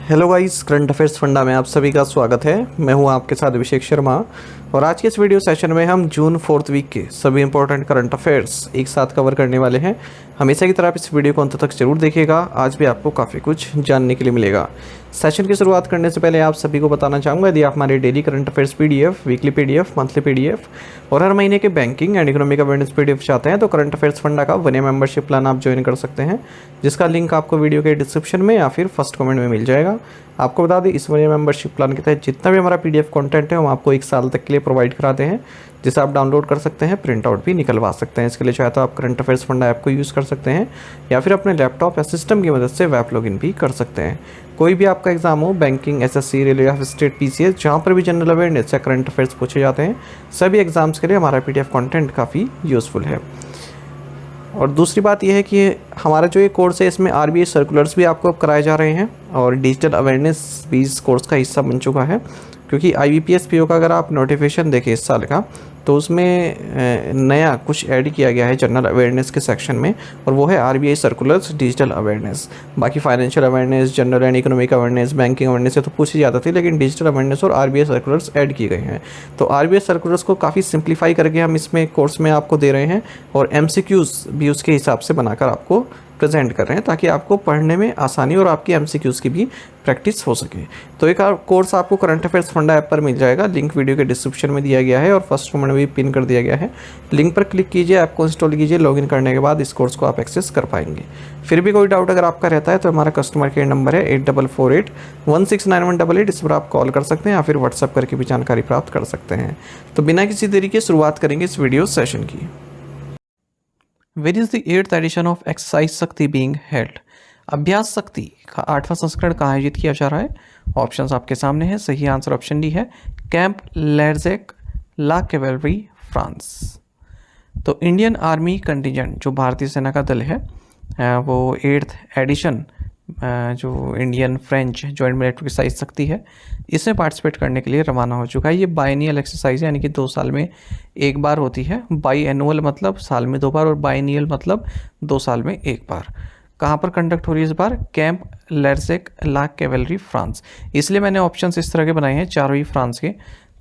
Hello guys, current affairs funda में आप सभी का स्वागत है। मैं हूं आपके साथ अभिषेक शर्मा और आज के इस वीडियो सेशन में हम जून 4th वीक के सभी इंपॉर्टेंट करंट अफेयर्स एक साथ कवर करने वाले हैं। हमेशा की तरह आप इस वीडियो को अंत तक जरूर देखिएगा, आज भी आपको काफ़ी कुछ जानने के लिए मिलेगा। सेशन की शुरुआत करने से पहले आप सभी को बताना चाहूँगा, यदि आप हमारे daily current affairs PDF, weekly PDF, monthly PDF और हर महीने के banking and economic awareness PDF चाहते हैं तो करंट अफेयर्स फंडा का 1 ईयर मेंबरशिप प्लान आप ज्वाइन कर सकते हैं, जिसका लिंक आपको वीडियो के डिस्क्रिप्शन में या फिर फर्स्ट कमेंट में मिल जाएगा। आपको बता दें, इस 1 ईयर मेंबरशिप प्लान के तहत जितना भी हमारा पीडीएफ कंटेंट है हम आपको 1 साल तक के लिए प्रोवाइड कराते हैं, जिसे आप डाउनलोड कर सकते हैं, प्रिंट आउट भी निकलवा सकते हैं। इसके लिए चाहे तो आप करंट अफेयर्स फंडा ऐप को यूज़ कर सकते हैं या फिर अपने लैपटॉप या सिस्टम की मदद से वेब लॉगिन भी कर सकते हैं। कोई भी आपका एग्जाम हो, बैंकिंग, एसएससी, रेलवे या स्टेट पीसीएस, जहाँ पर भी जनरल अवेयरनेस या करंट अफेयर्स पूछे जाते हैं, सभी एग्जाम्स के लिए हमारा पीडीएफ कंटेंट काफ़ी यूज़फुल है। और दूसरी बात यह है कि हमारा जो ये कोर्स है इसमें आरबीआई सर्कुलर्स भी आपको अब कराए जा रहे हैं और डिजिटल अवेयरनेस भी इस कोर्स का हिस्सा बन चुका है, क्योंकि आईबीपीएस पीओ का अगर आप नोटिफिकेशन देखें इस साल का तो उसमें नया कुछ ऐड किया गया है जनरल अवेयरनेस के सेक्शन में, और वो है आरबीआई सर्कुलर्स डिजिटल अवेयरनेस। बाकी financial awareness, general and economic awareness, banking awareness से तो पूछी जाती थी, लेकिन डिजिटल अवेयरनेस और आरबीआई सर्कुलर्स ऐड किए गए हैं। तो आरबीआई सर्कुलर्स को काफ़ी सिंप्लीफाई करके हम इसमें कोर्स में आपको दे रहे हैं और एमसीक्यूज़ भी उसके हिसाब से बनाकर आपको प्रेजेंट कर रहे हैं, ताकि आपको पढ़ने में आसानी और आपकी एमसीक्यूज़ की भी प्रैक्टिस हो सके। तो एक कोर्स आपको करंट अफेयर्स फंडा ऐप पर मिल जाएगा, लिंक वीडियो के डिस्क्रिप्शन में दिया गया है और फर्स्ट कमेंट में भी पिन कर दिया गया है। लिंक पर क्लिक कीजिए, ऐप को इंस्टॉल कीजिए, लॉगिन करने के बाद इस कोर्स को आप एक्सेस कर पाएंगे। फिर भी कोई डाउट अगर आपका रहता है तो हमारा कस्टमर केयर नंबर है 8448169188, इस पर आप कॉल कर सकते हैं या फिर व्हाट्सअप करके भी जानकारी प्राप्त कर सकते हैं। तो बिना किसी देरी के शुरुआत करेंगे इस वीडियो सेशन की। Where is the 8th edition of exercise शक्ति being held? अभ्यास शक्ति का 8वां संस्करण कहाँ आयोजित किया जा रहा है? ऑप्शंस आपके सामने है। सही आंसर ऑप्शन डी है, कैंप लेर्जेक, ला कैवेलरी, फ्रांस। तो इंडियन आर्मी कंटिजेंट जो भारतीय सेना का दल है वो 8th एडिशन जो Indian French joint military exercise शक्ति है, इसमें पार्टिसिपेट करने के लिए रवाना हो चुका है। ये बाइनियल एक्सरसाइज है, यानी कि 2 साल में एक बार होती है। बाई एनुअल मतलब साल में 2 बार और बाइनियल मतलब 2 साल में एक बार। कहाँ पर कंडक्ट हो रही है इस बार? कैंप लेर्जेक, ला कैवेलरी, फ्रांस। इसलिए मैंने ऑप्शंस इस तरह के बनाए हैं, चारों ही फ्रांस के,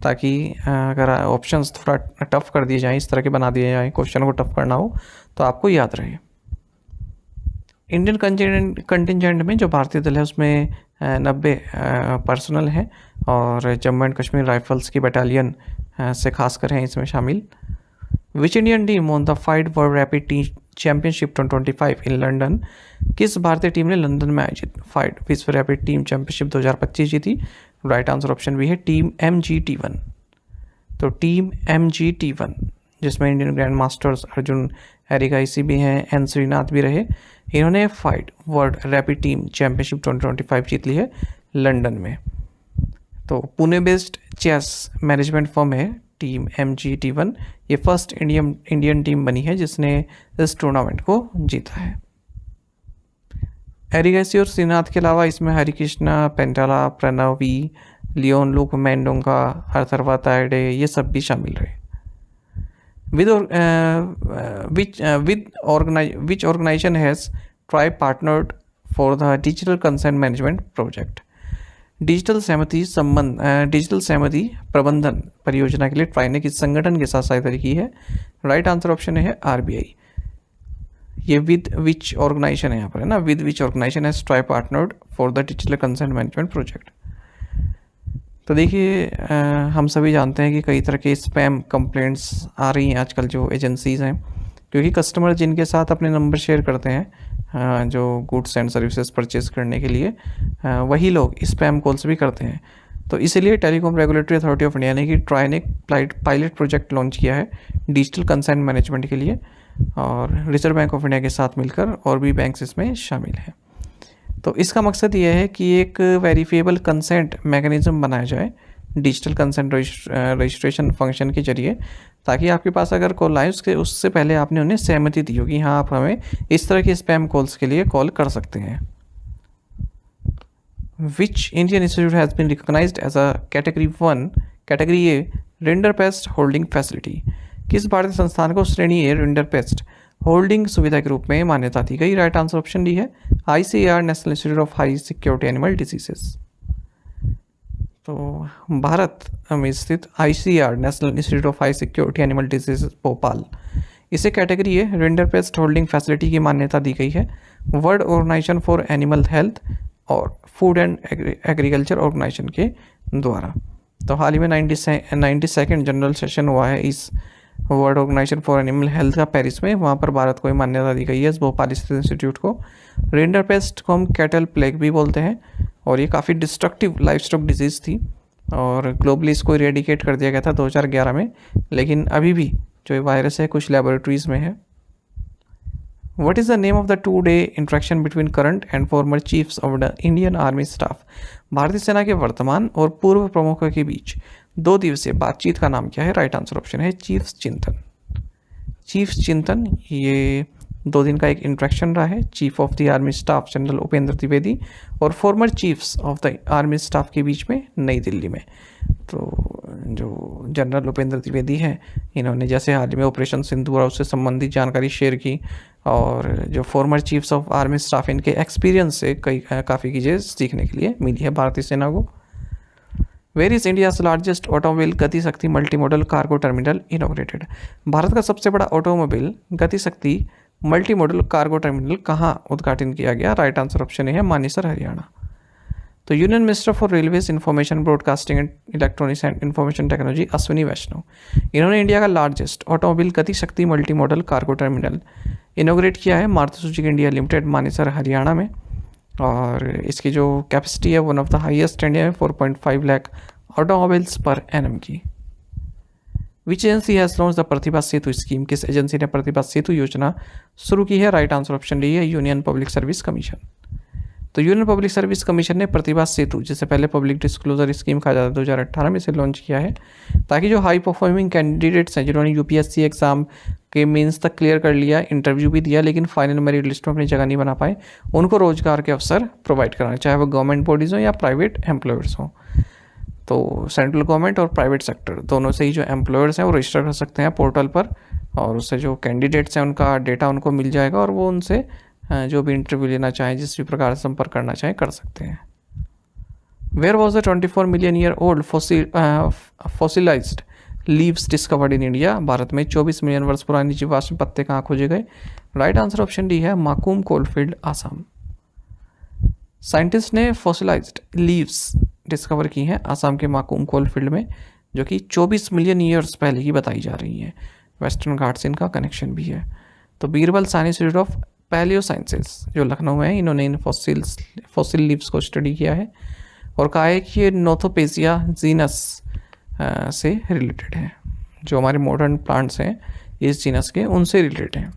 ताकि अगर ऑप्शंस थोड़ा टफ कर दिए जाएँ, इस तरह के बना दिए जाएँ, क्वेश्चन को टफ करना हो तो आपको याद रहे। इंडियन कंटिजेंट में जो भारतीय दल है उसमें 90 पर्सनल हैं और जम्मू एंड कश्मीर राइफल्स की बटालियन से खासकर हैं इसमें शामिल। Which Indian team won the fight world rapid team championship 2025 in London? किस भारतीय टीम ने लंदन में आयोजित फाइट विश्व रैपिड टीम चैंपियनशिप 2025 जीती? राइट आंसर ऑप्शन भी है टीम MGT1। तो टीम MGT1 जिसमें Indian grandmasters Arjun Erigaisi भी हैं, एन श्रीनाथ भी रहे, इन्होंने FIDE world rapid team championship 2025 जीत ली है लंदन में। तो Pune based chess management firm है टीम MGT1। ये फर्स्ट इंडियन टीम बनी है जिसने इस टूर्नामेंट को जीता है। एरिगाइसी और श्रीनाथ के अलावा इसमें हरिकृष्णा, पेंटाला, प्रणवी, लियोन लुक, मैंडोंगा, अर्थरवा तायडे, ये सब भी शामिल रहे। Which organization has TRAI partnered for the digital consent management project? Digital सहमति प्रबंधन परियोजना के लिए ट्राई ने किस संगठन के साथ सहायता की है? राइट आंसर ऑप्शन है आरबीआई। ये विद विच ऑर्गेनाइजेशन है यहाँ पर, है ना, with which organisation has TRAI partnered for the digital consent management project. तो देखिए, हम सभी जानते हैं कि कई तरह के स्पैम कंप्लेंट्स आ रही हैं आजकल जो एजेंसीज़ हैं, क्योंकि कस्टमर जिनके साथ अपने नंबर शेयर करते हैं जो गुड्स एंड सर्विसेज परचेज करने के लिए, वही लोग स्पैम कॉल्स भी करते हैं। तो इसीलिए telecom regulatory authority of India ने कि ट्राई ने पायलट प्रोजेक्ट लॉन्च किया है डिजिटल कंसेंट मैनेजमेंट के लिए, और रिजर्व बैंक ऑफ इंडिया के साथ मिलकर और भी बैंक्स इसमें शामिल हैं। तो इसका मकसद ये है कि एक वेरीफिएबल कंसेंट मैकेनिज्म बनाया जाए डिजिटल कंसेंट रजिस्ट्रेशन फंक्शन के जरिए, ताकि आपके पास अगर कॉल आए उससे पहले आपने उन्हें सहमति दी होगी, हाँ आप हमें इस तरह के स्पैम कॉल्स के लिए कॉल कर सकते हैं। Which Indian institute has been recognised as a category A rinderpest holding facility? किस भारतीय संस्थान को श्रेणी ए रिंडरपेस्ट होल्डिंग सुविधा के रूप में मान्यता दी गई। राइट आंसर ऑप्शन डी है ICAR, national institute of high security animal diseases. तो भारत में स्थित ICAR, national institute of high security animal disease Bhopal, इसे कैटेगरी है रेंडर पेस्ट होल्डिंग फैसिलिटी की मान्यता दी गई है World Organisation for Animal Health और फूड एंड एग्रीकल्चर ऑर्गेनाइजेशन के द्वारा। तो हाल ही में 92nd जनरल सेशन हुआ है इस World Organisation for Animal Health का पेरिस में, वहाँ पर भारत को मान्यता दी गई है इस भोपाल स्थित इंस्टीट्यूट को। रेंडर पेस्ट को हम कैटल प्लेग भी बोलते हैं और ये काफ़ी डिस्ट्रक्टिव लाइफ स्टॉक डिजीज़ थी और ग्लोबली इसको इरेडिकेट कर दिया गया था 2011 में, लेकिन अभी भी जो ये वायरस है कुछ लेबोरेटरीज़ में है। What is the name of the two-day interaction between current and former chiefs of the Indian Army staff? भारतीय सेना के वर्तमान और पूर्व प्रमुखों के बीच 2 दिवसीय बातचीत का नाम क्या है? राइट आंसर ऑप्शन है चीफ्स चिंतन। चीफ्स चिंतन ये 2 दिन का एक इंटरेक्शन रहा है chief of the army staff general Upendra Dwivedi और former chiefs of the army staff के बीच में नई दिल्ली में। तो जो जनरल उपेंद्र द्विवेदी हैं, इन्होंने जैसे हाल ही में ऑपरेशन सिंदूर उससे संबंधित जानकारी शेयर की और जो farmer chiefs of army staff, इनके एक्सपीरियंस से काफ़ी चीज़ें सीखने के लिए मिली है भारतीय सेना को। Where is India's largest automobile Gati Shakti multi modal cargo terminal inaugurated? भारत का सबसे बड़ा automobile Gati Shakti multi modal cargo terminal कहाँ उद्घाटन किया गया? राइट आंसर ऑप्शन है मानेसर, हरियाणा। तो union minister for railways information broadcasting and electronics and information technology Ashwini Vaishnav, इन्होंने इंडिया का largest automobile Gati Shakti multi modal cargo terminal inaugurate किया है Maruti Suzuki India limited, Manesar, Haryana में। और इसकी जो कैपेसिटी है one of the highest India में 4.5 लाख ऑटोमोबाइल्स पर एनम की। Which agency has launch the Pratibha Setu scheme? किस एजेंसी ने प्रतिभा सेतु योजना शुरू की है? राइट आंसर ऑप्शन डी है यूनियन पब्लिक सर्विस कमीशन। तो यूनियन पब्लिक सर्विस कमीशन ने प्रतिभा सेतु, जिसे पहले पब्लिक डिस्क्लोजर स्कीम कहा जाता था, 2018 में इसे लॉन्च किया है ताकि जो हाई परफॉर्मिंग कैंडिडेट्स हैं जिन्होंने UPSC एग्जाम के मीन्स तक क्लियर कर लिया, इंटरव्यू भी दिया लेकिन फाइनल मेरिट लिस्ट में अपनी जगह नहीं बना पाए, उनको रोजगार के अवसर प्रोवाइड कराना, चाहे वो गवर्नमेंट बॉडीज़ हों या प्राइवेट एम्प्लॉयर्स हों। तो सेंट्रल गवर्नमेंट और प्राइवेट सेक्टर दोनों से ही जो एम्प्लॉयर्स हैं वो रजिस्टर कर सकते हैं पोर्टल पर और उससे जो कैंडिडेट्स हैं उनका डेटा उनको मिल जाएगा और वो उनसे जो भी इंटरव्यू लेना चाहें, जिस भी प्रकार से संपर्क करना चाहें, कर सकते हैं। Where was the 24 million year old fossilised leaves discovered in India? भारत में 24 मिलियन वर्ष पुरानी जीवाश्म पत्ते कहाँ खोजे गए? राइट आंसर ऑप्शन डी है माकूम कोलफील्ड, आसाम। साइंटिस्ट ने फॉसिलाइज्ड लीव्स डिस्कवर की हैं आसाम के माकूम कोलफील्ड में, जो कि 24 मिलियन ईयर्स पहले की बताई जा रही हैं। वेस्टर्न घाट से इनका कनेक्शन भी है। तो Birbal Science Institute of Palaeo Sciences जो लखनऊ में है, इन्होंने इन फॉसिल लीव्स को स्टडी किया है और कहा है कि ये नोथोपेसिया जीनस से रिलेटेड है। जो हमारे मॉडर्न प्लांट्स हैं इस जीनस के, उनसे रिलेटेड हैं।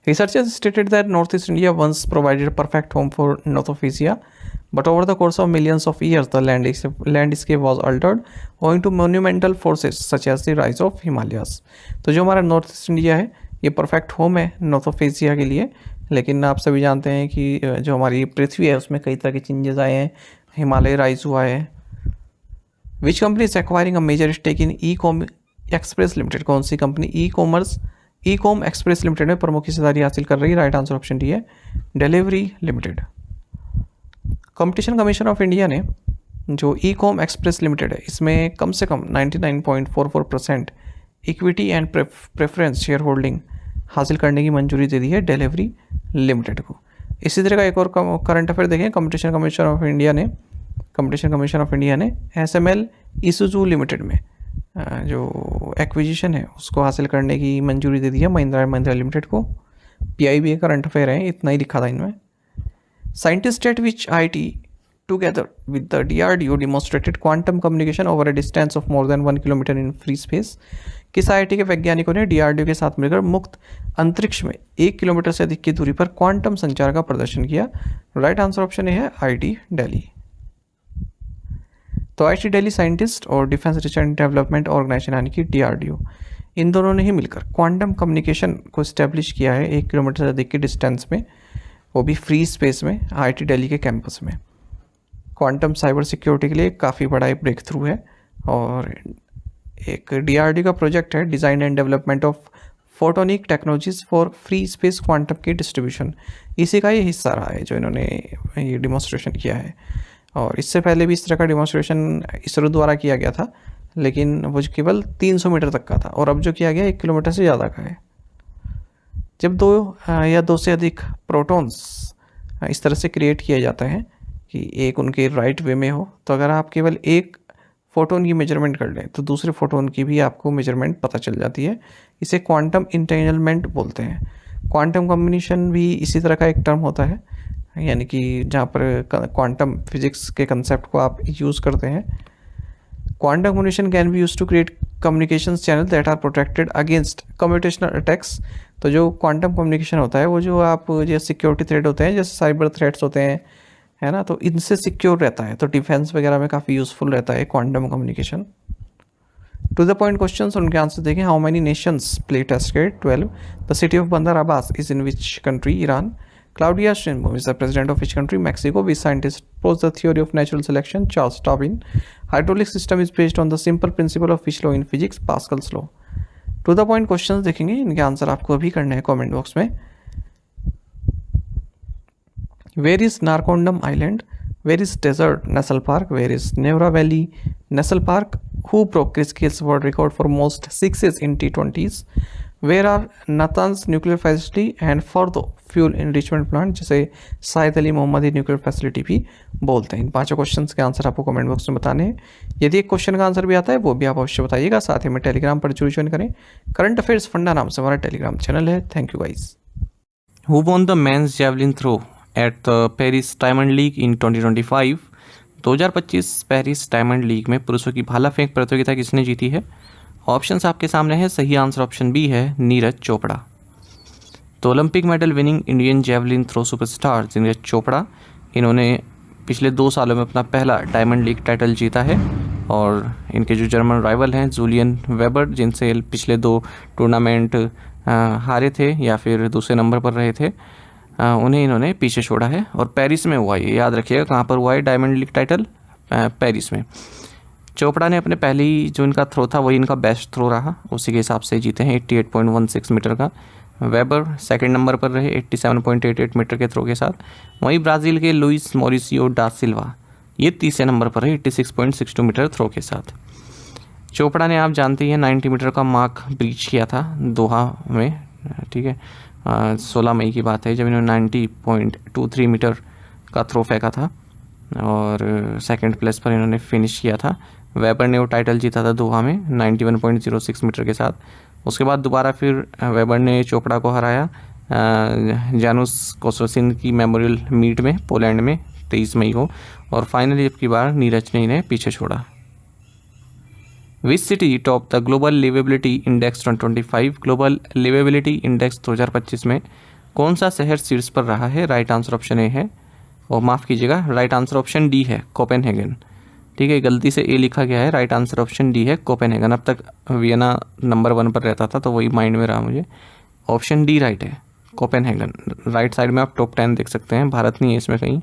Researchers stated that north east India once provided perfect home for nothopesia, but over the course of millions of years the landscape was altered owing to monumental forces such as the rise of Himalayas। तो जो हमारा north east India है ये perfect home है नोथोफेसिया के लिए, लेकिन आप सभी जानते हैं कि जो हमारी पृथ्वी है उसमें कई तरह के चेंजेस आए हैं, हिमालय राइज हुआ है। Which company is acquiring a major stake in Ecom Express Limited? कौन सी कंपनी ई-कॉम एक्सप्रेस लिमिटेड में प्रमुख हिस्सेदारी हासिल कर रही है? राइट आंसर ऑप्शन डी है Delhivery Limited. Competition Commission of India ने जो ई-कॉम एक्सप्रेस लिमिटेड है इसमें कम से कम 99.44% equity and preference share holding हासिल करने की मंजूरी दे दी है डिलीवरी लिमिटेड को। इसी तरह का एक और करंट अफेयर देखें। कंपटीशन कमीशन ऑफ इंडिया ने SML ईसुजू लिमिटेड में जो एक्विजिशन है उसको हासिल करने की मंजूरी दे दी है महिंद्रा एंड महिंद्रा लिमिटेड को। PIB करंट अफेयर है, इतना ही लिखा था इनमें। Scientists at which IT together with the DRDO demonstrated quantum communication over a distance of more than 1 kilometer in free space? किस IIT के वैज्ञानिकों ने DRDO के साथ मिलकर मुक्त अंतरिक्ष में 1 किलोमीटर से अधिक की दूरी पर क्वांटम संचार का प्रदर्शन किया? राइट आंसर ऑप्शन है IIT दिल्ली। तो IIT दिल्ली साइंटिस्ट और Defence Research and Development Organisation यानी कि DRDO, इन दोनों ने ही मिलकर क्वांटम कम्युनिकेशन को इस्टेब्लिश किया है 1 किलोमीटर से अधिक की डिस्टेंस में, वो भी फ्री स्पेस में IIT दिल्ली के कैंपस में। क्वांटम साइबर सिक्योरिटी के लिए काफ़ी बड़ा एक ब्रेक थ्रू है और एक DRDO का प्रोजेक्ट है design and development of photonic technologies for free space quantum की डिस्ट्रीब्यूशन, इसी का ये हिस्सा रहा है जो इन्होंने ये डिमॉन्स्ट्रेशन किया है। और इससे पहले भी इस तरह का डिमॉन्स्ट्रेशन इसरो द्वारा किया गया था, लेकिन वो केवल 300 मीटर तक का था, और अब जो किया गया 1 किलोमीटर से ज़्यादा का है। जब दो या दो से अधिक प्रोटॉन्स इस तरह से क्रिएट किए जाते हैं कि एक उनके राइट वे में हो, तो अगर आप केवल एक फ़ोटोन की मेजरमेंट कर लें तो दूसरे फ़ोटोन की भी आपको मेजरमेंट पता चल जाती है। इसे क्वांटम इंटेंगलमेंट बोलते हैं। क्वांटम कम्युनिकेशन भी इसी तरह का एक टर्म होता है, यानी कि जहाँ पर क्वांटम फिजिक्स के कंसेप्ट को आप यूज़ करते हैं। Quantum communication can be use to create communication channel that are protected against computational attacks. तो जो क्वांटम कम्युनिकेशन होता है वो जो आप जैसे सिक्योरिटी थ्रेट होते हैं, जैसे साइबर थ्रेट्स होते हैं, है ना, तो इनसे सिक्योर रहता है। तो डिफेंस वगैरह में काफ़ी यूज़फुल रहता है quantum communication. To the point questions, उनके आंसर देखें। How many nations play test cricket? 12। The city of Bandar Abbas is in which country? Iran. Claudia Sheinbaum is the president of which country? Mexico. Which scientist proposed the theory of natural selection? Charles Darwin. Hydraulic system is based on the simple principle of which law in physics? Pascal's law. To the point questions देखेंगे, इनके answer आपको अभी करने हैं comment box में। Where is Narcondam island? Where is desert national park? Where is Neora valley national park? Who broke Chris Gayle's world record for most sixes in T20s? Where are Natanz nuclear facility and Fordow fuel enrichment plant, जिसे Saeed Ali Mohammadi nuclear facility भी बोलते हैं। इन पांचों questions के answer आपको comment box में बताने हैं। यदि एक क्वेश्चन का आंसर भी आता है वो भी आप अवश्य बताइएगा। साथ ही में टेलीग्राम पर जरूर ज्वाइन करें। करंट अफेयर्स फंडा नाम से हमारा टेलीग्राम चैनल है। Thank you guys. Who won the men's javelin throw at the Paris Diamond League in 2025? 2025 Paris Diamond League में पुरुषों की भाला फेंक प्रतियोगिता किसने जीती है? ऑप्शंस आपके सामने है। सही आंसर ऑप्शन बी है, नीरज चोपड़ा। तो Olympic medal winning Indian javelin throw superstar Neeraj Chopra, इन्होंने पिछले 2 सालों में अपना पहला डायमंड लीग टाइटल जीता है। और इनके जो जर्मन राइवल हैं जूलियन वेबर, जिनसे पिछले 2 टूर्नामेंट हारे थे या फिर दूसरे नंबर पर रहे थे, उन्हें इन्होंने पीछे छोड़ा है। और पेरिस में हुआ, ये याद रखिएगा कहाँ पर हुआ है डायमंड लीग टाइटल? पेरिस में। चोपड़ा ने अपने पहली जो इनका थ्रो था वही इनका बेस्ट थ्रो रहा, उसी के हिसाब से जीते हैं 88.16 मीटर का। वेबर सेकंड नंबर पर रहे 87.88 मीटर के थ्रो के साथ। वहीं ब्राज़ील के लुइस मॉरिसियो डा सिल्वा ये तीसरे नंबर पर रहे 86.62 मीटर थ्रो के साथ। चोपड़ा ने, आप जानते हैं, 90 मीटर का मार्क ब्रीच किया था दोहा में, ठीक है। 16 मई की बात है जब इन्होंने 90.23 मीटर का थ्रो फेंका था और सेकंड प्लेस पर इन्होंने फिनिश किया था। वेबर ने वो टाइटल जीता था दोहा में 91.06 मीटर के साथ। उसके बाद दोबारा फिर वेबर ने चोपड़ा को हराया जानुस कोसोसिन की मेमोरियल मीट में पोलैंड में 23 मई को। और फाइनली अब की बार नीरज ने इन्हें पीछे छोड़ा। Which city top the global liveability index 2025? Global liveability index 2025 में कौन सा शहर शीर्ष पर रहा है? राइट आंसर ऑप्शन ए है, और माफ़ कीजिएगा, राइट आंसर ऑप्शन डी है, कोपेनहेगन। ठीक है, गलती से ए लिखा गया है, राइट आंसर ऑप्शन डी है, कोपेनहेगन। अब तक वियना नंबर 1 पर रहता था तो वही माइंड में रहा मुझे। ऑप्शन डी राइट है, कोपेनहेगन। राइट साइड में आप टॉप 10 देख सकते हैं, भारत नहीं है इसमें कहीं।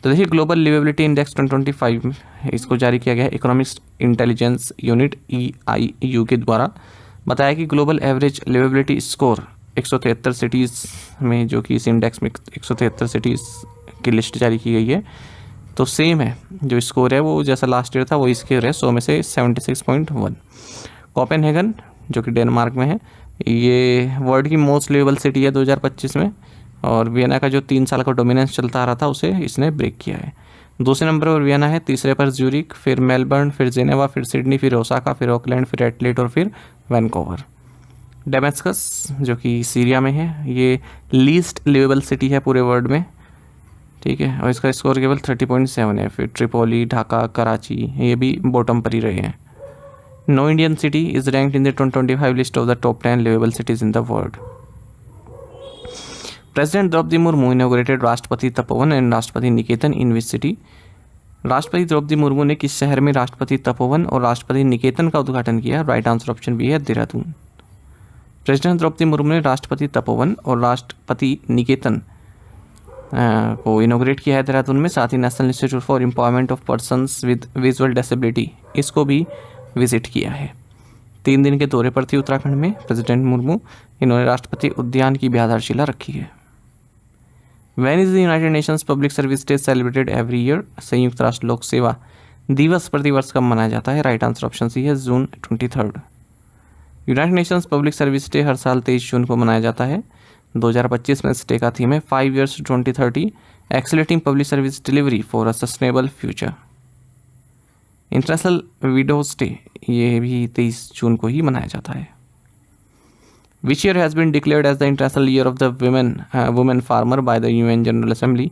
तो देखिए, ग्लोबल लिवेबिलिटी इंडेक्स 2025 इसको जारी किया गया है इकोनॉमिक्स इंटेलिजेंस यूनिट EIU के द्वारा। बताया कि global average liveability score 173 cities में, जो कि इस इंडेक्स में 173 सिटीज़ की लिस्ट जारी की गई है, तो सेम है जो स्कोर है वो जैसा लास्ट ईयर था वो स्कोर है 100 में से 76.1। कोपेनहेगन जो कि डेनमार्क में है, ये वर्ल्ड की मोस्ट लिवेबल सिटी है 2025 में, और वियना का जो 3 साल का डोमिनेंस चलता आ रहा था उसे इसने ब्रेक किया है। दूसरे नंबर पर वियना है, तीसरे पर ज्यूरिक, फिर मेलबर्न, फिर जेनेवा, फिर सिडनी, फिर ओसाका, फिर ऑकलैंड, फिर एडलेड और फिर वैनकूवर। डेमेस्कस जो कि सीरिया में है, ये लीस्ट लिवेबल सिटी है पूरे वर्ल्ड में, ठीक है, और इसका स्कोर केवल 30.7 है। फिर ट्रिपोली, ढाका, कराची ये भी बॉटम पर ही रहे हैं। No Indian city is ranked in the 2025 list of the top 10 liveable cities in the world. President Droupadi Murmu inaugurated Rashtrapati Tapovan and राष्ट्रपति निकेतन इन विच सिटी? राष्ट्रपति द्रौपदी मुर्मू ने किस शहर में राष्ट्रपति तपोवन और राष्ट्रपति निकेतन का उद्घाटन किया? राइट आंसर ऑप्शन बी है, देहरादून। प्रेसिडेंट द्रौपदी मुर्मू ने राष्ट्रपति तपोवन और राष्ट्रपति निकेतन को इनॉग्रेट किया है देहरादून में। साथ ही national institute for empowerment of persons with visual disability इसको भी विजिट किया है। 3 दिन के दौरे पर थी उत्तराखंड में प्रेसिडेंट मुर्मू। इन्होंने राष्ट्रपति उद्यान की भी आधारशिला रखी है। When is the United Nations Public Service Day celebrated every year? संयुक्त राष्ट्र लोक सेवा दिवस प्रतिवर्ष कब मनाया जाता है? राइट आंसर ऑप्शन सी है जून 23। United Nations public service day हर साल 23 जून को मनाया जाता है। 2025 में इस डे का थीम है 5 years to 2030 accelerating public service delivery for a sustainable future. International widows day ये भी 23 जून को ही मनाया जाता है। Which year has been declared as the International Year of the Women Farmer by the UN General Assembly?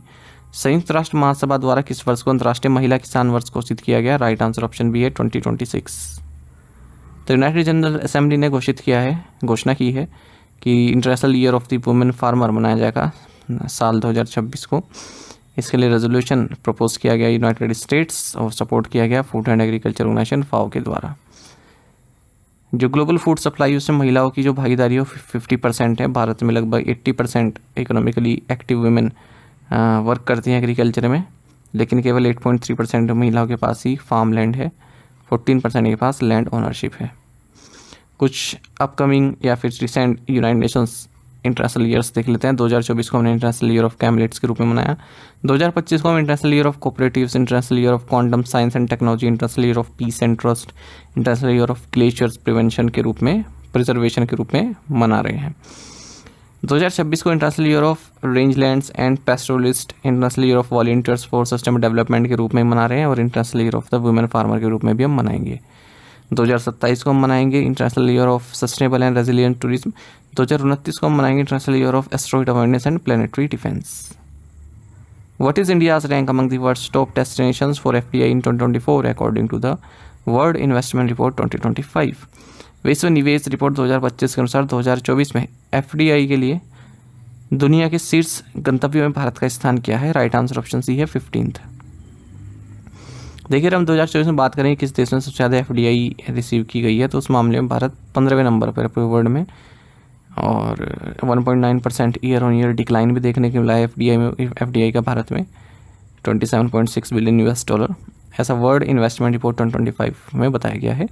संयुक्त राष्ट्र महासभा द्वारा किस वर्ष को अंतर्राष्ट्रीय महिला किसान वर्ष घोषित किया गया? राइट आंसर ऑप्शन बी है 2026। तो यूनाइटेड जनरल असेंबली ने घोषणा की है कि international year of the women farmer मनाया जाएगा साल 2026 को। इसके लिए रेजोल्यूशन प्रपोज किया गया यूनाइटेड स्टेट्स और सपोर्ट किया गया फूड एंड एग्रीकल्चर ऑर्गेनाइजेशन फाओ के द्वारा। जो ग्लोबल फूड सप्लाई उसमें महिलाओं की जो भागीदारी है 50% है। भारत में लगभग 80% इकोनॉमिकली एक्टिव वुमेन वर्क करती हैं एग्रीकल्चर में, लेकिन केवल 8.3% महिलाओं के पास ही फार्म लैंड है, 14% के पास लैंड ओनरशिप है। कुछ अपकमिंग या फिर recent United Nations international years देख लेते हैं। 2024 को हमने इंटरनेशनल ईयर ऑफ कैमलेट्स के रूप में मनाया। 2025 को हम international year of cooperatives, international year of quantum science and technology, international year of peace and trust, international year of glaciers prevention के रूप में, प्रिजर्वेशन के रूप में मना रहे हैं। 2026 को international year of rangelands and pastoralist, international year of volunteers for sustainable development के रूप में मना रहे हैं और international year of the women farmer के रूप में भी हम मनाएंगे। 2027 को हम मनाएंगे International year of Sustainable and Resilient Tourism. 2029 को हम मनाएंगे International year of Asteroid Awareness and Planetary Defence. What is India's rank among the world's top destinations for FDI in 2024 according to the World Investment Report 2025? विश्व निवेश report 2025 के अनुसार 2024 में FDI के लिए दुनिया के शीर्ष गंतव्यों में भारत का स्थान क्या है? राइट आंसर ऑप्शन सी है 15th। देखिए हम 2024 में बात करें किस देश में सबसे ज़्यादा एफडीआई रिसीव की गई है, तो उस मामले में भारत 15वें नंबर पर है पूरे वर्ल्ड में और 1.9% ईयर ऑन ईयर डिक्लाइन भी देखने को मिला है एफडीआई का भारत में, 27.6 बिलियन US डॉलर। ऐसा वर्ल्ड इन्वेस्टमेंट रिपोर्ट 2025 में बताया गया है,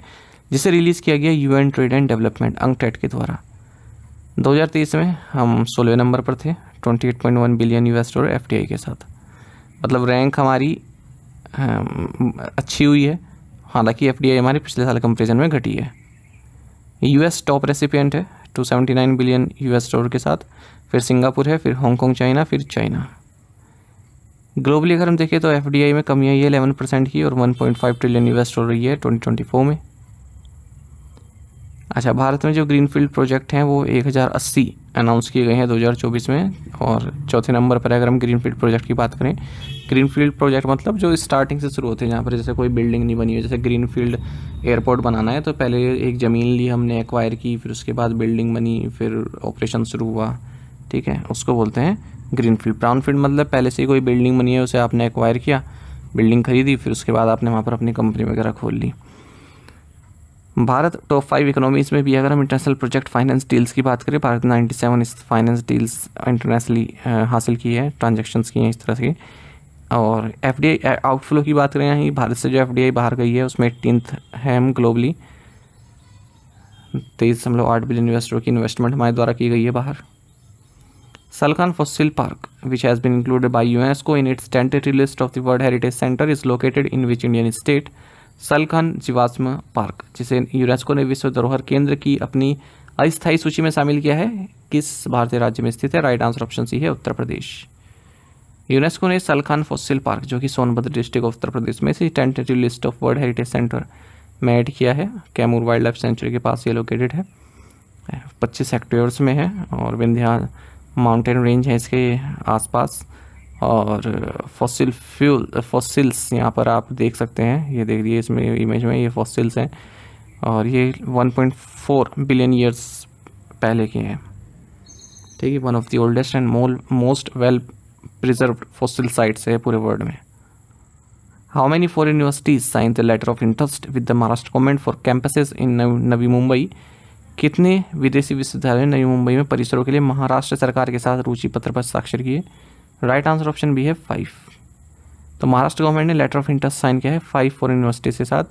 जिसे रिलीज़ किया गया UN trade and development UNCTAD के द्वारा। 2023 में हम 16वें नंबर पर थे 28.1 बिलियन US डॉलर एफडीआई के साथ। मतलब रैंक हमारी अच्छी हुई है, हालांकि एफडीआई हमारे पिछले साल कंपेरिजन में घटी है। यूएस टॉप रेसिपिएंट है 279 बिलियन US डॉलर के साथ, फिर सिंगापुर है, फिर हांगकांग चाइना, फिर चाइना। ग्लोबली अगर हम देखें तो एफडीआई में कमी आई है 11% की और 1.5 ट्रिलियन US डॉलर रही है 2024 में। अच्छा, भारत में जो ग्रीनफील्ड प्रोजेक्ट हैं वो 1080 अनाउंस किए गए हैं 2024 में और चौथे नंबर पर अगर हम ग्रीनफील्ड प्रोजेक्ट की बात करें, ग्रीनफील्ड प्रोजेक्ट मतलब जो स्टार्टिंग से शुरू होते हैं, जहाँ पर जैसे कोई बिल्डिंग नहीं बनी है, जैसे ग्रीनफील्ड एयरपोर्ट बनाना है तो पहले एक ज़मीन ली हमने, एक्वायर की, फिर उसके बाद बिल्डिंग बनी, फिर ऑपरेशन शुरू हुआ, ठीक है, उसको बोलते हैं ग्रीनफील्ड। ब्राउनफील्ड मतलब पहले से ही कोई बिल्डिंग बनी है, उसे आपने एक्वायर किया, बिल्डिंग खरीदी, फिर उसके बाद आपने वहाँ पर अपनी कंपनी वगैरह खोल ली। भारत टॉप 5 इकोनॉमीज़ में भी अगर हम इंटरनेशनल प्रोजेक्ट फाइनेंस डील्स की बात करें, भारत 97 फाइनेंस डील्स इंटरनेशनली हासिल की है, ट्रांजैक्शंस की हैं इस तरह से। और एफडीआई आउटफ्लो की बात करें, यहाँ भारत से जो एफडीआई बाहर गई है उसमें 18th है हम ग्लोबली, 23.8 बिलियन US की इन्वेस्टमेंट हमारे द्वारा की गई है बाहर। Salkhan fossil park which has been included by UNESCO in its tentative list of the world heritage centre is located in which Indian state? Salkhan जीवाश्म पार्क, जिसे यूनेस्को ने विश्व धरोहर केंद्र की अपनी अस्थायी सूची में शामिल किया है, किस भारतीय राज्य में स्थित है? राइट आंसर ऑप्शन सी है उत्तर प्रदेश। यूनेस्को ने सलखान फॉसिल पार्क, जो कि सोनभद्र डिस्ट्रिक्ट ऑफ उत्तर प्रदेश में से tentative list of world heritage centre में ऐड किया है। कैमूर वाइल्ड लाइफ सेंचुरी के पास ये लोकेटेड है, 25 हेक्टेयर्स में है और विंध्या माउंटेन रेंज है इसके आसपास। और फॉसिल्स यहाँ पर आप देख सकते हैं, ये देख लीजिए इसमें इमेज में ये फॉसिल्स हैं और ये 1.4 बिलियन ईयर्स पहले के हैं, ठीक है। One of the oldest and most well preserved fossil sites है पूरे वर्ल्ड में। How many foreign universities sign the letter of interest with the Maharashtra government for campuses in Navi Mumbai? कितने विदेशी विश्वविद्यालय नवी मुंबई में परिसरों के लिए महाराष्ट्र सरकार के साथ रुचि पत्र पर हस्ताक्षर किए? राइट आंसर ऑप्शन बी है 5। तो महाराष्ट्र गवर्नमेंट ने लेटर ऑफ इंटरेस्ट साइन किया है 5 फॉरेन यूनिवर्सिटीज के साथ,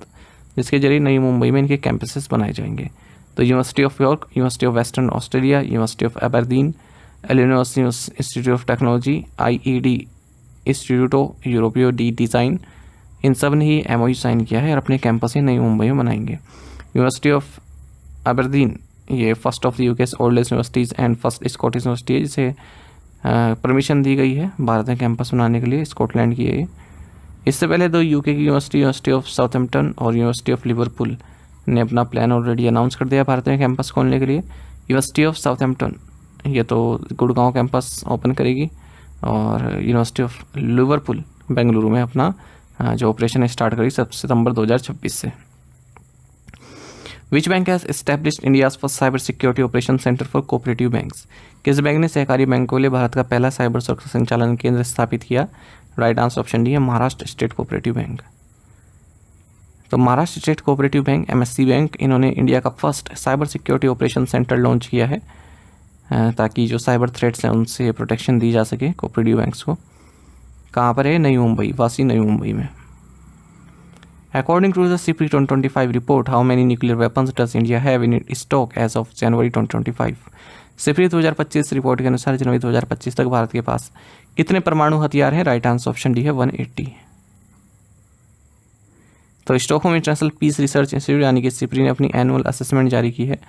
जिसके जरिए नई मुंबई में इनके कैंपसेस बनाए जाएंगे। तो University of York, University of Western Australia, University of Aberdeen, Illinois Institute of Technology, IED, Istituto Europeo di Design, इन सब ने ही MOU साइन किया है और अपने कैंपस ही नई मुंबई में बनाएंगे। यूनिवर्सिटी ऑफ एबरदीन ये first of the UK's oldest universities and first Scottish university है, जिसे परमिशन दी गई है भारत में कैंपस बनाने के लिए, स्कॉटलैंड की है। इससे पहले दो UK की यूनिवर्सिटी ऑफ साउथहैम्पटन और यूनिवर्सिटी ऑफ लिवरपूल ने अपना प्लान ऑलरेडी अनाउंस कर दिया भारत में कैंपस खोलने के लिए। यूनिवर्सिटी ऑफ साउथहैम्पटन ये तो गुड़गांव कैंपस ओपन करेगी और यूनिवर्सिटी ऑफ लिवरपूल बेंगलुरु में अपना जो ऑपरेशन है स्टार्ट करेगी सितंबर 2026 से। विच bank has established India's first cyber security operation centre for cooperative banks? किस बैंक ने सहकारी बैंकों के लिए भारत का पहला साइबर सुरक्षा संचालन केंद्र स्थापित किया? राइट आंसर ऑप्शन डी है महाराष्ट्र स्टेट कोऑपरेटिव बैंक। तो Maharashtra state cooperative bank MSC bank, इन्होंने इंडिया का first cyber security operation centre launch किया है ताकि जो साइबर थ्रेट्स हैं उनसे प्रोटेक्शन दी जा सके कोऑपरेटिव बैंक्स को। कहाँ पर है? नई मुंबई, वासी नई मुंबई में। According to the SIPRI 2025 report, how many nuclear weapons does India have in it stock as of January 2025? SIPRI 2025 report के अनुसार जनवरी 2025 तक भारत के पास कितने परमाणु हथियार हैं? राइट आंसर ऑप्शन डी है 180। तो Stockholm International Peace Research Institute यानी कि SIPRI ने अपनी एनुअल असेसमेंट जारी की है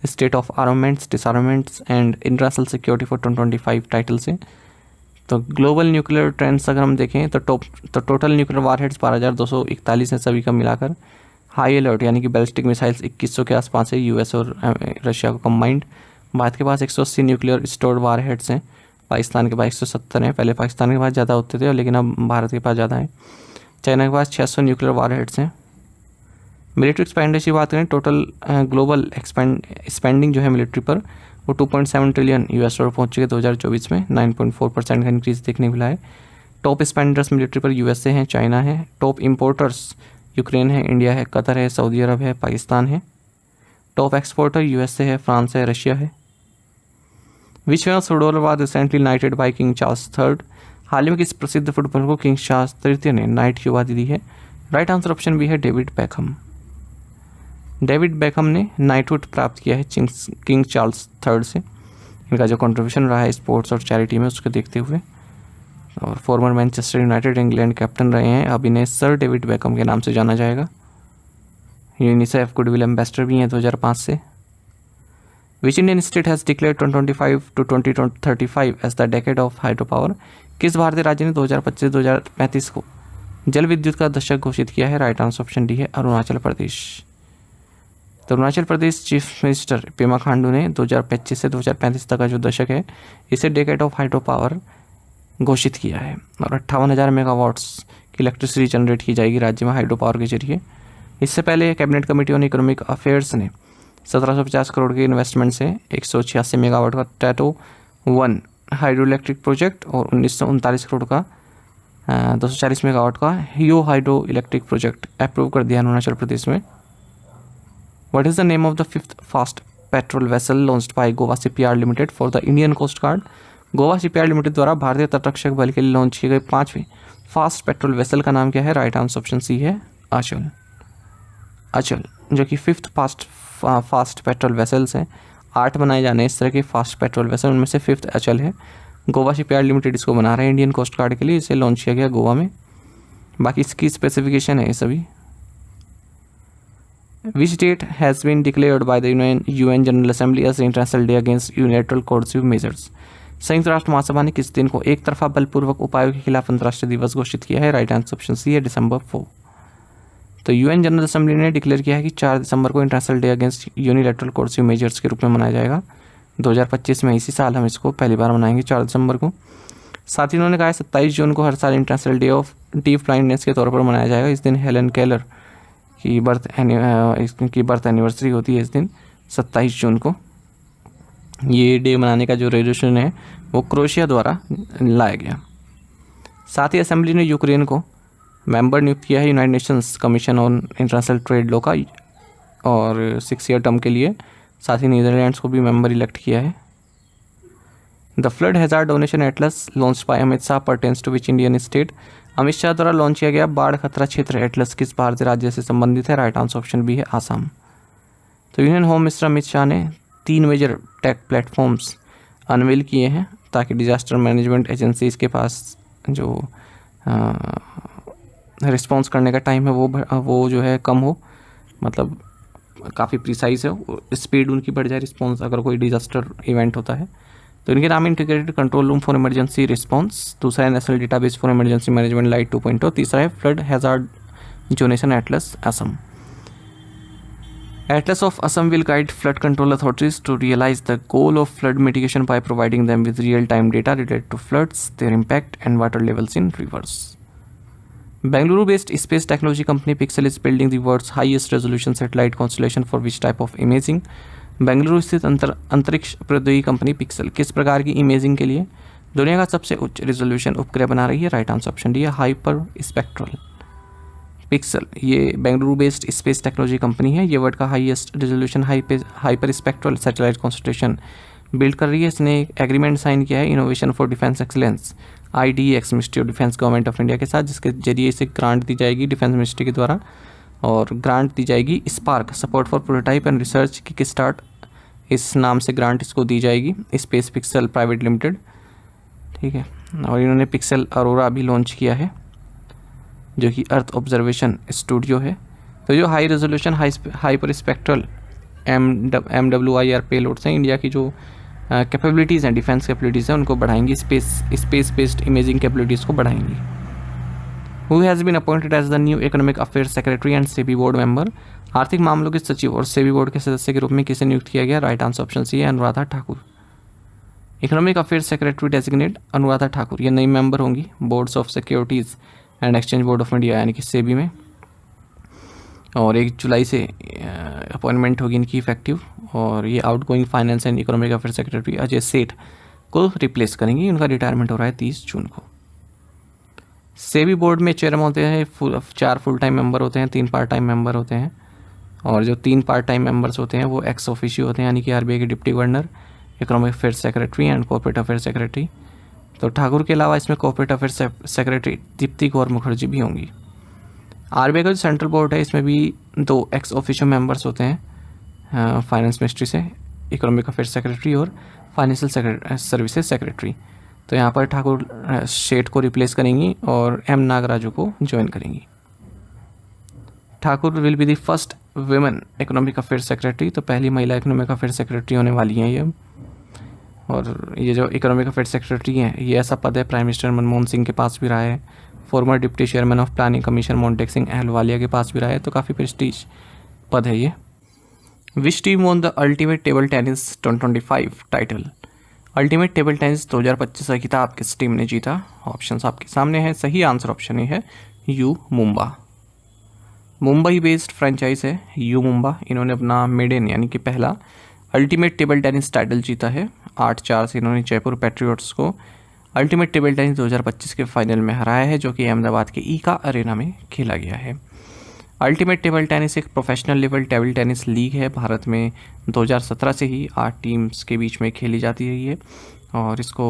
state of armaments, disarmaments and international security for 2025 title से। तो ग्लोबल न्यूक्लियर ट्रेंड्स अगर हम देखें तो टोटल न्यूक्लियर वारहेड्स 12,241 हैं सभी का मिलाकर। हाई अलर्ट यानी कि बैलिस्टिक मिसाइल्स 2100 के आसपास है US और रशिया को कंबाइंड। भारत के पास 180 न्यूक्लियर स्टोर्ड वारहेड्स हैं, पाकिस्तान के पास 170 हैं। पहले पाकिस्तान के पास ज़्यादा होते थे लेकिन अब भारत के पास ज़्यादा है। चाइना के पास 600 न्यूक्लियर वारहेड्स हैं। मिलिट्री एक्सपेंडिचर की बात करें, टोटल ग्लोबल स्पेंडिंग जो है मिलिट्री पर वो 2.7 ट्रिलियन US पहुँच चुके 2024 में, 9.4% का इंक्रीज देखने को मिला है। टॉप स्पेंडर्स मिलिट्री पर USA हैं, चाइना है। टॉप इम्पोर्टर्स यूक्रेन है, इंडिया है, कतर है, सऊदी अरब है, पाकिस्तान है। टॉप एक्सपोर्टर USA है, फ्रांस है, रशिया है। Which famous footballer was recently knighted by King Charles III? हाल ही में किस प्रसिद्ध फुटबॉलर को किंग चार्ल्स III ने नाइट की उपाधि दी है? राइट आंसर ऑप्शन बी है डेविड बेकहम। डेविड बेकहम ने नाइटहुड प्राप्त किया है किंग चार्ल्स III से। इनका जो कंट्रीब्यूशन रहा है स्पोर्ट्स और चैरिटी में उसको देखते हुए, और farmer Manchester United England captain रहे हैं, अब इन्हें सर डेविड बेकहम के नाम से जाना जाएगा। यूनिसेफ गुडविल एम्बेसडर भी हैं 2005 से। Which Indian state has declared 2025 to 2035 as the decade of hydro power? किस भारतीय राज्य ने 2025-2035 को जल विद्युत का दशक घोषित किया है? राइट आंसर ऑप्शन डी है अरुणाचल प्रदेश। तो अरुणाचल प्रदेश चीफ मिनिस्टर पेमा खांडू ने 2025 से 2035 तक का जो दशक है इसे डेकेड ऑफ हाइड्रो पावर घोषित किया है, और 58,000 मेगावाट्स की इलेक्ट्रिसिटी जनरेट की जाएगी राज्य में हाइड्रो पावर के जरिए। इससे पहले cabinet committee on economic affairs ने 1750 करोड़ के इन्वेस्टमेंट से 186 मेगावाट का टैटो 1 हाइड्रो इलेक्ट्रिक प्रोजेक्ट और 1939 करोड़ का 240 मेगावाट का हियो हाइड्रो इलेक्ट्रिक प्रोजेक्ट अप्रूव कर दिया अरुणाचल प्रदेश में। What is the name of the 5th fast petrol vessel launched by Goa Shipyard Limited for the Indian Coast Guard? Goa shipyard limited द्वारा भारतीय तटरक्षक बल के लिए लॉन्च किए गए 5वें फास्ट पेट्रोल वेसल का नाम क्या है? राइट आंसर ऑप्शन सी है अचल। अचल जो कि 5th फास्ट पेट्रोल वेसल्स हैं, 8 बनाए जाने इस तरह के फास्ट पेट्रोल वेसल, उनमें से 5th अचल है। गोवा शिपयार्ड लिमिटेड इसको बना रहे हैं इंडियन कोस्ट गार्ड के लिए, इसे लॉन्च किया गया गोवा में। बाकी इसकी स्पेसिफिकेशन है ये सभी। Which date has been declared by the UN General Assembly as the International Day Against Unilateral Coercive Measures? संयुक्त राष्ट्र महासभा ने किस दिन को एक तरफा बलपूर्वक उपायों के खिलाफ अंतर्राष्ट्रीय दिवस घोषित किया है? राइट आंसर ऑप्शन सी है December 4। तो UN जनरल असेंबली ने डिक्लेयर किया है कि 4 दिसंबर को international day against unilateral coercive measures के रूप में मनाया जाएगा। 2025 में इसी साल हम इसको पहली बार मनाएंगे 4 दिसंबर को। साथ ही उन्होंने कहा है 27 जून को हर साल international Day of deaf blindness के तौर पर मनाया जाएगा। इस दिन हेलन केलर की बर्थ एनिवर्सरी होती है इस दिन 27 जून को। ये डे मनाने का जो रेजोल्यूशन है वो क्रोएशिया द्वारा लाया गया। साथ ही असेंबली ने यूक्रेन को मेंबर नियुक्त किया है United Nations commission on international trade law का, और 6 ईयर टर्म के लिए। साथ ही नीदरलैंड्स को भी मेंबर इलेक्ट किया है। The flood hazard zonation atlas launch by Amit Shah pertains to which Indian state. Amit Shah द्वारा लॉन्च किया गया बाढ़ खतरा क्षेत्र एटलस किस भारतीय राज्य से संबंधित है? राइट आंसर ऑप्शन बी है आसाम। तो union home minister Amit Shah ने 3 मेजर टेक प्लेटफॉर्म्स अनवील किए हैं ताकि डिजास्टर मैनेजमेंट एजेंसीज के पास जो रिस्पॉन्स करने का टाइम है वो जो है कम हो, मतलब काफ़ी प्रिसाइज है, स्पीड उनकी बढ़ जाए रिस्पॉन्स अगर कोई डिजास्टर इवेंट होता है। तो इनके नाम integrated control room for emergency response, दूसरा है national database for emergency management light 2.0, तीसरा है flood hazard zonation Atlas Assam. Atlas of Assam will guide flood control authorities to realize the goal of flood mitigation by providing them with real-time data related to floods, their impact, and water levels in rivers. Bengaluru-based space technology company Pixel is building the world's highest resolution satellite constellation for which type of imaging? Bengaluru स्थित अंतरिक्ष प्रौद्योगिकी company pixel किस प्रकार की imaging के लिए दुनिया का सबसे उच्च रेजोल्यूशन उपग्रह बना रही है? राइट आंसर ऑप्शन डी है हाइपर स्पेक्ट्रल। पिक्सल ये Bengaluru based space technology company है, ये वर्ल्ड का highest resolution hyper spectral satellite constellation build कर रही है। इसने एक एग्रीमेंट साइन किया है innovation for defence excellence IDEX ministry of defence government of India के साथ, जिसके जरिए इसे ग्रांट दी जाएगी डिफेंस मिनिस्ट्री के द्वारा, और ग्रांट दी जाएगी spark support for prototype and research की स्टार्ट, इस नाम से ग्रांट इसको दी जाएगी स्पेस पिक्सल प्राइवेट लिमिटेड। ठीक है, और इन्होंने पिक्सल अरोरा भी लॉन्च किया है जो कि अर्थ ऑब्जर्वेशन स्टूडियो है। तो जो high resolution hyper spectral MWIR payloads हैं, इंडिया की जो कैपेबिलिटीज़ हैं, डिफेंस कैपेबिलिटीज़ हैं, उनको बढ़ाएंगी, स्पेस बेस्ड इमेजिंग कैपेबिलिटीज़ को बढ़ाएंगी। Who has been appointed as the new economic affairs secretary and SEBI board member? आर्थिक मामलों के सचिव और सेबी बोर्ड के सदस्य के रूप में किसे नियुक्त किया गया? राइट आंसर ऑप्शन सी है Anuradha Thakur. Economic affairs secretary designate Anuradha Thakur, ये नई मेंबर होंगी boards of securities and exchange board of India यानी कि सेबी में, और 1 जुलाई से अपॉइंटमेंट होगी इनकी इफेक्टिव, और ये outgoing finance and economic affair secretary Ajay सेठ को रिप्लेस करेंगी। उनका रिटायरमेंट हो रहा है 30 जून को। सेबी बोर्ड में चेयरमैन होते हैं 4 फुल टाइम मेंबर होते हैं, 3 पार्ट टाइम मेंबर होते हैं, और जो 3 पार्ट टाइम मेंबर्स होते हैं वो एक्स ऑफिशियो होते हैं यानी कि RBI के deputy governor, economic affair secretary and corporate affair secretary. तो ठाकुर के अलावा इसमें corporate affair secretary Deepti Kaur Mukherjee भी होंगी। RBI का जो सेंट्रल बोर्ड है इसमें भी 2 एक्स ऑफिशियो मेंबर्स होते हैं फाइनेंस मिनिस्ट्री से, इकोनॉमिक अफेयर सेक्रेटरी और फाइनेंशियल सर्विसेज सेक्रेटरी। तो यहाँ पर ठाकुर शेठ को रिप्लेस करेंगी और M नागराजू को ज्वाइन करेंगी। Thakur will be the first women economic affair secretary, तो पहली महिला इकोनॉमिक अफेयर सेक्रेटरी होने वाली हैं ये। और ये जो इकोनॉमिक अफेयर सेक्रेटरी हैं ये ऐसा पद है प्राइम मिनिस्टर मनमोहन सिंह के पास भी रहा है, former deputy chairman of planning commission Montek Singh Ahluwalia के पास भी रहा है, तो काफ़ी प्रेस्टीज पद है ये। Which team won the ultimate table tennis 2025 title? Ultimate table tennis 2025 का खिताब किस टीम ने जीता? ऑप्शंस आपके सामने हैं, सही आंसर ऑप्शन ए है you Mumba. Mumbai based franchise है यू मुंबा, इन्होंने अपना मेडन यानी कि पहला अल्टीमेट टेबल टेनिस टाइटल जीता है। 8-4 से इन्होंने जयपुर पैट्रियट्स को अल्टीमेट टेबल टेनिस 2025 के फाइनल में हराया है, जो कि अहमदाबाद के ईका अरेना में खेला गया है। अल्टीमेट टेबल टेनिस एक professional level table tennis league है, भारत में 2017 से ही 8 टीम्स के बीच में खेली जाती रही है, और इसको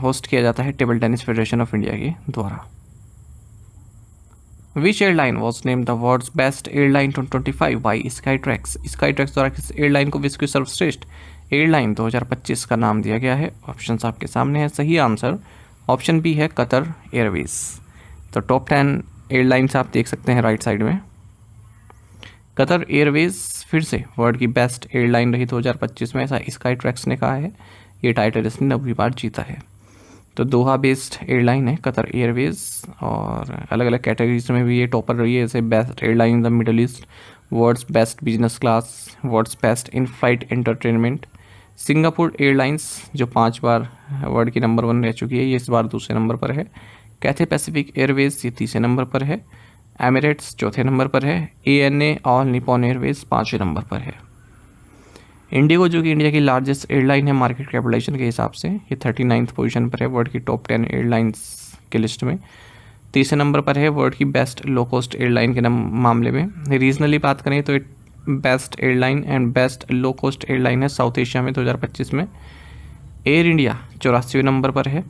होस्ट किया जाता है table tennis federation of India के द्वारा। Which airline was name the world's best airline 2025 by Skytrax? Skytrax द्वारा किस एयरलाइन को विश्व की सर्वश्रेष्ठ एयरलाइन 2025 का नाम दिया गया है? ऑप्शंस आपके सामने हैं, सही आंसर ऑप्शन बी है कतर एयरवेज। तो टॉप 10 एयरलाइंस आप देख सकते हैं राइट साइड में। कतर एयरवेज फिर से वर्ल्ड की बेस्ट एयरलाइन रही 2025 में, ऐसा स्काईट्रैक्स ने कहा है। ये टाइटल इसने 9वीं बार जीता है। तो दोहा बेस्ड एयरलाइन है कतर एयरवेज, और अलग अलग कैटेगरीज में भी ये टॉपर रही है, जैसे best airline in the Middle East, world's best business class, world's best in flight entertainment. Singapore Airlines जो 5 बार वर्ल्ड की नंबर 1 रह चुकी है, ये इस बार दूसरे नंबर पर है। कैथे पैसिफिक एयरवेज ये तीसरे नंबर पर है। एमिरेट्स चौथे नंबर पर है। ANA ऑल निपॉन एयरवेज 5वें नंबर पर है। इंडिगो जो कि इंडिया की लार्जेस्ट एयरलाइन है मार्केट कैपिटलाइजेशन के हिसाब से, ये 39th पोजीशन पर है वर्ल्ड की टॉप 10 एयरलाइंस के लिस्ट में। तीसरे नंबर पर है वर्ल्ड की बेस्ट लो कॉस्ट एयरलाइन के मामले में। रीजनली बात करें तो best airline and best low cost airline है साउथ एशिया में 2025 में। एयर इंडिया 84वें नंबर पर है,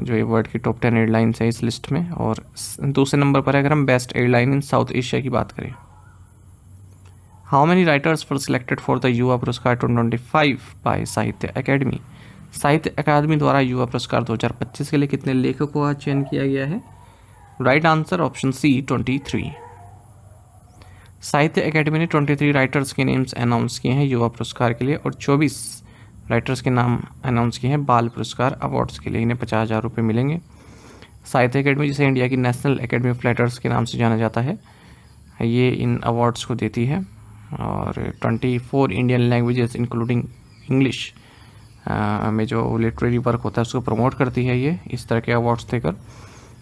जो ये वर्ल्ड की टॉप 10 एयरलाइंस है इस लिस्ट में, और दूसरे नंबर पर है अगर हम बेस्ट एयरलाइन इन साउथ एशिया की बात करें। How many writers were selected for the युवा पुरस्कार 2025 बाय साहित्य अकेडमी। साहित्य अकादमी द्वारा युवा पुरस्कार 2025 के लिए कितने लेखकों का चयन किया गया है? Right answer option C 23। Sahitya academy ने 23 राइटर्स के नेम्स अनाउंस किए हैं युवा पुरस्कार के लिए, और 24 राइटर्स के नाम अनाउंस किए हैं बाल पुरस्कार अवार्ड्स के लिए। इन्हें 50,000 रुपये मिलेंगे। साहित्य अकेडमी, जिसे इंडिया की नेशनल अकेडमी ऑफ लेटर्स के नाम से जाना जाता है, ये इन अवार्ड्स को देती है, और 24 इंडियन लैंग्वेजेस इंक्लूडिंग इंग्लिश में जो लिटरेरी वर्क होता है उसको प्रमोट करती है ये इस तरह के अवार्ड्स देकर।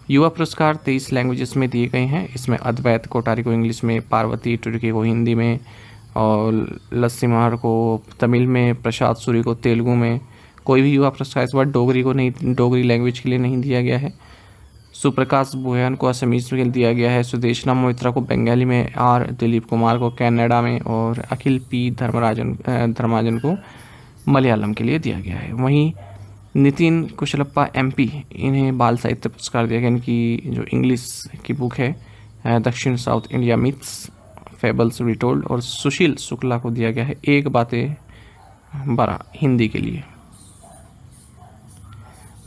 युवा पुरस्कार 23 लैंग्वेजेस में दिए गए हैं। इसमें अद्वैत कोठारी को इंग्लिश में, पार्वती टुर्की को हिंदी में, और लस्सीमार को तमिल में, प्रसाद सूरी को तेलुगु में। कोई भी युवा पुरस्कार इस बार डोगरी को नहीं, डोगरी लैंग्वेज के लिए नहीं दिया गया है। सुप्रकाश बुयान को असमीज में दिया गया है, सुदेशना मोहित्रा को बंगाली में, आर दिलीप कुमार को कन्नड़ा में, और अखिल पी धर्माजन को मलयालम के लिए दिया गया है। वहीं नितिन कुशलप्पा एमपी, इन्हें बाल साहित्य पुरस्कार दिया गया। इनकी जो इंग्लिश की बुक है दक्षिण south India myths fables retold, और सुशील शुक्ला को दिया गया है एक बातें 12 हिंदी के लिए।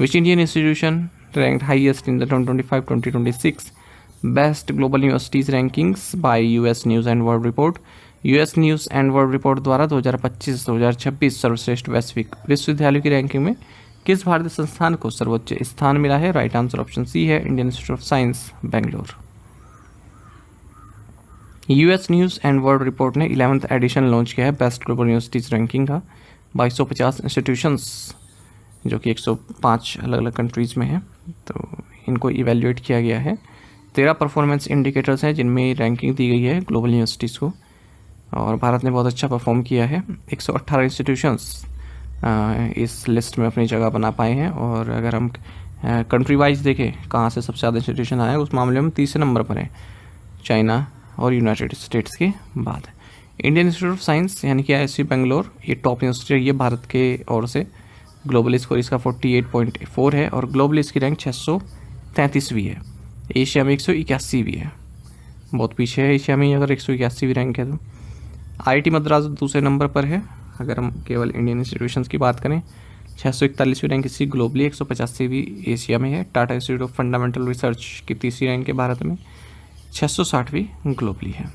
विच Indian institution ranked highest in the 2025-2026 Best Global Universities Rankings by US News and World Report। US News and World Report द्वारा 2025-2026 सर्वश्रेष्ठ वैश्विक विश्वविद्यालयों की रैंकिंग में किस भारतीय संस्थान को सर्वोच्च स्थान मिला है? राइट आंसर ऑप्शन सी है Indian Institute of science Bangalore. US news and world report ने 11th एडिशन लॉन्च किया है बेस्ट ग्लोबल यूनिवर्सिटीज़ रैंकिंग का। 2250 इंस्टीट्यूशंस जो कि 105 अलग अलग कंट्रीज़ में है, तो इनको इवेल्युएट किया गया है। 13 परफॉर्मेंस इंडिकेटर्स हैं जिनमें रैंकिंग दी गई है ग्लोबल यूनिवर्सिटीज़ को, और भारत ने बहुत अच्छा परफॉर्म किया है। 118 इंस्टीट्यूशंस इस लिस्ट में अपनी जगह बना पाए हैं, और अगर हम कंट्री वाइज देखें कहाँ से सबसे ज़्यादा इंस्टीट्यूशन आए, उस मामले में तीसरे नंबर पर है चाइना और यूनाइटेड स्टेट्स के बाद। इंडियन इंस्टीट्यूट ऑफ साइंस यानी कि IISc बेंगलोर, ये टॉप यूनिवर्सिटी है, ये भारत के ओर से। ग्लोबल स्कोर इसका 48.4 है, और ग्लोबल इसकी रैंक 633वीं है। एशिया में 181वीं है, बहुत पीछे है एशिया में अगर 181वीं रैंक है तो। IIT मद्रास दूसरे नंबर पर है अगर हम केवल इंडियन इंस्टीट्यूशंस की बात करें। 641वीं रैंक इसकी ग्लोबली, 185वीं एशिया में है। Tata institute of fundamental research की तीसरी रैंक है भारत में, 660वीं ग्लोबली है।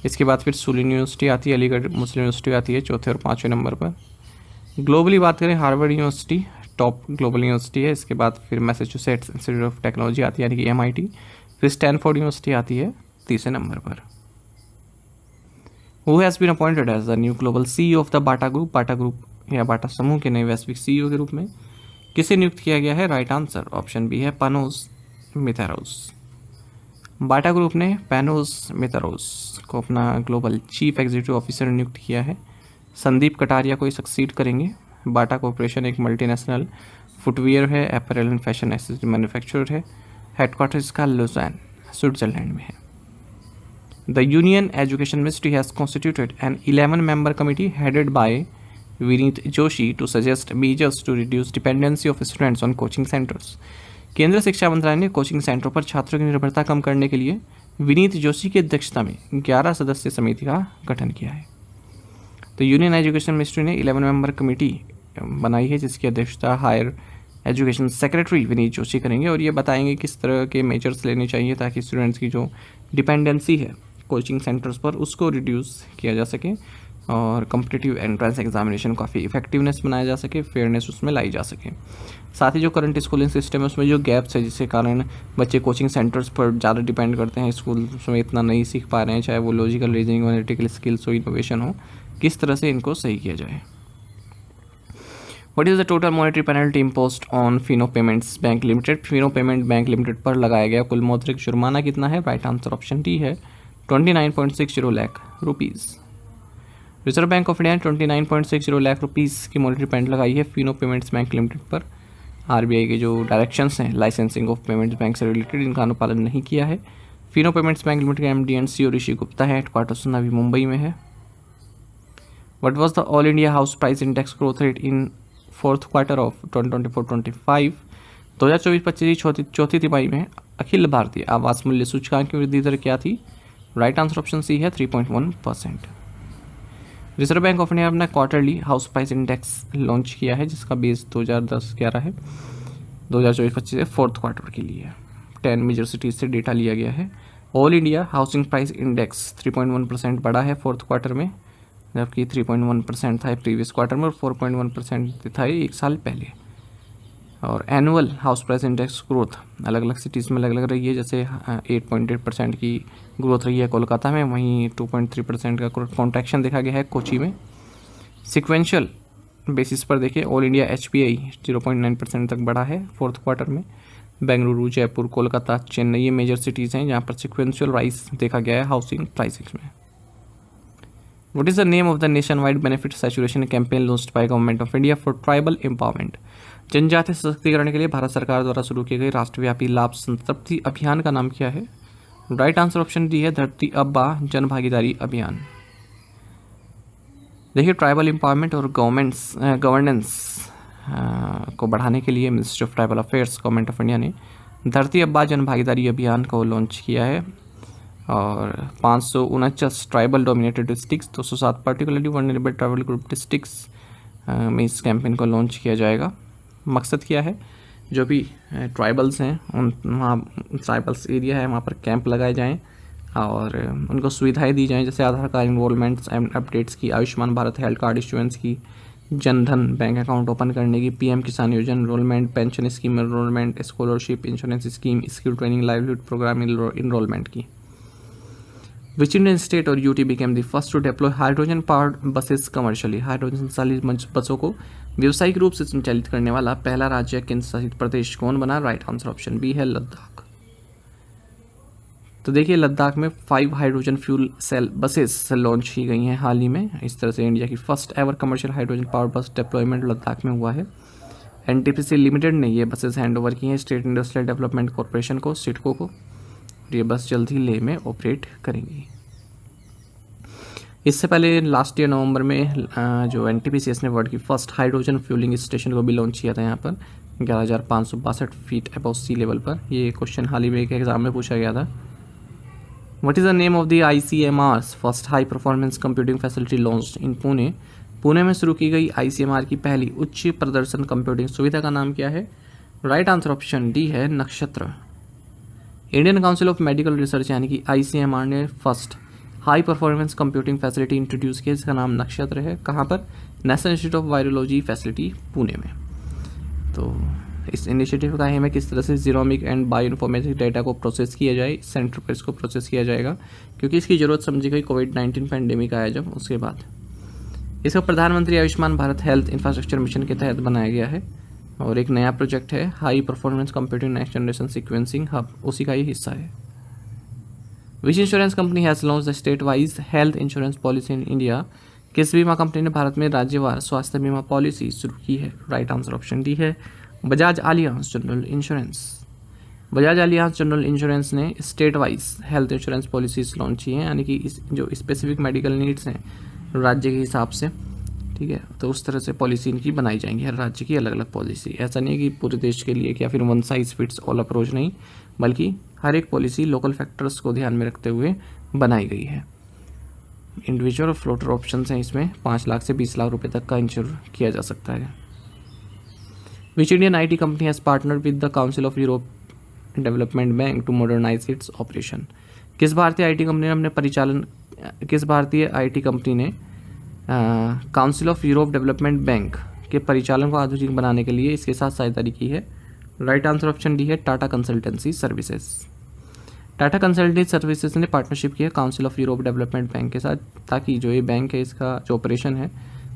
इसके बाद फिर सूलिन यूनिवर्सिटी आती है, अलीगढ़ मुस्लिम यूनिवर्सिटी आती है चौथे और पाँचवें नंबर पर। ग्लोबली बात करें, Harvard university top global university है। इसके बाद फिर मैसेच्यूसेट्स इंस्टीट्यूट ऑफ टेक्नोलॉजी आती है यानी कि MIT। फिर स्टैनफोर्ड यूनिवर्सिटी आती है तीसरे नंबर पर। Who has been appointed as the new global CEO of the Bata Group. Bata Group या बाटा समूह के नए वैश्विक CEO के रूप में किसे नियुक्त किया गया है? राइट आंसर ऑप्शन बी है पानोस मितारोस। बाटा ग्रुप ने पैनोस मितारोस को अपना ग्लोबल चीफ एग्जीक्यूटिव ऑफिसर नियुक्त किया है। संदीप कटारिया को सक्सीड करेंगे। बाटा कॉर्पोरेशन एक मल्टीनेशनल फुटवियर है, apparel and fashion accessory manufacturer है। हेडक्वार्टर इसका लुज़ान स्विट्जरलैंड में है। The Union Education Ministry has constituted an 11-member committee headed by Vineet Joshi to suggest measures to reduce dependency of students on coaching centres. केंद्र शिक्षा मंत्रालय ने coaching सेंटरों पर छात्रों की निर्भरता कम करने के लिए विनीत जोशी की अध्यक्षता में 11 सदस्यीय समिति का गठन किया है। तो यूनियन एजुकेशन मिनिस्ट्री ने 11-member कमेटी बनाई है जिसकी अध्यक्षता higher education secretary Vineet Joshi करेंगे, और ये बताएंगे किस तरह के मेजर्स लेने चाहिए ताकि स्टूडेंट्स की जो डिपेंडेंसी है कोचिंग सेंटर्स पर उसको रिड्यूस किया जा सके, और कम्पिटिटिव एंट्रेंस एग्जामिनेशन काफ़ी इफेक्टिवनेस बनाया जा सके, फेयरनेस उसमें लाई जा सके। साथ ही जो करंट स्कूलिंग सिस्टम है उसमें जो गैप्स है जिसके कारण बच्चे कोचिंग सेंटर्स पर ज़्यादा डिपेंड करते हैं, स्कूल में इतना नहीं सीख पा रहे हैं, चाहे वो लॉजिकल रीजनिंग, एनालिटिकल स्किल्स हो, इनोवेशन हो, किस तरह से इनको सही किया जाए। What is the total monetary penalty imposed on Fino payments bank limited. Fino payment bank limited पर लगाया गया कुल मौद्रिक जुर्माना कितना है? राइट आंसर ऑप्शन डी है 29.60 lakh rupees. Reserve bank of India ने 29.60 लाख रुपीज़ की मॉनेटरी पेनल्टी लगाई है फिनो पेमेंट्स बैंक लिमिटेड पर। RBI के जो डायरेक्शंस हैं लाइसेंसिंग ऑफ पेमेंट्स बैंक से रिलेटेड, इनका अनुपालन नहीं किया है। फिनो पेमेंट्स बैंक लिमिटेड के MD एंड CEO ऋषि गुप्ता है, हेडक्वार्टर्स नवी मुंबई में है। What was the all India house price index growth rate in fourth quarter of 2024-25 2024-25 चौथी तिमाही में अखिल भारतीय आवास मूल्य सूचकांक की वृद्धि दर क्या थी? राइट आंसर ऑप्शन सी है 3.1%। रिजर्व बैंक ऑफ इंडिया अपना quarterly house price index launch किया है जिसका बेस 2010-11 है। 2024-25 से फोर्थ क्वार्टर के लिए 10 मेजर सिटीज से डेटा लिया गया है। All India housing price index 3.1% बढ़ा है फोर्थ क्वार्टर में, जबकि 3.1% था प्रीवियस क्वार्टर में और 4.1% था एक साल पहले। और annual house price index growth अलग अलग सिटीज़ में अलग अलग रही है, जैसे 8.8% की ग्रोथ रही है कोलकाता में, वहीं 2.3% का कॉन्ट्रैक्शन देखा गया है कोची में। सिक्वेंशियल बेसिस पर देखिए ऑल इंडिया HPI 0.9% तक बढ़ा है फोर्थ क्वार्टर में। बेंगलुरु, जयपुर, कोलकाता, चेन्नई ये मेजर सिटीज़ हैं जहाँ पर सिक्वेंशियल राइज देखा गया है हाउसिंग प्राइसिंग में। What is the name of the nationwide benefit saturation campaign launched by Government of India for tribal empowerment? जनजातीय सशक्तिकरण के लिए भारत सरकार द्वारा शुरू किए गए राष्ट्रव्यापी लाभ संतृप्ति अभियान का नाम क्या है? राइट आंसर ऑप्शन डी है धरती अब्बा जन भागीदारी अभियान। देखिए ट्राइबल एम्पावरमेंट और गवर्नेंस को बढ़ाने के लिए ministry of tribal affairs government of India ने धरती अब्बा जन भागीदारी अभियान को लॉन्च किया है और 549 tribal dominated districts 207 particularly vulnerable tribal group districts में इस कैंपेन को लॉन्च किया जाएगा। मकसद क्या है? जो भी ट्राइबल्स हैं उन वहाँ ट्राइबल्स एरिया है वहाँ पर कैंप लगाए जाएं और उनको सुविधाएं दी जाएं, जैसे आधार कार्ड इनरोलमेंट्स एंड अपडेट्स की, Ayushman Bharat health card issuance की, जनधन बैंक अकाउंट ओपन करने की, PM किसान योजना enrolment, pension scheme enrolment, scholarship, insurance scheme, skill training, livelihood programme enrolment की। Which Indian state और UT became the first to deploy hydrogen powered buses commercially? Hydrogen चालित बसों को व्यावसायिक रूप से संचालित करने वाला पहला राज्य केंद्र शासित प्रदेश कौन बना? राइट आंसर ऑप्शन बी है लद्दाख। तो देखिए लद्दाख में 5 hydrogen fuel cell buses launch की गई हैं हाल ही में। इस तरह से इंडिया की first ever commercial hydrogen power बस डिप्लॉयमेंट लद्दाख में हुआ है। NTPC लिमिटेड ने ये बसेस हैंड ओवर की हैं स्टेट इंडस्ट्रियल डेवलपमेंट कॉरपोरेशन को, सिडको को। ये बस जल्द ही लेह में ऑपरेट करेंगी। इससे पहले लास्ट ईयर नवंबर में जो NTPC ने वर्ल्ड की फर्स्ट हाइड्रोजन फ्यूलिंग स्टेशन को भी लॉन्च किया था यहाँ पर 11,562 फीट अबव सी लेवल पर। ये क्वेश्चन हाल ही में एक एग्जाम में पूछा गया था। What is the name of the ICMR's first high performance computing facility launched in Pune? Pune में शुरू की गई ICMR की पहली उच्च प्रदर्शन कंप्यूटिंग सुविधा का नाम क्या है? राइट आंसर ऑप्शन डी है नक्षत्र। Indian council of medical research यानी कि ICMR ने first high performance computing facility introduce किया जिसका नाम नक्षत्र है। कहाँ पर? National institute of virology facility Pune में। तो इस इनिशिएटिव का एम है किस तरह से genomic and bio informatic data को प्रोसेस किया जाए। इस सेंटर पर इसको प्रोसेस किया जाएगा क्योंकि इसकी ज़रूरत समझी गई कोविड-19 पैंडेमिक आया जब, उसके बाद। इसका प्रधानमंत्री Ayushman Bharat health infrastructure mission के तहत बनाया गया है और एक नया प्रोजेक्ट है high performance computing next generation sequencing hub, उसी का ही हिस्सा है। Which insurance company has launch the state wise health insurance policy in India? किस बीमा कंपनी ने भारत में राज्यवार स्वास्थ्य बीमा पॉलिसी शुरू की है? राइट आंसर ऑप्शन डी है Bajaj Allianz general insurance. Bajaj Allianz general insurance ने state wise health insurance policies launch की हैं, यानी कि जो स्पेसिफिक मेडिकल नीड्स हैं राज्य के हिसाब से, ठीक है, तो उस तरह से पॉलिसी इनकी बनाई जाएंगी। हर राज्य की अलग अलग पॉलिसी, ऐसा नहीं है कि पूरे देश के लिए या फिर one size fits all approach नहीं, बल्कि हर एक पॉलिसी लोकल फैक्टर्स को ध्यान में रखते हुए बनाई गई है। इंडिविजुअल और फ्लोटर ऑप्शंस हैं इसमें, 5 लाख से 20 लाख रुपए तक का इंश्योर किया जा सकता है। Which Indian IT company has partnered with the Council of Europe Development Bank to modernise its operation? किस भारतीय IT कंपनी ने Council of Europe Development Bank के परिचालन को आधुनिक बनाने के लिए इसके साथ साझेदारी की है? राइट आंसर ऑप्शन डी है Tata consultancy services. Tata consultancy services ने पार्टनरशिप की है council of Europe Development Bank के साथ, ताकि जो ये बैंक है इसका जो ऑपरेशन है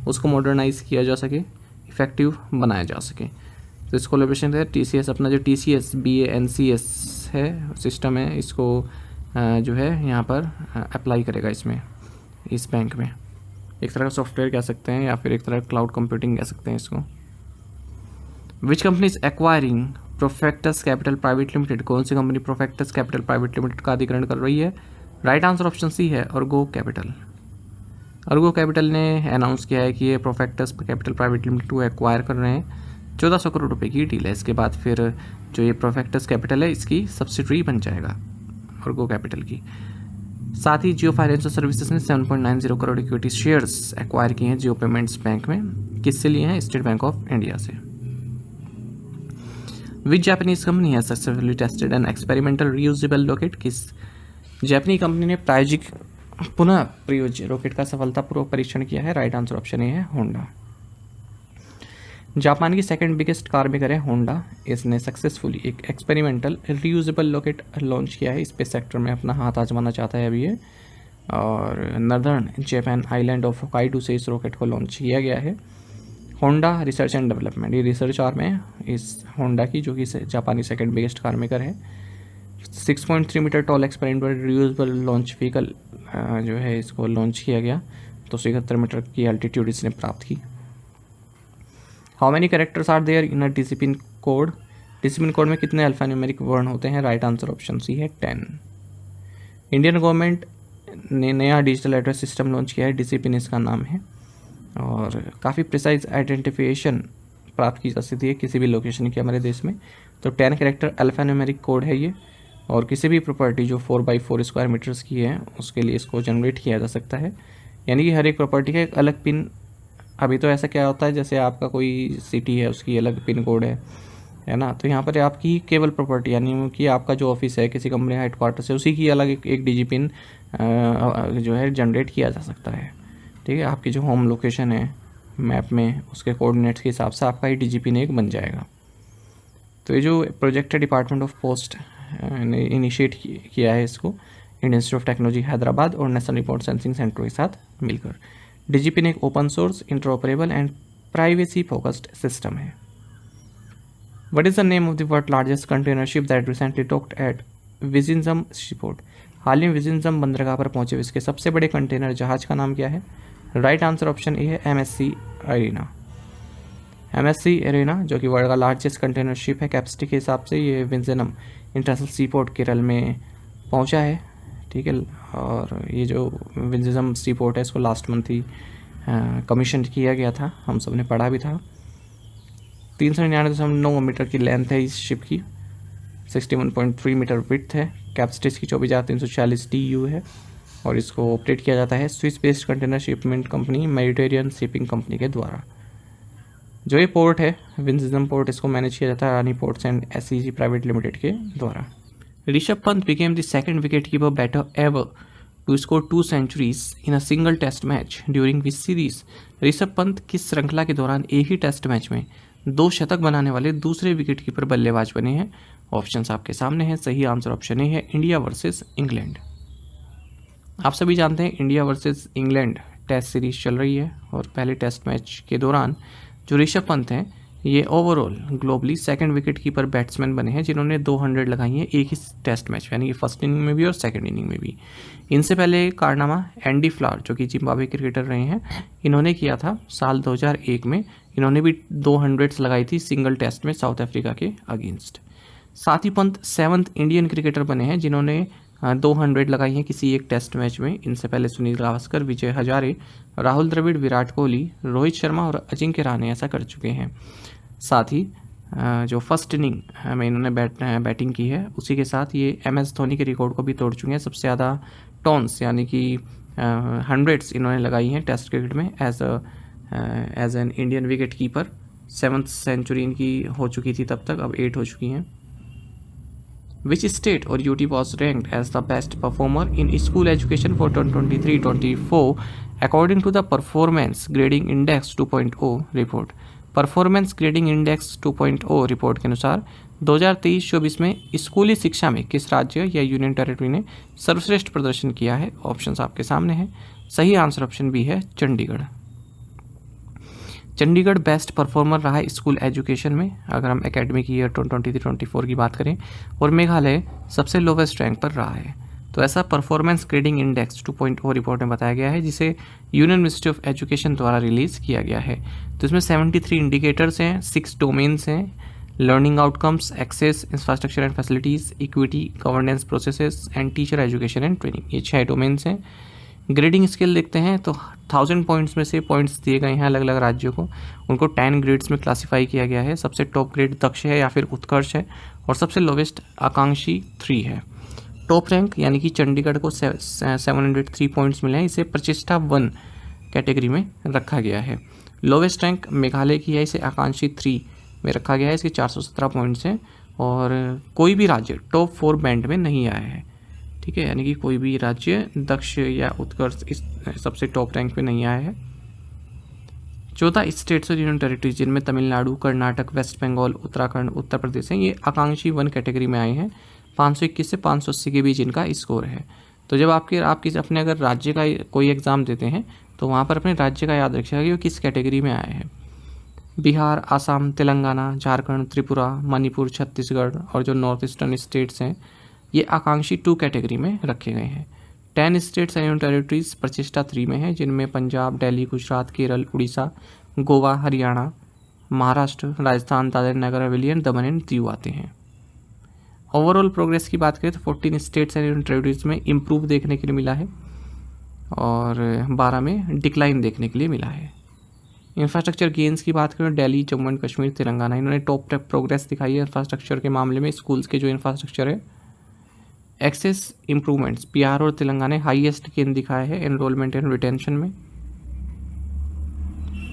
उसको मॉडर्नाइज किया जा सके, इफेक्टिव बनाया जा सके। तो इस कोलैबोरेशन है TCS, अपना जो TCS BANCS है सिस्टम है, इसको जो है यहाँ पर अप्लाई करेगा इसमें, इस बैंक में। एक तरह का सॉफ्टवेयर कह सकते हैं या फिर एक तरह क्लाउड कंप्यूटिंग कह सकते हैं इसको। Which company is acquiring Profectus capital private limited? कौन सी company Profectus capital private limited का अधिग्रहण कर रही है? राइट आंसर ऑप्शन सी है और गो कैपिटल। अर्गो कैपिटल ने अनाउंस किया है कि ये प्रोफेक्टस कैपिटल प्राइवेट लिमिटेड को एक्वायर कर रहे हैं। 1400 करोड़ रुपए की डील है। इसके बाद फिर जो ये प्रोफेक्टस कैपिटल है इसकी सब्सिडरी बन जाएगा अर्गो कैपिटल की। साथ ही जियो फाइनेंशियल सर्विसेज ने 7.90 करोड़ इक्विटी शेयर्स एक्वायर किए हैं जियो पेमेंट्स बैंक में। किससे लिए हैं? स्टेट बैंक ऑफ इंडिया से। विच जापानीज कंपनी है successfully tested an experimental reusable rocket? किस जापानी कंपनी ने प्रायोजिक पुनः प्रयोज्य रॉकेट का सफलतापूर्वक परीक्षण किया है? राइट आंसर ऑप्शन ए है होंडा। जापान की सेकंड बिगेस्ट कार मेकर है होंडा। इसने सक्सेसफुली एक एक्सपेरिमेंटल रियूजेबल रॉकेट लॉन्च किया है। स्पेस सेक्टर में अपना हाथ आजमाना चाहता है अभी ये, और northern Japan island of Hokkaido से इस रॉकेट को लॉन्च किया गया है। होंडा रिसर्च एंड डेवलपमेंट, ये रिसर्च आर्म है इस होंडा की, जो कि जापानी सेकंड बिगेस्ट कार मेकर है। 6.3 metre tall experimental reusable launch vehicle जो है इसको लॉन्च किया गया, तो 71 मीटर की एल्टीट्यूड इसने प्राप्त की। How many characters are there in a discipline code? Discipline code में कितने अल्फान्यूमेरिक वर्ण होते हैं? राइट आंसर ऑप्शन सी है 10। इंडियन गवर्नमेंट ने नया डिजिटल एड्रेस सिस्टम लॉन्च किया है, डिसिप्लिन इसका नाम है, और काफ़ी प्रिसाइज आइडेंटिफिकेशन प्राप्त की जा सकती है किसी भी लोकेशन की हमारे देश में। तो 10 कैरेक्टर अल्फान्यूमेरिक कोड है ये, और किसी भी प्रॉपर्टी जो 4x4 स्क्वायर मीटर्स की है उसके लिए इसको जनरेट किया जा सकता है। यानी कि हर एक प्रॉपर्टी का एक अलग पिन। अभी तो ऐसा क्या होता है, जैसे आपका कोई सिटी है उसकी अलग पिन कोड है ना, तो यहाँ पर आपकी केवल प्रॉपर्टी यानी कि आपका जो ऑफिस है किसी कंपनी हेडक्वार्टर है उसी की अलग एक डिजी पिन जो है जनरेट किया जा सकता है। ठीक है, आपकी जो होम लोकेशन है मैप में उसके कोऑर्डिनेट्स के हिसाब से आपका ही डिजी पिन एक बन जाएगा। तो ये जो प्रोजेक्ट है डिपार्टमेंट ऑफ पोस्ट ने इनिशिएट किया है इसको Indian Institute of technology Hyderabad और नेशनल रिमोट सेंसिंग सेंटर के साथ मिलकर। डिजीपिन एक open source, interoperable and privacy focused system है। What is the name of the world largest container ship that recently docked at Vizhinjam seaport? हाल ही में विजिंजम बंदरगाह पर पहुंचे इसके सबसे बड़े कंटेनर जहाज का नाम क्या है? राइट आंसर ऑप्शन ए है MSC एरेना। MSC एरेना जो कि वर्ल्ड का लार्जेस्ट कंटेनर शिप है कैपेसिटी के हिसाब से, ये विजिंजम इंटरनेशनल सीपोर्ट केरल में पहुंचा है। ठीक है, और ये जो विजिंजम सीपोर्ट है इसको लास्ट मंथ ही कमीशन किया गया था, हम सब ने पढ़ा भी था। 399.9 मीटर की लेंथ है इस शिप की, 61.3 मीटर विड्थ है, कैपेसिटी इसकी 24,340 TEU है, और इसको ऑपरेट किया जाता है Swiss based container shipment company Mediterranean shipping company के द्वारा। जो ये पोर्ट है विजिंजम पोर्ट, इसको मैनेज किया जाता है रानी ports and SEG private limited के द्वारा। Rishabh Pant became the second wicketkeeper batter ever to score 2 centuries in a single test match during which series? Rishabh Pant किस श्रृंखला के दौरान एक ही टेस्ट मैच में 2 शतक बनाने वाले दूसरे विकेटकीपर बल्लेबाज बने हैं? ऑप्शंस आपके सामने हैं। सही आंसर ऑप्शन ए है इंडिया वर्सेस इंग्लैंड। आप सभी जानते हैं India versus England test series चल रही है, और पहले टेस्ट मैच के दौरान जो ऋषभ पंत हैं ये overall globally second wicket keeper batsman बने हैं जिन्होंने 200 लगाई हैं एक ही टेस्ट मैच, यानी कि फर्स्ट इनिंग में भी और सेकंड इनिंग में भी। इनसे पहले कारनामा एंडी फ्लावर जो कि जिम्बाब्वे क्रिकेटर रहे हैं, इन्होंने किया था साल 2001 में। इन्होंने भी 200 लगाई थी सिंगल टेस्ट में साउथ अफ्रीका के अगेंस्ट। साथ ही पंत 7th इंडियन क्रिकेटर बने हैं जिन्होंने 200 लगाई हैं किसी एक टेस्ट मैच में। इनसे पहले सुनील गावस्कर, विजय हजारे, राहुल द्रविड़, विराट कोहली, रोहित शर्मा और अजिंक्य रहाणे ऐसा कर चुके हैं। साथ ही जो फर्स्ट इनिंग में इन्होंने बैटिंग की है उसी के साथ ये MS धोनी के रिकॉर्ड को भी तोड़ चुके हैं। सबसे ज़्यादा टॉन्स यानी कि 100s इन्होंने लगाई हैं टेस्ट क्रिकेट में as an Indian wicket keeper. 7th century इनकी हो चुकी थी तब तक, अब 8 हो चुकी हैं। Which state or UT was ranked as the best performer in school education for 2023-24 according to the Performance Grading Index 2.0 report? Performance grading index 2.0 report के अनुसार 2023-24 में स्कूली शिक्षा में किस राज्य या यूनियन टेरिटरी ने सर्वश्रेष्ठ प्रदर्शन किया है? ऑप्शंस आपके सामने हैं। सही आंसर ऑप्शन बी है चंडीगढ़। चंडीगढ़ बेस्ट परफॉर्मर रहा है स्कूल एजुकेशन में अगर हम एकेडमिक ईयर 2023-24 की बात करें, और मेघालय सबसे लोवेस्ट रैंक पर रहा है। तो ऐसा परफॉर्मेंस ग्रेडिंग इंडेक्स 2.0 रिपोर्ट में बताया गया है जिसे यूनियन मिनिस्ट्री ऑफ एजुकेशन द्वारा रिलीज़ किया गया है। तो इसमें 73 इंडिकेटर्स हैं, 6 डोमेन्स हैं, learning outcomes, access, infrastructure and facilities, equity, governance processes and teacher education and training, ये 6 डोमेन्स हैं। ग्रेडिंग स्केल देखते हैं तो 1000 पॉइंट्स में से पॉइंट्स दिए गए हैं अलग अलग राज्यों को, उनको 10 ग्रेड्स में क्लासीफाई किया गया है। सबसे टॉप ग्रेड दक्ष है या फिर उत्कर्ष है, और सबसे लोवेस्ट आकांक्षी 3 है। टॉप रैंक यानी कि चंडीगढ़ को 703 पॉइंट्स मिले हैं, इसे प्रतिष्ठा 1 कैटेगरी में रखा गया है। लोवेस्ट रैंक मेघालय की है, इसे आकांक्षी 3 में रखा गया है, इसके 417 पॉइंट्स हैं। और कोई भी राज्य टॉप 4 बैंड में नहीं आया है, ठीक है, यानी कि कोई भी राज्य दक्ष या उत्कर्ष इस सबसे टॉप रैंक पे नहीं आया है। 14 स्टेट्स और यूनियन टेरिटरीज जिनमें तमिलनाडु, कर्नाटक, वेस्ट बंगाल, उत्तराखंड, उत्तर प्रदेश हैं, ये आकांक्षी 1 कैटेगरी में आए हैं। 521 से 580 के बीच इनका स्कोर है। तो जब आप अपने अगर राज्य का कोई एग्ज़ाम देते हैं तो वहाँ पर अपने राज्य का याद रखिएगा कि वो किस कैटेगरी में आए हैं। बिहार, आसाम, तेलंगाना, झारखंड, त्रिपुरा, मणिपुर, छत्तीसगढ़ और जो नॉर्थ ईस्टर्न स्टेट्स हैं ये आकांक्षी 2 कैटेगरी में रखे गए हैं। 10 स्टेट्स एंड टेरिटरीज प्रतिष्ठा 3 में है, जिनमें Punjab, Delhi, Gujarat, Kerala, Orissa, Goa, Haryana, Maharashtra, Rajasthan, Dadar Nagar Haveli and Daman and Diu आते हैं। ओवरऑल प्रोग्रेस की बात करें तो 14 स्टेट्स एंड टेरिटरीज में इम्प्रूव देखने के लिए मिला है और 12 में डिक्लाइन देखने के लिए मिला है। इंफ्रास्ट्रक्चर गेन्स की बात करें, दिल्ली, जम्मू एंड कश्मीर, तेलंगाना, इन्होंने टॉप प्रोग्रेस दिखाई है इंफ्रास्ट्रक्चर के मामले में। स्कूल्स के जो इंफ्रास्ट्रक्चर है, एक्सेस इंप्रूवमेंट्स बिहार और तेलंगाना हाईएस्ट गेन दिखाया है एनरोलमेंट एंड रिटेंशन में।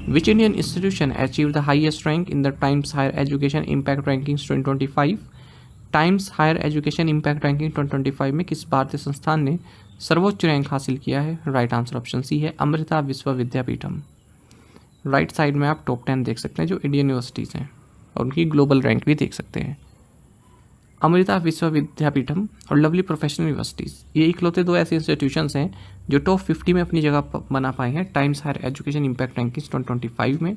Which Indian institution achieve the highest rank in the Times Higher Education Impact Rankings 2025? Times Higher Education Impact Ranking 2025 में किस भारतीय संस्थान ने सर्वोच्च रैंक हासिल किया है? राइट आंसर ऑप्शन सी है, अमृता विश्व विद्यापीठम। राइट साइड में आप टॉप 10 देख सकते हैं जो इंडियन यूनिवर्सिटीज़ हैं और उनकी ग्लोबल रैंक भी देख सकते हैं। अमृता विश्व विद्यापीठम और लवली प्रोफेशनल यूनिवर्सिटीज़, ये इकलौते 2 ऐसे इंस्टीट्यूशंस हैं जो टॉप 50 में अपनी जगह बना पाए हैं Times Higher Education Impact Rankings 2025 में,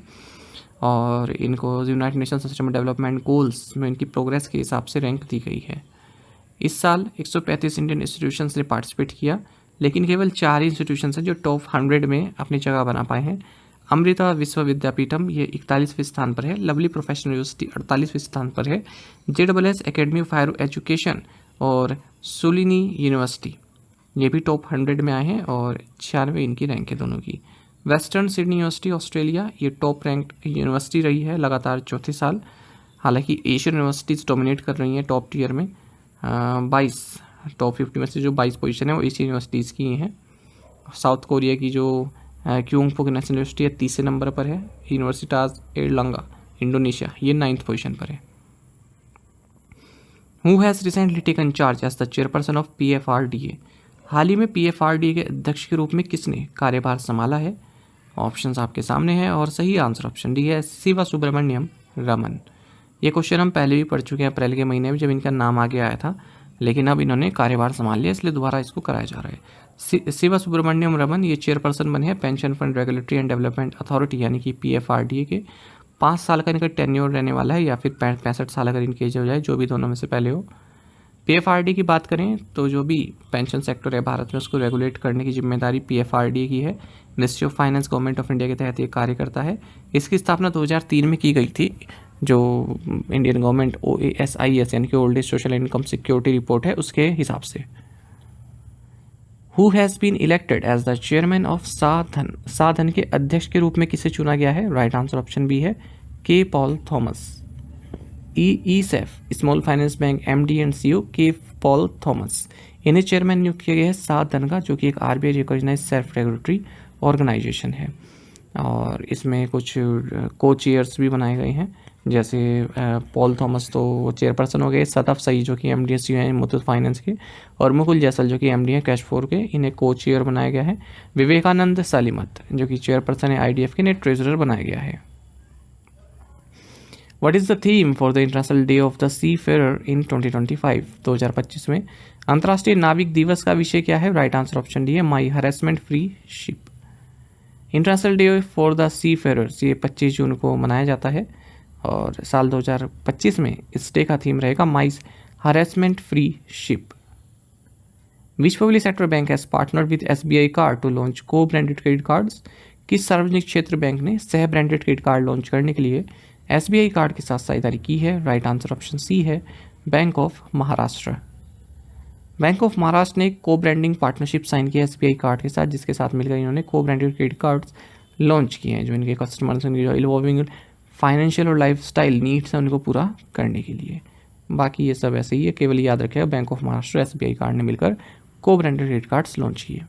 और इनको United Nation Sustainable Development Goals में इनकी प्रोग्रेस के हिसाब से रैंक दी गई है। इस साल 135 इंडियन इंस्टीट्यूशंस ने पार्टिसिपेट किया, लेकिन केवल 4 ही इंस्टीट्यूशंस हैं जो टॉप 100 में अपनी जगह बना पाए हैं। अमृता विश्व विद्यापीठम ये 41वें स्थान पर है, लवली प्रोफेशनल यूनिवर्सिटी 48वें स्थान पर है, JSS academy of higher education और सुलिनी यूनिवर्सिटी ये भी टॉप 100 में आए हैं और 96 इनकी रैंक है दोनों की। वेस्टर्न सिडनी यूनिवर्सिटी ऑस्ट्रेलिया ये टॉप रैंक यूनिवर्सिटी रही है लगातार 4थे साल। हालांकि एशियन यूनिवर्सिटीज़ डोमिनेट कर रही हैं टॉप टीयर में। 22 टॉप 50 में से जो 22 पोजीशन है वो एशियन यूनिवर्सिटीज़ की हैं। साउथ कोरिया की जो क्योंगपुक नेशनल यूनिवर्सिटी है 30 नंबर पर है। यूनिवर्सिटाज एरलांगा इंडोनेशिया ये 9th पोजीशन पर है। Who has recently taken charge as the chairperson of PFRDA? हाल ही में PFRDA के अध्यक्ष के रूप में किसने कार्यभार संभाला है? ऑप्शंस आपके सामने हैं और सही आंसर ऑप्शन डी है, शिवा सुब्रमण्यम रमन। ये क्वेश्चन हम पहले भी पढ़ चुके हैं अप्रैल के महीने में जब इनका नाम आगे आया था, लेकिन अब इन्होंने कार्यभार संभाल लिया इसलिए दोबारा इसको कराया जा रहा है। शिवा सुब्रमण्यम रमन ये चेयरपर्सन बने हैं pension fund regulatory and development authority यानी कि PFRDA के। 5 साल का इनका टेन्योर रहने वाला है या फिर 65 साल अगर इनकी एज हो जाए, जो भी दोनों में से पहले हो। PFRDA की बात करें तो जो भी पेंशन सेक्टर है भारत में उसको रेगुलेट करने की जिम्मेदारी PFRDA की है। Ministry of finance government of India के तहत ये कार्य करता है। इसकी स्थापना 2003 में की गई थी। जो इंडियन गवर्नमेंट OASIS यानी कि old age social income security report है उसके हिसाब से। Who has been elected as the chairman of Sadhan? Sadhan के अध्यक्ष के रूप में किसे चुना गया है? राइट आंसर ऑप्शन बी है, के Paul Thomas. ESEF small finance bank MD and CEO के पॉल थॉमस, इन्हें चेयरमैन नियुक्त किया गया है साधन का, जो कि एक RBI recognise self regulatory organisation है। और इसमें कुछ को चेयर्स भी बनाए गए हैं, जैसे पॉल थॉमस तो चेयरपर्सन हो गए, सतफ सई जो कि MD CEO हैं मुथूट फाइनेंस के, और मुकुल जैसल जो कि MD हैं कैश4 के, इन्हें को चेयर बनाया गया है। विवेकानंद सालिमत जो कि चेयरपर्सन है IDF के, इन्हें ट्रेजरर बनाया गया है। What is the theme for the International Day of the Seafarer in 2025? 2025 में अंतर्राष्ट्रीय नाविक दिवस का विषय क्या है? राइट आंसर ऑप्शन डी है, my harassment free ship. International day for the seafarers ये 25 जून को मनाया जाता है और साल 2025 में इस डे का थीम रहेगा my harassment free ship. Which public sector bank has partner with SBI card to launch co branded credit cards? किस सार्वजनिक क्षेत्र बैंक ने सह ब्रांडेड क्रेडिट कार्ड लॉन्च करने के लिए SBI कार्ड के साथ साझेदारी की है? राइट आंसर ऑप्शन सी है, bank of Maharashtra. Bank of Maharashtra ने को ब्रांडिंग पार्टनरशिप साइन किया एसबीआई कार्ड के साथ, जिसके साथ मिलकर इन्होंने को ब्रांडेड क्रेडिट कार्ड्स लॉन्च किए हैं जो इनके कस्टमर्स उनकी जो इवॉल्विंग फाइनेंशियल और लाइफस्टाइल नीड्स है उनको पूरा करने के लिए। बाकी ये सब ऐसे ही है, केवल याद रखेगा bank of Maharashtra SBI card ने मिलकर को ब्रांडेड क्रेडिट कार्ड्स लॉन्च किए।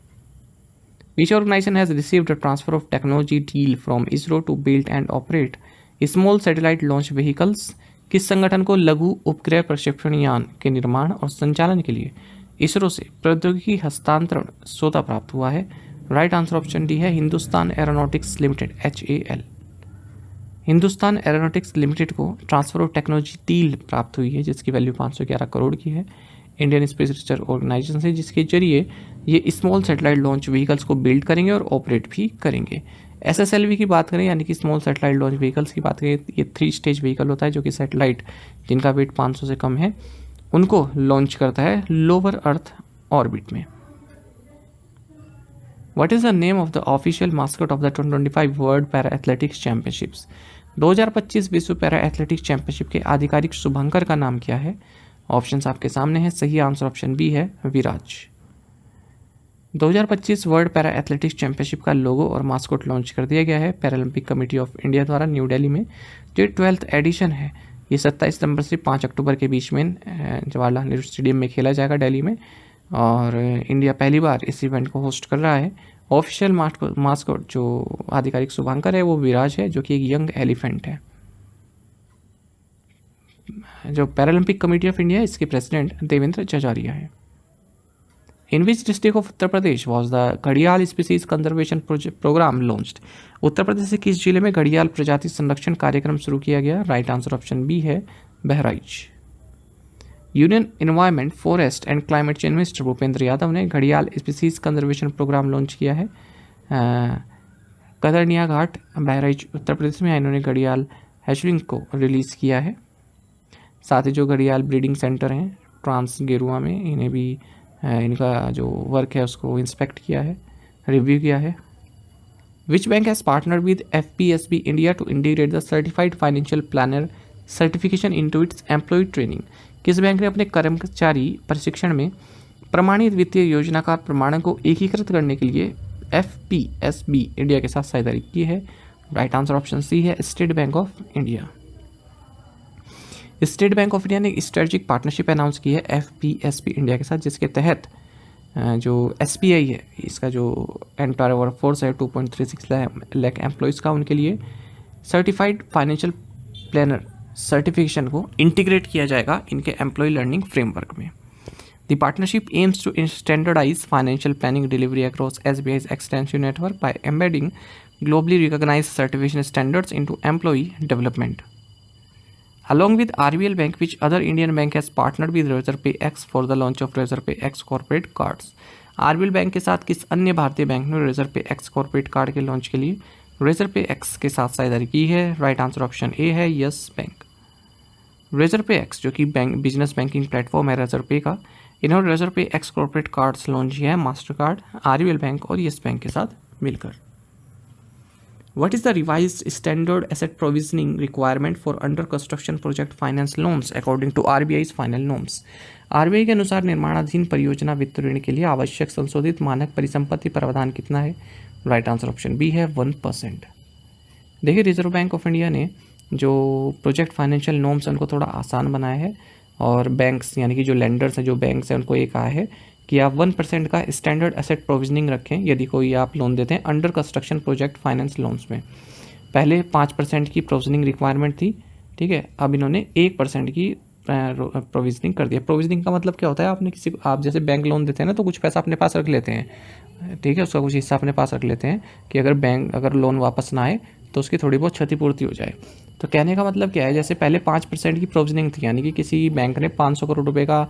Which organization has received a transfer of technology deal from ISRO to build and operate small satellite launch vehicles? किस संगठन को लघु उपग्रह प्रक्षेपण यान के निर्माण और संचालन के लिए इसरो से प्रौद्योगिकी हस्तांतरण सौदा प्राप्त हुआ है? राइट आंसर ऑप्शन डी है Hindustan aeronautics limited HAL। Hindustan aeronautics limited को ट्रांसफर ऑफ टेक्नोलॉजी डील प्राप्त हुई है जिसकी वैल्यू 511 करोड़ की है इंडियन स्पेस रिसर्च ऑर्गेनाइजेशन से, जिसके जरिए ये स्मॉल सैटेलाइट लॉन्च व्हीकल्स को बिल्ड करेंगे और ऑपरेट भी करेंगे। SSLV की बात करें यानी कि स्मॉल सैटेलाइट लॉन्च व्हीकल्स की बात करें, ये 3 स्टेज व्हीकल होता है जो कि सैटेलाइट जिनका वेट 500 से कम है उनको लॉन्च करता है लोअर अर्थ ऑर्बिट में। What is the name of the official mascot of the 2025 world para athletics championships? 2025 विश्व पैरा एथलेटिक्स चैंपियनशिप के आधिकारिक शुभंकर का नाम क्या है? ऑप्शंस आपके सामने हैं, सही आंसर ऑप्शन बी है विराज। 2025 वर्ल्ड पैरा एथलेटिक्स चैंपियनशिप का लोगो और मास्कोट लॉन्च कर दिया गया है पैरालंपिक कमेटी ऑफ इंडिया द्वारा न्यू दिल्ली में। जो 12th एडिशन है ये 27 सितंबर से 5 अक्टूबर के बीच में जवाहरलाल नेहरू स्टेडियम में खेला जाएगा दिल्ली में, और इंडिया पहली बार इस इवेंट को होस्ट कर रहा है। ऑफिशियल मास्कोट जो आधिकारिक शुभांकर है वो विराज है जो कि एक यंग एलिफेंट है। जो पैरालंपिक कमेटी ऑफ इंडिया है इसके प्रेसिडेंट देवेंद्र जजारिया है। In which district of Uttar Pradesh was the घड़ियाल species conservation programme launched? Uttar Pradesh के किस जिले में घड़ियाल प्रजाति संरक्षण कार्यक्रम शुरू किया गया? राइट आंसर ऑप्शन बी है Bahraich. Union environment forest and climate change minister Bhupendra Yadav ने घड़ियाल स्पीसीज कंजर्वेशन प्रोग्राम लॉन्च किया है कदरनिया घाट बहराइच उत्तर प्रदेश में। इन्होंने घड़ियाल हैचलिंग को रिलीज़ किया है। साथ ही जो घड़ियाल ब्रीडिंग सेंटर हैं ट्रांस गेरुआ में इन्हें भी इनका जो वर्क है उसको इंस्पेक्ट किया है, रिव्यू किया है। Which bank has partner with FPSB India to integrate the certified financial planner certification into its employ training? किस बैंक ने अपने कर्मचारी प्रशिक्षण में प्रमाणित वित्तीय योजनाकार प्रमाणन को एकीकृत करने के लिए FPSB इंडिया के साथ साझेदारी की है? राइट आंसर ऑप्शन सी है state bank of India. State bank of India ने स्ट्रेटेजिक पार्टनरशिप अनाउंस की है FPSB इंडिया के साथ, जिसके तहत जो SBI है इसका जो एंटायर वर्कफोर्स है 2.36 लाख एम्प्लॉयज़ का, उनके लिए सर्टिफाइड फाइनेंशियल प्लानर सर्टिफिकेशन को इंटीग्रेट किया जाएगा इनके एम्प्लॉय लर्निंग फ्रेमवर्क में। The partnership aims to standardise financial planning delivery across SBI's extensive network by embedding globally recognized certification standards into employee development. Along with RBL Bank, which other Indian bank has partnered with Razorpay X for the launch of Razorpay X corporate cards? RBL bank के साथ किस अन्य भारतीय bank ने Razorpay X corporate card के launch के लिए Razorpay X के साथ साझेदारी की है? राइट आंसर ऑप्शन ए है यस बैंक। Razorpay X जो कि बैंक बिजनेस बैंकिंग प्लेटफॉर्म है Razorpay का, इन्होंने Razorpay X corporate cards launch किया है मास्टर कार्ड, RBL बैंक और येस बैंक के साथ मिलकर। What is the revised standard asset provisioning requirement for under construction project finance loans according to RBI's final norms? RBI के अनुसार निर्माणाधीन परियोजना वित्त ऋण के लिए आवश्यक संशोधित मानक परिसंपत्ति प्रावधान कितना है? राइट आंसर ऑप्शन बी है 1%। देखिए रिजर्व बैंक ऑफ इंडिया ने जो प्रोजेक्ट फाइनेंशियल नॉर्म्स हैं उनको थोड़ा आसान बनाया है, और बैंक्स यानी कि जो लेंडर्स हैं जो बैंक्स हैं उनको ये कहा है कि आप 1% का स्टैंडर्ड एसेट प्रोविजनिंग रखें यदि कोई आप लोन देते हैं under construction project finance loans में। पहले 5% की प्रोविजनिंग रिक्वायरमेंट थी, ठीक है, अब इन्होंने 1% की प्रोविजनिंग कर दिया। प्रोविजनिंग का मतलब क्या होता है, आपने किसी आप जैसे बैंक लोन देते हैं ना तो कुछ पैसा अपने पास रख लेते हैं, ठीक है, उसका कुछ हिस्सा अपने पास रख लेते हैं कि अगर लोन वापस ना आए तो उसकी थोड़ी बहुत क्षतिपूर्ति हो जाए। तो कहने का मतलब क्या है, जैसे पहले 5% की प्रोविजनिंग थी, यानी कि किसी बैंक ने 500 करोड़ रुपए का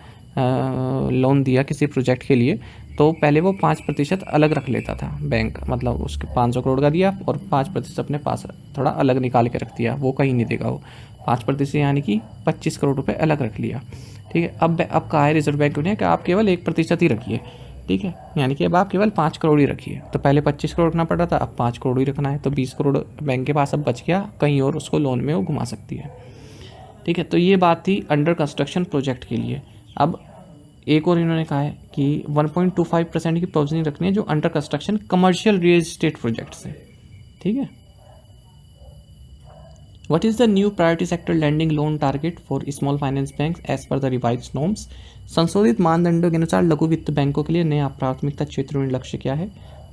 लोन दिया किसी प्रोजेक्ट के लिए, तो पहले वो 5% अलग रख लेता था बैंक, मतलब उसके 500 करोड़ का दिया और 5% अपने पास थोड़ा अलग निकाल के रख दिया, वो कहीं नहीं देगा वो 5% यानी कि 25 करोड़ रुपए अलग रख लिया, ठीक है। अब कहा है रिजर्व बैंक ने कि आप केवल 1% ही रखिए, ठीक है, यानी कि अब आप केवल 5 करोड़ ही रखिए। तो पहले 25 करोड़ रखना पड़ रहा था, अब 5 करोड़ ही रखना है, तो 20 करोड़ बैंक के पास अब बच गया, कहीं और उसको लोन में वो घुमा सकती है, ठीक है। तो ये बात थी अंडर कंस्ट्रक्शन प्रोजेक्ट के लिए। अब एक और इन्होंने कहा है कि 1.25% की प्रोविजनिंग रखनी है जो under construction commercial real estate projects है। ठीक है। What is the new priority sector lending loan target for small finance banks as per the revised norms? संशोधित मानदंडों के अनुसार लघु वित्त बैंकों के लिए नया प्राथमिकता क्षेत्र में लक्ष्य क्या है?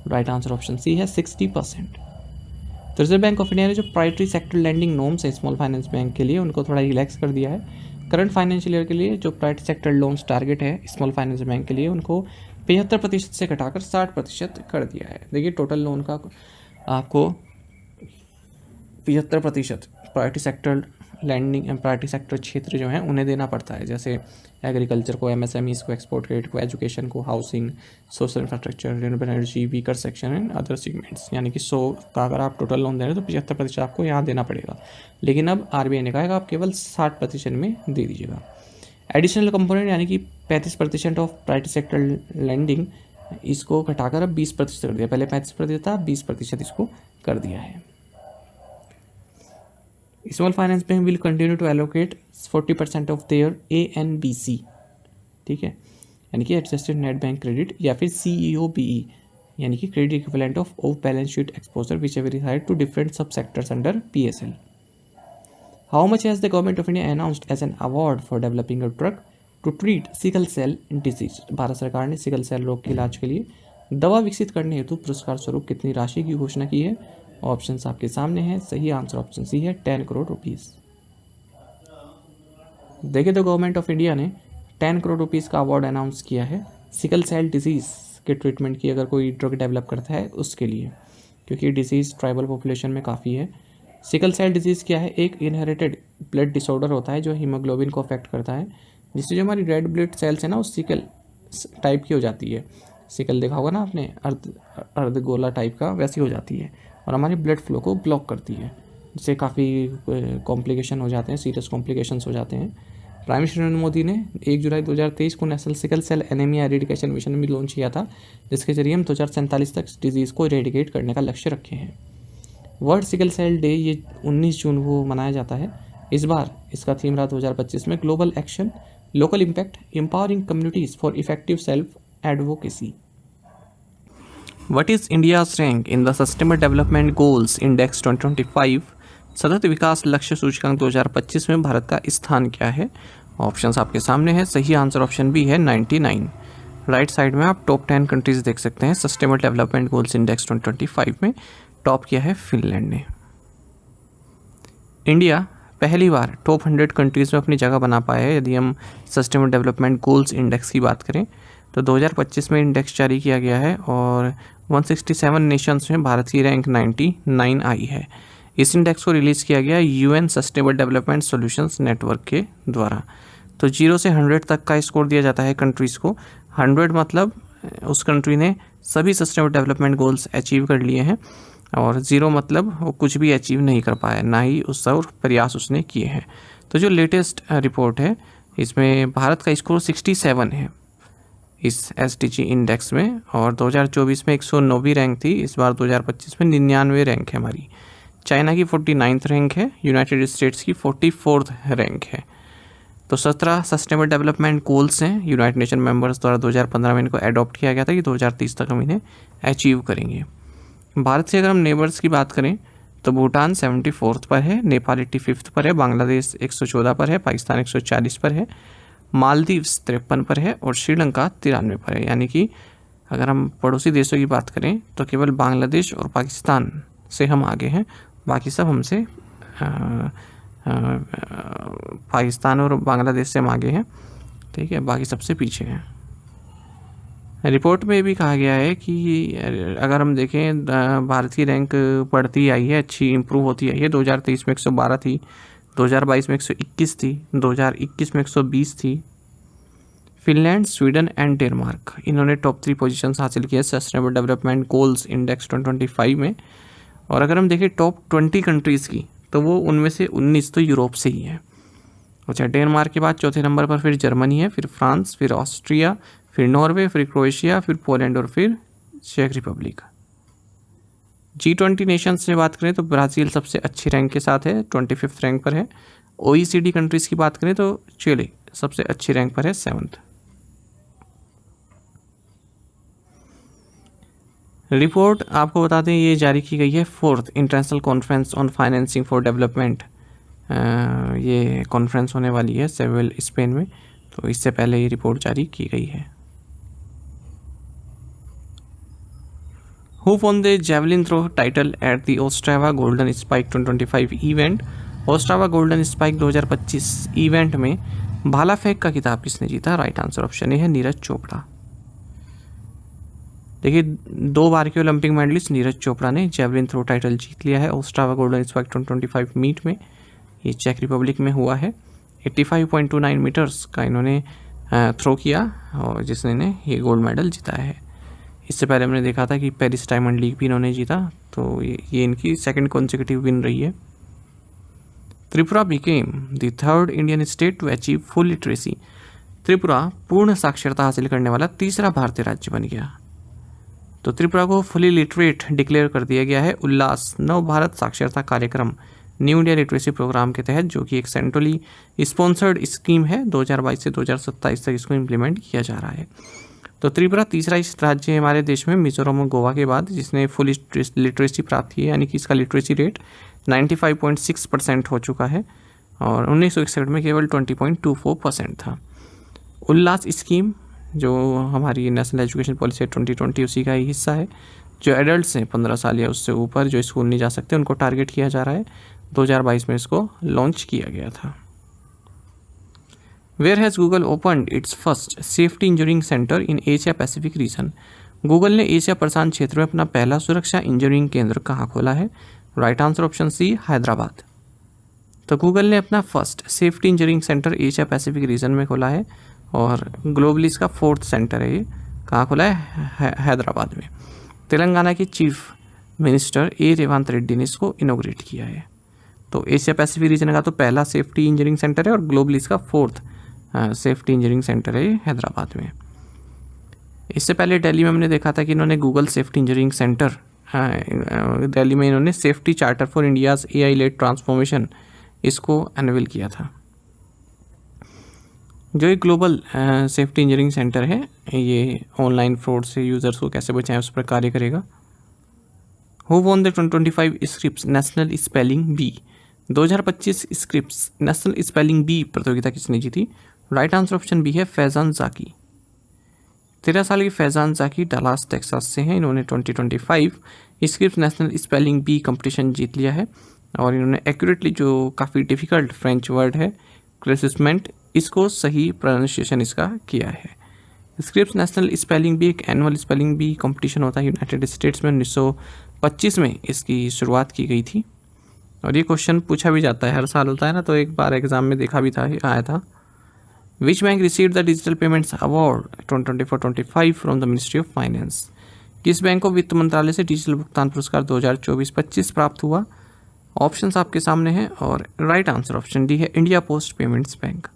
राइट आंसर ऑप्शन सी है 60%। तो रिजर्व बैंक ऑफ इंडिया ने जो प्रायोरिटी सेक्टर लैंडिंग नॉर्म्स है स्मॉल फाइनेंस बैंक के लिए उनको थोड़ा रिलैक्स कर दिया है। करंट फाइनेंशियल ईयर के लिए जो प्रायोरिटी सेक्टर लोन्स टारगेट है स्मॉल फाइनेंस बैंक के लिए उनको 75% से घटाकर 60% कर दिया है। देखिए टोटल लोन का आपको 75% priority sector lending and priority sector क्षेत्र जो है उन्हें देना पड़ता है, जैसे एग्रीकल्चर को, एमएसएमईज को, एक्सपोर्ट क्रेडिट को, एजुकेशन को, housing, social infrastructure, renewable energy, weaker section and other segments. यानी कि 100 का अगर आप टोटल लोन दे रहे हो तो 75% आपको यहाँ देना पड़ेगा। लेकिन अब आरबीआई ने कहा आप केवल 60% में दे दीजिएगा। एडिशनल कंपोनेंट यानी कि 35% ऑफ प्रायोरिटी सेक्टर लैंडिंग इसको घटाकर अब 20% कर दिया। पहले 35% था, 20% इसको कर दिया है। Small finance bank will continue to allocate 40% of their ANBC, ठीक है, यानी कि एडजस्टेड नेट बैंक क्रेडिट, या फिर CEOBE यानी कि credit equivalent of balance sheet exposure which ever hide to different sub sectors under PSL। How much has the government of India announced as an award for developing a drug to treat sickle cell disease? Bharat सरकार ने sickle cell रोग के इलाज के लिए दवा विकसित करने हेतु पुरस्कार स्वरूप कितनी राशि की घोषणा की है? ऑप्शंस आपके सामने हैं। सही आंसर ऑप्शन सी है 10 करोड़ रुपीस। देखिए तो गवर्नमेंट ऑफ इंडिया ने 10 करोड़ रुपीस का अवार्ड अनाउंस किया है सिकल सेल डिजीज़ के ट्रीटमेंट की, अगर कोई ड्रग डेवलप करता है उसके लिए, क्योंकि डिजीज़ ट्राइबल पॉपुलेशन में काफ़ी है। सिकल सेल डिजीज़ क्या है? एक इनहेरिटेड ब्लड डिसऑर्डर होता है जो हीमोग्लोबिन को अफेक्ट करता है, जिससे जो हमारी रेड ब्लड सेल्स है ना वो सिकल टाइप की हो जाती है। सिकल देखा होगा ना आपने, अर्ध गोला टाइप का, वैसी हो जाती है और हमारे ब्लड फ्लो को ब्लॉक करती है, जिससे काफ़ी कॉम्प्लिकेशन हो जाते हैं, सीरियस कॉम्प्लिकेशंस हो जाते हैं। प्राइम मिनिस्टर नरेंद्र मोदी ने 1 जुलाई 2023 को national sickle cell anaemia eradication mission भी लॉन्च किया था, जिसके जरिए हम 2047 तक इस डिजीज़ को इरेडिकेट करने का लक्ष्य रखे हैं। वर्ल्ड सिकल सेल डे ये 19 जून को मनाया जाता है। इस बार इसका थीम रहा 2025 में global action, local impact, empowering communities for effective self advocacy. What is India's rank in the Sustainable Development Goals Index 2025? सतत विकास लक्ष्य सूचकांक 2025 में भारत का स्थान क्या है? ऑप्शंस आपके सामने हैं। सही आंसर ऑप्शन बी है 99। राइट साइड में आप टॉप 10 कंट्रीज देख सकते हैं। सस्टेनेबल डेवलपमेंट गोल्स इंडेक्स 2025 में टॉप किया है फिनलैंड ने। इंडिया पहली बार टॉप 100 कंट्रीज़ में अपनी जगह बना पाया है। यदि हम सस्टेनेबल डेवलपमेंट गोल्स इंडेक्स की बात करें तो 2025 में इंडेक्स जारी किया गया है और 167 नेशंस में भारत की रैंक 99 आई है। इस इंडेक्स को रिलीज़ किया गया UN sustainable development solutions network के द्वारा। तो 0 से 100 तक का स्कोर दिया जाता है कंट्रीज़ को। 100 मतलब उस कंट्री ने सभी सस्टेनेबल डेवलपमेंट गोल्स अचीव कर लिए हैं, और 0 मतलब वो कुछ भी अचीव नहीं कर पाया, ना ही उस और प्रयास उसने किए हैं। तो जो लेटेस्ट रिपोर्ट है इसमें भारत का स्कोर 67 है इस SDG इंडेक्स में, और 2024 में 109वीं रैंक थी। इस बार 2025 में 99 रैंक है हमारी। चाइना की 49th रैंक है, यूनाइटेड स्टेट्स की 44th रैंक है। तो 17 सस्टेनेबल डेवलपमेंट गोल्स हैं यूनाइटेड नेशन मेंबर्स द्वारा 2015 में इनको अडॉप्ट किया गया था कि 2030 तक हम इन्हें अचीव करेंगे। भारत से अगर हम नेबर्स की बात करें तो भूटान 74th पर है, नेपाल 85th पर है, बांग्लादेश 114 पर है, पाकिस्तान 140 पर है, मालदीव्स 53 पर है और श्रीलंका 93 पर है। यानी कि अगर हम पड़ोसी देशों की बात करें तो केवल बांग्लादेश और पाकिस्तान से हम आगे हैं, बाकी सब हमसे पाकिस्तान और बांग्लादेश से हम आगे हैं, ठीक है, बाकी सबसे पीछे हैं। रिपोर्ट में भी कहा गया है कि अगर हम देखें भारत की रैंक बढ़ती आई है, अच्छी इम्प्रूव होती आई है। 2023 में 112 थी, 2022 में 121 थी, 2021 में 120 थी। फिनलैंड, स्वीडन एंड डेनमार्क इन्होंने टॉप 3 पोजीशंस हासिल किए सस्टेनेबल डेवलपमेंट गोल्स इंडेक्स 2025 में। और अगर हम देखें टॉप 20 कंट्रीज़ की तो वो उनमें से 19 तो यूरोप से ही है। अच्छा, डेनमार्क के बाद चौथे नंबर पर फिर जर्मनी है, फिर फ्रांस, फिर ऑस्ट्रिया, फिर नॉर्वे, फिर क्रोएशिया, फिर पोलैंड और फिर चेक रिपब्लिक। G20 नेशंस से बात करें तो ब्राज़ील सबसे अच्छी रैंक के साथ है, 25th रैंक पर है। OECD कंट्रीज़ की बात करें तो चिली सबसे अच्छी रैंक पर है, 7th। रिपोर्ट आपको बता दें ये जारी की गई है 4th international conference on financing for development. ये कॉन्फ्रेंस होने वाली है सेविल स्पेन में, तो इससे पहले ये रिपोर्ट जारी की गई है। Who won the javelin throw title at the Ostrava Golden Spike 2025 event? Ostrava golden spike 2025 event में भाला फेंक का खिताब किसने जीता? राइट आंसर ऑप्शन ए है नीरज चोपड़ा। देखिए 2 बार के ओलंपिक मेडलिस्ट नीरज चोपड़ा ने जेवलिन थ्रो टाइटल जीत लिया है ओस्ट्रावा गोल्डन स्पाइक 2025 मीट में। ये चेक रिपब्लिक में हुआ है। 85.29 मीटर्स का इन्होंने थ्रो किया और जिसने ये गोल्ड मेडल जीता है। इससे पहले हमने देखा था कि पेरिस डायमंड लीग भी इन्होंने जीता, तो ये इनकी सेकंड कॉन्सेक्यूटिव विन रही है। Tripura became the 3rd Indian state to achieve full literacy. Tripura पूर्ण साक्षरता हासिल करने वाला तीसरा भारतीय राज्य बन गया। तो त्रिपुरा को फुली लिटरेट डिक्लेयर कर दिया गया है उल्लास नव भारत साक्षरता कार्यक्रम न्यू इंडिया लिटरेसी प्रोग्राम के तहत, जो कि एक सेंट्रली स्पॉन्सर्ड स्कीम है। 2022 से 2027 तक इसको इम्प्लीमेंट किया जा रहा है। तो त्रिपुरा तीसरा इस राज्य है हमारे देश में मिजोरम और गोवा के बाद जिसने फुल लिटरेसी प्राप्त की है, यानी कि इसका लिटरेसी रेट 95.6% हो चुका है और 1961 में केवल 20.24% था। उल्लास स्कीम जो हमारी नेशनल एजुकेशन पॉलिसी 2020 उसी का ही हिस्सा है। जो एडल्ट्स हैं 15 साल या उससे ऊपर जो स्कूल नहीं जा सकते उनको टारगेट किया जा रहा है। 2022 में इसको लॉन्च किया गया था। Where has Google opened its first safety engineering center in Asia Pacific region? Google ने एशिया प्रशांत क्षेत्र में अपना पहला सुरक्षा इंजीनियरिंग केंद्र कहाँ खोला है? Right answer option C Hyderabad. तो गूगल ने अपना first safety engineering centre Asia Pacific region में खोला है और ग्लोबली इसका 4th सेंटर है। ये कहाँ खोला है? हैदराबाद में। तेलंगाना के चीफ मिनिस्टर ए रेवंत रेड्डी ने इसको इनोग्रेट किया है। तो एशिया पैसिफिक रीजन का तो पहला सेफ्टी इंजीनियरिंग सेंटर है और ग्लोबली इसका 4th सेफ्टी इंजीनियरिंग सेंटर है हैदराबाद में। इससे पहले दिल्ली में हमने देखा था कि इन्होंने Google safety engineering centre Delhi में इन्होंने safety charter for India's AI led transformation इसको अनवील किया था। जो एक ग्लोबल सेफ्टी इंजीनियरिंग सेंटर है ये ऑनलाइन फ्रॉड से यूज़र्स को कैसे बचाएं उस पर कार्य करेगा। Who won the 2025 Scripps national spelling bee? 2025 Scripps national spelling bee प्रतियोगिता किसने जीती? राइट आंसर ऑप्शन बी है फैज़ान ज़ाकी। 13 साल के फैज़ान ज़ाकी डलास टेक्सास से हैं। इन्होंने 2025 Scripps national spelling bee competition जीत लिया है और इन्होंने एक्यूरेटली जो काफ़ी डिफ़िकल्ट फ्रेंच वर्ड है क्रेसिसमेंट इसको सही प्रोनाउंसिएशन इसका किया है। स्क्रिप्स नेशनल स्पेलिंग बी एक एनुअल स्पेलिंग बी कंपटीशन होता है यूनाइटेड स्टेट्स में। 1925 में इसकी शुरुआत की गई थी और ये क्वेश्चन पूछा भी जाता है, हर साल होता है ना, तो एक बार एग्जाम में देखा भी था, आया था। Which bank received the digital payments award 2024-25 from the ministry of finance? किस बैंक को वित्त मंत्रालय से डिजिटल भुगतान पुरस्कार 2024-25 प्राप्त हुआ? ऑप्शंस आपके सामने हैं और राइट आंसर ऑप्शन डी है India post payments bank.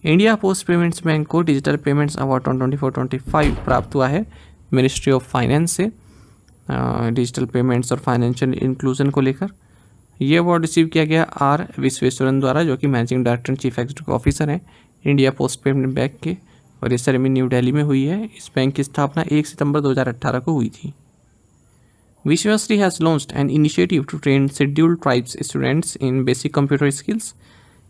India post payments bank को डिजिटल पेमेंट्स अवार्ड 2024-25 प्राप्त हुआ है मिनिस्ट्री ऑफ फाइनेंस से डिजिटल पेमेंट्स और फाइनेंशियल इंक्लूजन को लेकर। ये अवार्ड रिसीव किया गया आर विश्वेश्वरन द्वारा, जो कि managing director and chief executive officer हैं इंडिया पोस्ट पेमेंट बैंक के, और ये सेरेमनी न्यू दिल्ली में हुई है। इस बैंक की स्थापना 1 सितंबर 2018 को हुई थी। Which university has launched an initiative to train scheduled tribes students in basic computer skills?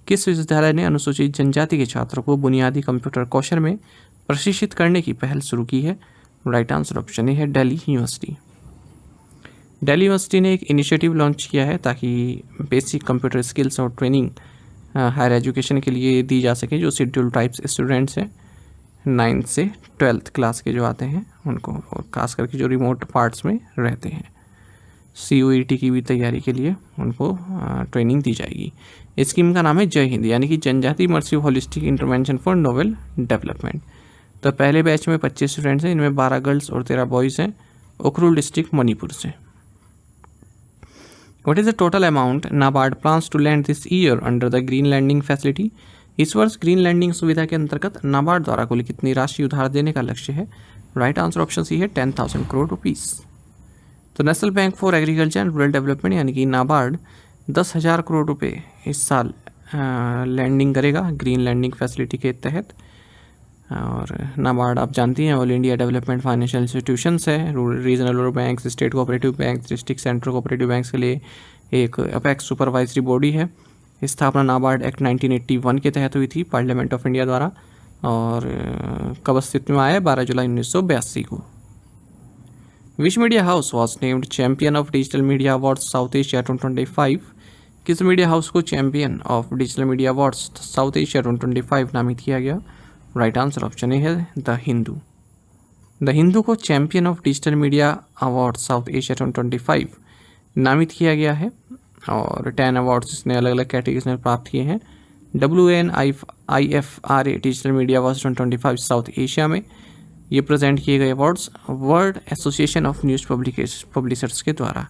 किस विश्वविद्यालय ने अनुसूचित जनजाति के छात्रों को बुनियादी कंप्यूटर कौशल में प्रशिक्षित करने की पहल शुरू की है? राइट आंसर ऑप्शन है दिल्ली यूनिवर्सिटी। दिल्ली यूनिवर्सिटी ने एक इनिशिएटिव लॉन्च किया है ताकि बेसिक कंप्यूटर स्किल्स और ट्रेनिंग हायर एजुकेशन के लिए दी जा सके जो शेड्यूल्ड ट्राइब्स स्टूडेंट्स हैं 9th से 12th क्लास के जो आते हैं उनको, और खास करके जो रिमोट पार्ट्स में रहते हैं। CUET की भी तैयारी के लिए उनको ट्रेनिंग दी जाएगी। इस स्कीम का नाम है जय हिंद, यानी कि जनजाति immersive holistic intervention for novel development. तो पहले बैच में 25 स्टूडेंट्स हैं, इनमें 12 गर्ल्स और 13 बॉयज़ हैं, उखरुल डिस्ट्रिक्ट मणिपुर से। What is the total amount NABARD plans to lend this year under the green lending facility? इस वर्ष ग्रीन लैंडिंग सुविधा के अंतर्गत नाबार्ड द्वारा कुल कितनी राशि उधार देने का लक्ष्य है? राइट आंसर ऑप्शन सी है 10,000 करोड़ रुपीस। तो national bank for agriculture and rural development यानी कि नाबार्ड 10,000 करोड़ रुपए इस साल लैंडिंग करेगा ग्रीन लैंडिंग फैसिलिटी के तहत। और नाबार्ड आप जानती हैं all India development financial institutions है, regional rural bank, state cooperative bank, district central cooperative banks के लिए एक अपेक्स सुपरवाइजरी बॉडी है। स्थापना नाबार्ड एक्ट 1981 के तहत हुई थी पार्लियामेंट ऑफ इंडिया द्वारा, और कब अस्तित्व में आया? 12 जुलाई 1982 को। विच media house was named champion of digital media awards south Asia 2025? किस मीडिया हाउस को champion of digital media awards south Asia 2025 नामित किया गया? राइट आंसर ऑप्शन ए है द हिंदू। द हिंदू को champion of digital media award south Asia 2025 नामित किया गया है, और 10 अवार्ड्स इसने अलग अलग कैटेगरीज में प्राप्त किए हैं। WNIFRA digital media awards 2025 south Asia में ये प्रेजेंट किए गए awards world association of news publishers के द्वारा।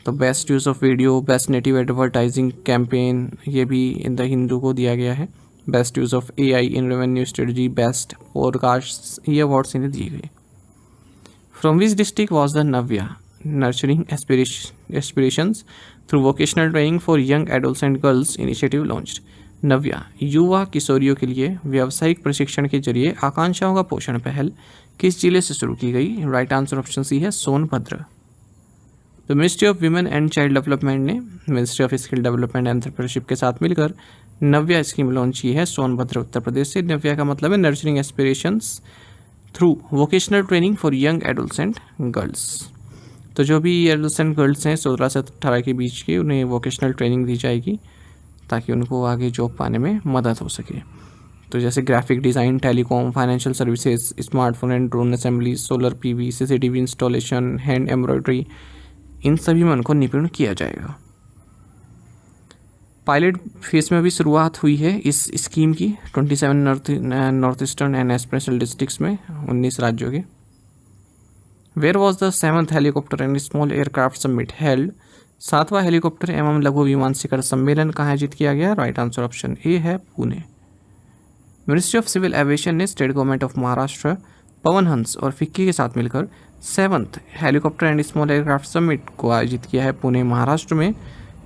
तो best use of video, best native advertising campaign, ये भी इन द हिंदू को दिया गया है। Best use of AI in revenue strategy, best podcast, ये अवार्ड्स इन्हें दिए गए। From which district was the Navya nurturing aspirations through vocational training for young adults and girls initiative launched? Navya युवा किशोरियों के लिए व्यावसायिक प्रशिक्षण के जरिए आकांक्षाओं का पोषण पहल किस जिले से शुरू की गई? राइट आंसर ऑप्शन सी है सोनभद्र। तो ministry of women and child development ने ministry of skill development and entrepreneurship के साथ मिलकर नव्या स्कीम लॉन्च की है सोनभद्र उत्तर प्रदेश से। नव्या का मतलब है nurturing aspirations through vocational training for young adults and girls. तो जो भी एडल्ट्स एंड गर्ल्स हैं 16 से 18 के बीच के, उन्हें वोकेशनल ट्रेनिंग दी जाएगी ताकि उनको आगे जॉब पाने में मदद हो सके। तो जैसे graphic design, telecom, financial services, smartphone and drone assembly, solar PV, CCTV installation, hand embroidery, इन सभी में उनको निपुण किया जाएगा। पायलट फेज में भी शुरुआत हुई है इस स्कीम की 27 north eastern and special districts में 19 राज्यों के। Where was the 7th helicopter and small aircraft summit held? 7वां हेलीकॉप्टर एवं लघु विमान शिखर सम्मेलन कहाँ आयोजित किया गया? राइट आंसर ऑप्शन ए है Pune. Ministry of civil aviation ने state government of Maharashtra, Pawan Hans और फिक्की के साथ मिलकर 7th helicopter and small aircraft summit को आयोजित किया है पुणे महाराष्ट्र में।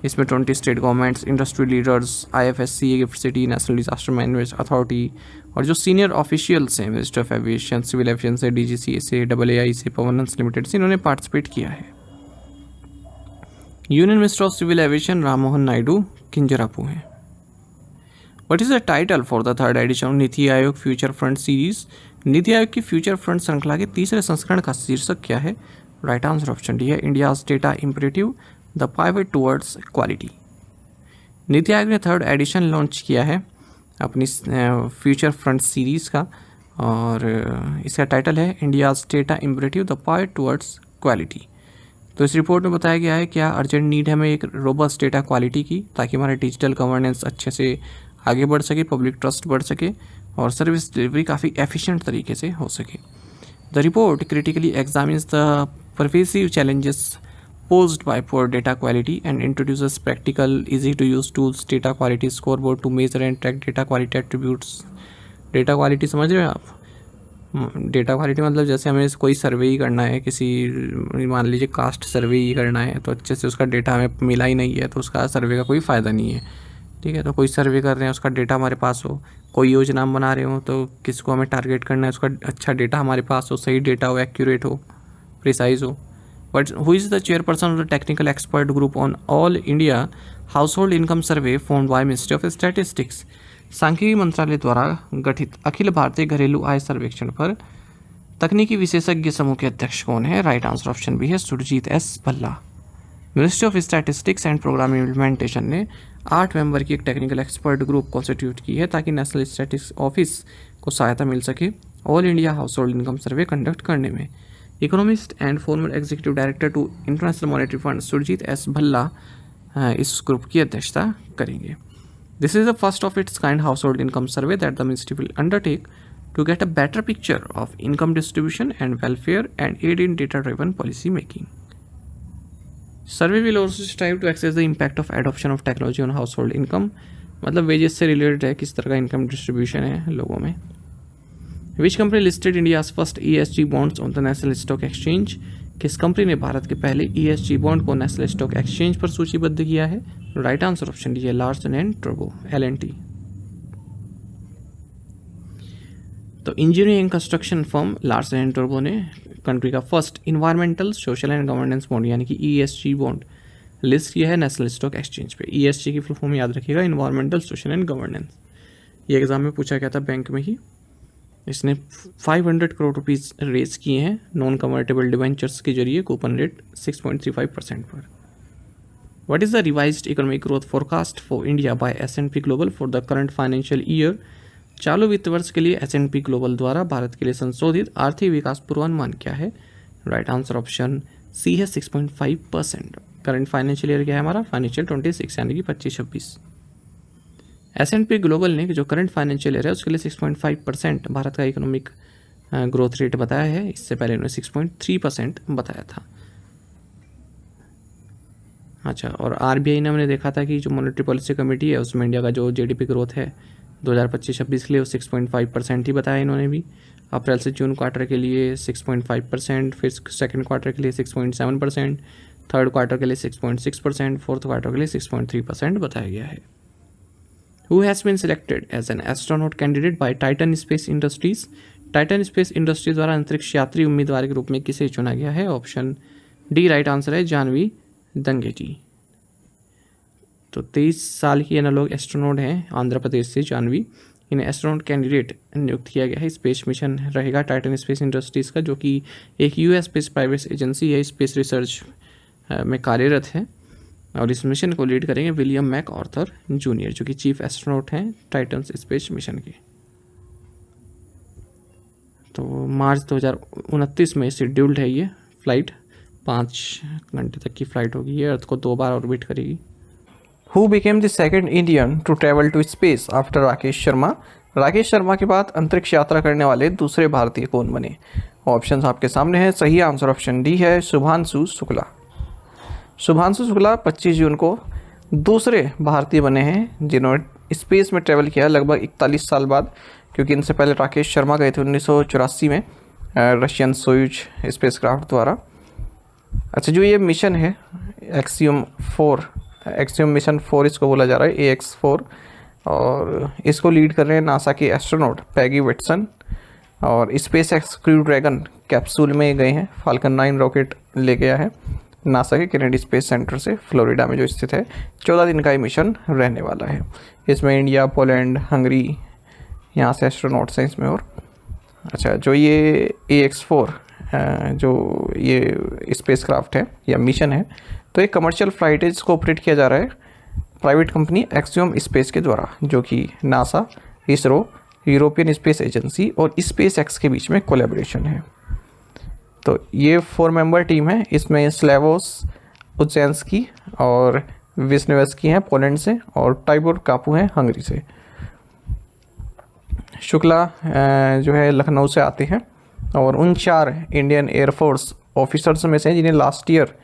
इसमें 20 state governments, industry leaders, IFSC, GIFT City, national disaster management authority और जो सीनियर ऑफिशियल्स हैं ministry of aviation, civil aviation से, DGCA से, AAI से, पवन हंस लिमिटेड से, इन्होंने पार्टिसिपेट किया है। Union minister of civil aviation Ram Mohan Naidu Kinjarapu हैं। What is the title for the 3rd edition NITI Aayog future front series? NITI Aayog की फ्यूचर फ्रंट श्रृंखला के 3रे संस्करण का शीर्षक क्या है? राइट आंसर ऑप्शन डी है India's data imperative, the pivot towards quality. NITI Aayog ने 3rd एडिशन लॉन्च किया है अपनी फ्यूचर फ्रंट सीरीज़ का, और इसका टाइटल है India's data imperative, the pivot towards quality. तो इस रिपोर्ट में बताया गया है क्या अर्जेंट नीड है हमें एक रोबस्ट डेटा क्वालिटी की, ताकि हमारा डिजिटल गवर्नेंस अच्छे से आगे बढ़ सके, पब्लिक ट्रस्ट बढ़ सके और सर्विस डिलीवरी काफ़ी एफिशिएंट तरीके से हो सके। The report critically examines the pervasive challenges posed by poor data quality and introduces practical, easy to use tools, data quality scoreboard to measure and track data quality attributes। data quality समझ रहे हो आप? Data quality मतलब जैसे हमें कोई सर्वे ही करना है, किसी मान लीजिए कास्ट सर्वे ही करना है, तो अच्छे से उसका डेटा हमें मिला ही नहीं है तो उसका सर्वे का कोई फ़ायदा नहीं है। ठीक है, तो कोई सर्वे कर रहे हैं उसका डेटा हमारे पास हो, कोई योजना हम बना रहे हो तो किसको हमें टारगेट करना है, उसका अच्छा डेटा हमारे पास हो, सही डेटा हो, एक्यूरेट हो, प्रिसाइज हो। But who is the chairperson of the technical expert group on All India Household Income Survey formed by Ministry of Statistics? सांख्यिकी मंत्रालय द्वारा गठित अखिल भारतीय घरेलू आय सर्वेक्षण पर तकनीकी विशेषज्ञ समूह के अध्यक्ष कौन है? राइट आंसर ऑप्शन बी है Surjit S Bhalla. Ministry of statistics and programme implementation ने 8 मेंबर की एक टेक्निकल एक्सपर्ट ग्रुप कॉन्स्टिट्यूट की है ताकि नेशनल स्टैटिस्टिक्स ऑफिस को सहायता मिल सके all India household income survey conduct करने में। Economist and former executive director to international monetary fund Surjit S Bhalla इस ग्रुप की अध्यक्षता करेंगे। This is the first of its kind household income survey that the ministry will undertake to get a better picture of income distribution and welfare and aid in data driven policy making. Survey will also strive to access the impact of adoption of technology on house hold income, मतलब wages से related है, किस तरह का income distribution है लोगों में। Which company listed India's first ESG bonds on the national stock exchange? किस कंपनी ने भारत के पहले ESG बॉन्ड को नेशनल स्टॉक एक्सचेंज पर सूचीबद्ध किया है? राइट आंसर ऑप्शन डी है लार्सन एंड टर्बो LNT। तो engineering construction firm Larsen and Toubro ने कंट्री का first environmental social and governance bond यानी कि ESG बॉन्ड लिस्ट किया है नेशनल स्टॉक एक्सचेंज पे। ESG की फुल फॉर्म याद रखिएगा, इन्वायरमेंटल सोशल एंड गवर्नेंस। ये एग्जाम में पूछा गया था बैंक में ही। इसने 500 करोड़ रुपीस रेज किए हैं नॉन कन्वर्टेबल डिवेंचर्स के जरिए, कूपन रेट 6.35% पर। What is the revised economic growth forecast for India by S&P global for the current financial year? चालू वित्त वर्ष के लिए S&P ग्लोबल द्वारा भारत के लिए संशोधित आर्थिक विकास पूर्वानुमान क्या है? राइट आंसर ऑप्शन सी है 6.5%। करंट फाइनेंशियल ईयर क्या है हमारा? फाइनेंशियल 26 यानी कि 25-26। S&P ग्लोबल ने जो करंट फाइनेंशियल ईयर है उसके लिए 6.5% भारत का इकोनॉमिक ग्रोथ रेट बताया है। इससे पहले उन्होंने 6.3% बताया था। अच्छा, और RBI ने हमने देखा था कि जो मॉनेटरी पॉलिसी कमेटी है उसमें इंडिया का जो GDP ग्रोथ है 2025-26 के लिए वो 6.5% ही बताया इन्होंने भी। अप्रैल से जून क्वार्टर के लिए 6.5%, फिर सेकंड क्वार्टर के लिए 6.7%, थर्ड क्वार्टर के लिए 6.6%, फोर्थ क्वार्टर के लिए 6.3% बताया गया है। Who has been selected as an astronaut candidate by Titan Space Industries? Titan space industry द्वारा अंतरिक्ष यात्री उम्मीदवार के रूप में किसे चुना गया है? ऑप्शन डी राइट आंसर है जानवी दंगेटी। तो 23 साल की एनालॉग एस्ट्रोनॉट हैं आंध्र प्रदेश से जानवी। इन्हें एस्ट्रोनॉट कैंडिडेट नियुक्त किया गया है। स्पेस मिशन रहेगा टाइटन स्पेस इंडस्ट्रीज़ का, जो कि एक US बेस्ड प्राइवेट एजेंसी है, स्पेस रिसर्च में कार्यरत है। और इस मिशन को लीड करेंगे विलियम मैक ऑर्थर जूनियर, जो कि चीफ एस्ट्रोनॉट हैं टाइटन स्पेस मिशन के। तो मार्च 2029 में शेड्यूल्ड है ये फ्लाइट। 5 घंटे तक की फ्लाइट होगी। ये अर्थ को 2 बार ऑर्बिट करेगी। Who became the second Indian to travel to space after Rakesh Sharma? Rakesh Sharma के बाद अंतरिक्ष यात्रा करने वाले दूसरे भारतीय कौन बने? ऑप्शंस आपके सामने हैं। सही आंसर ऑप्शन डी है शुभांशु शुक्ला। शुभांशु शुक्ला 25 जून को दूसरे भारतीय बने हैं जिन्होंने स्पेस में ट्रैवल किया लगभग 41 साल बाद, क्योंकि इनसे पहले राकेश शर्मा गए थे 1984 में रशियन सोयूज स्पेसक्राफ्ट द्वारा। अच्छा, जो ये मिशन है एक्सियम मिशन 4 इसको बोला जा रहा है, AX4, और इसको लीड कर रहे हैं नासा के एस्ट्रोनॉट पैगी विटसन। और space x crew dragon capsule में गए हैं। फाल्कन 9 रॉकेट ले गया है नासा के केनेडी स्पेस सेंटर से, फ्लोरिडा में जो स्थित है। 14 दिन का ये मिशन रहने वाला है। इसमें इंडिया, पोलैंड, हंगरी यहाँ से एस्ट्रोनॉट्स हैं इसमें। और अच्छा, जो ये AX4 जो ये स्पेसक्राफ्ट है या मिशन है, तो एक कमर्शियल फ्लाइट है जिसको ऑपरेट किया जा रहा है प्राइवेट कंपनी एक्सियम स्पेस के द्वारा, जो कि NASA, ISRO, European space agency और स्पेस एक्स के बीच में कोलैबोरेशन है। तो ये 4 मेंबर टीम है। इसमें स्लेवोस उज्जैंस्की और विस्निवेस्की हैं पोलैंड से, और टाइबोर कापू हैं हंगरी से। शुक्ला जो है लखनऊ से आते हैं और उन 4 इंडियन एयरफोर्स ऑफिसर्स में से जिन्हें लास्ट ईयर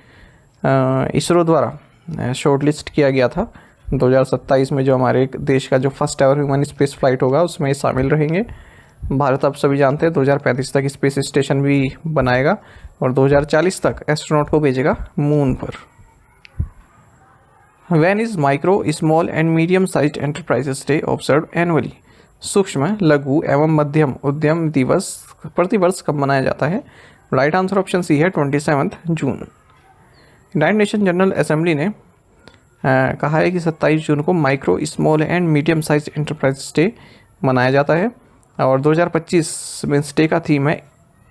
इसरो द्वारा शॉर्टलिस्ट किया गया था 2027 में, जो हमारे देश का जो first ever human space flight होगा उसमें शामिल रहेंगे। भारत आप सभी जानते हैं 2035 तक स्पेस स्टेशन भी बनाएगा और 2040 तक एस्ट्रोनॉट को भेजेगा मून पर। When is micro, small and medium sized enterprises day observe annually? सूक्ष्म, लघु एवं मध्यम उद्यम दिवस प्रतिवर्ष कब मनाया जाता है? राइट आंसर ऑप्शन सी है 27 जून। यूनाइटेड नेशन जनरल असेंबली ने कहा है कि 27 जून को micro, small and medium size enterprise day मनाया जाता है। और 2025 में इस डे का थीम है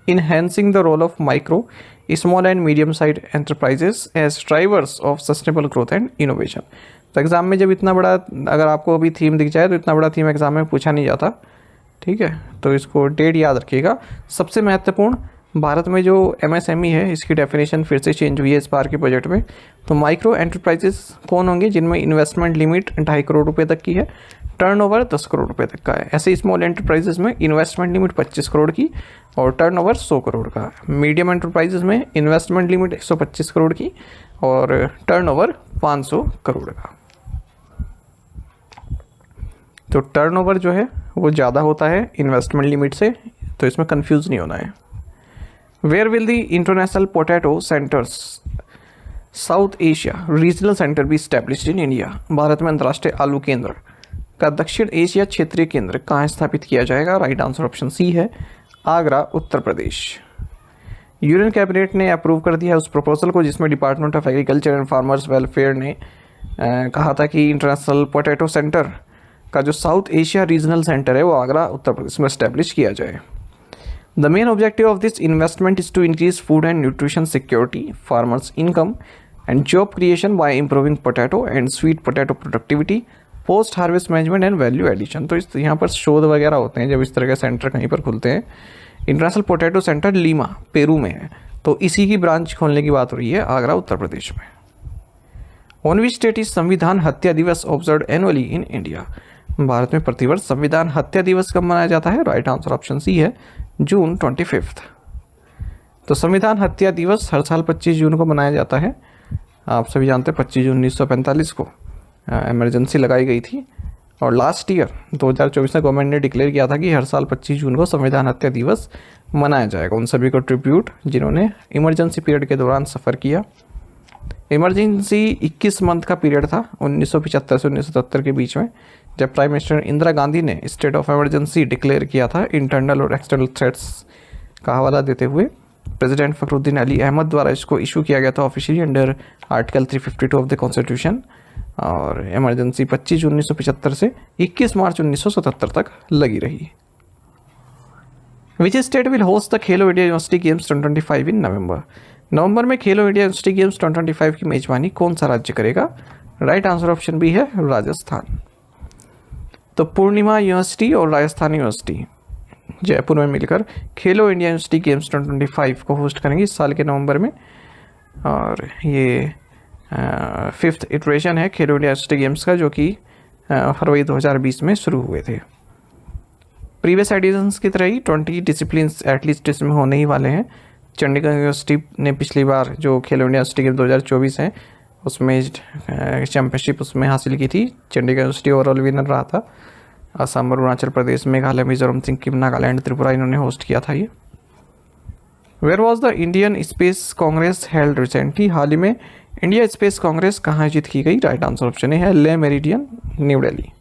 enhancing the role of micro, small and medium size enterprises as drivers of sustainable growth and innovation. तो एग्जाम में जब इतना बड़ा, अगर आपको अभी थीम दिख जाए तो इतना बड़ा थीम एग्जाम में पूछा नहीं जाता, ठीक है? तो इसको डेट याद रखिएगा। सबसे महत्वपूर्ण, भारत में जो MSME है इसकी डेफिनेशन फिर से चेंज हुई है इस बार के बजट में। तो माइक्रो एंटरप्राइजेस कौन होंगे? जिनमें इन्वेस्टमेंट लिमिट 2.5 करोड़ रुपए तक की है, टर्नओवर 10 करोड़ रुपए तक का है। ऐसे स्मॉल एंटरप्राइजेस में इन्वेस्टमेंट लिमिट 25 करोड़ की और टर्नओवर 100 करोड़ का है। मीडियम एंटरप्राइजेस में इन्वेस्टमेंट लिमिट 125 करोड़ की और टर्नओवर 500 करोड़ का। तो टर्नओवर जो है वो ज़्यादा होता है इन्वेस्टमेंट लिमिट से, तो इसमें कंफ्यूज नहीं होना है। Where will the international potato centre's South Asia regional centre be established in India? भारत में अंतर्राष्ट्रीय आलू केंद्र का दक्षिण एशिया क्षेत्रीय केंद्र कहाँ स्थापित किया जाएगा? राइट आंसर ऑप्शन सी है, आगरा, उत्तर प्रदेश। यूनियन कैबिनेट ने अप्रूव कर दिया उस प्रपोजल को जिसमें department of agriculture and farmers welfare ने कहा था कि इंटरनेशनल पोटैटो सेंटर का जो साउथ एशिया रीजनल सेंटर है वो आगरा, उत्तर प्रदेश में एस्टेब्लिश किया जाए। The main objective of this investment is to increase food and nutrition security, farmers' income and job creation by improving potato and sweet potato productivity, post harvest management and value addition. तो इस यहाँ पर शोध वगैरह होते हैं जब इस तरह के सेंटर कहीं पर खुलते हैं। International potato centre Lima, Peru में है, तो इसी की ब्रांच खोलने की बात हो रही है आगरा, उत्तर प्रदेश में। ऑन विच स्टेट इज संविधान हत्या दिवस ऑब्जर्व एनुअली इन इंडिया? भारत में प्रतिवर्ष संविधान हत्या दिवस कब मनाया जाता है? राइट आंसर ऑप्शन सी है, जून 25। तो संविधान हत्या दिवस हर साल 25 जून को मनाया जाता है। आप सभी जानते हैं 25 जून 1945 को इमरजेंसी लगाई गई थी और लास्ट ईयर 2024 में गवर्नमेंट ने डिक्लेयर किया था कि हर साल 25 जून को संविधान हत्या दिवस मनाया जाएगा उन सभी को ट्रिब्यूट जिन्होंने इमरजेंसी पीरियड के दौरान सफ़र किया। इमरजेंसी 21 मंथ का पीरियड था 1975 से 1977 के बीच में, जब प्राइम मिनिस्टर इंदिरा गांधी ने स्टेट ऑफ इमरजेंसी डिक्लेयर किया था इंटरनल और एक्सटर्नल थ्रेट्स का हवाला देते हुए। प्रेसिडेंट फखरुद्दीन अली अहमद द्वारा इसको इशू किया गया था officially under article 352 of the constitution, और इमरजेंसी 25 जून 1975 से 21 मार्च 1977 तक लगी रही। Which state will host the Khelo India university games 2025 इन नवंबर में खेलो इंडिया यूनिवर्सिटी गेम्स 2025 की मेजबानी कौन सा राज्य करेगा? राइट आंसर ऑप्शन बी है, राजस्थान। तो पूर्णिमा यूनिवर्सिटी और राजस्थान यूनिवर्सिटी जयपुर में मिलकर खेलो इंडिया यूनिवर्सिटी गेम्स 2025 को होस्ट करेंगे इस साल के नवंबर में, और ये 5th इटरेशन है खेलो इंडिया यूनिवर्सिटी गेम्स का, जो कि फरवरी 2020 में शुरू हुए थे। प्रीवियस एडिशंस की तरह ही 20 डिसिप्लिन्स एटलीस्ट इसमें होने ही वाले हैं। चंडीगढ़ यूनिवर्सिटी ने पिछली बार जो खेलो इंडिया यूनिवर्सिटी गेम 2024 है उसमें चैम्पियनशिप उसमें हासिल की थी। चंडीगढ़ यूनिवर्सिटी ओवरऑल विनर रहा था। असम, अरुणाचल प्रदेश, मेघालय, मिजोरम, सिक्किम, नागालैंड, त्रिपुरा इन्होंने होस्ट किया था ये। Where was the Indian space congress held recently? हाल ही में इंडिया स्पेस कांग्रेस कहाँ आयोजित की गई? राइट आंसर ऑप्शन है, ले meridian, new Delhi.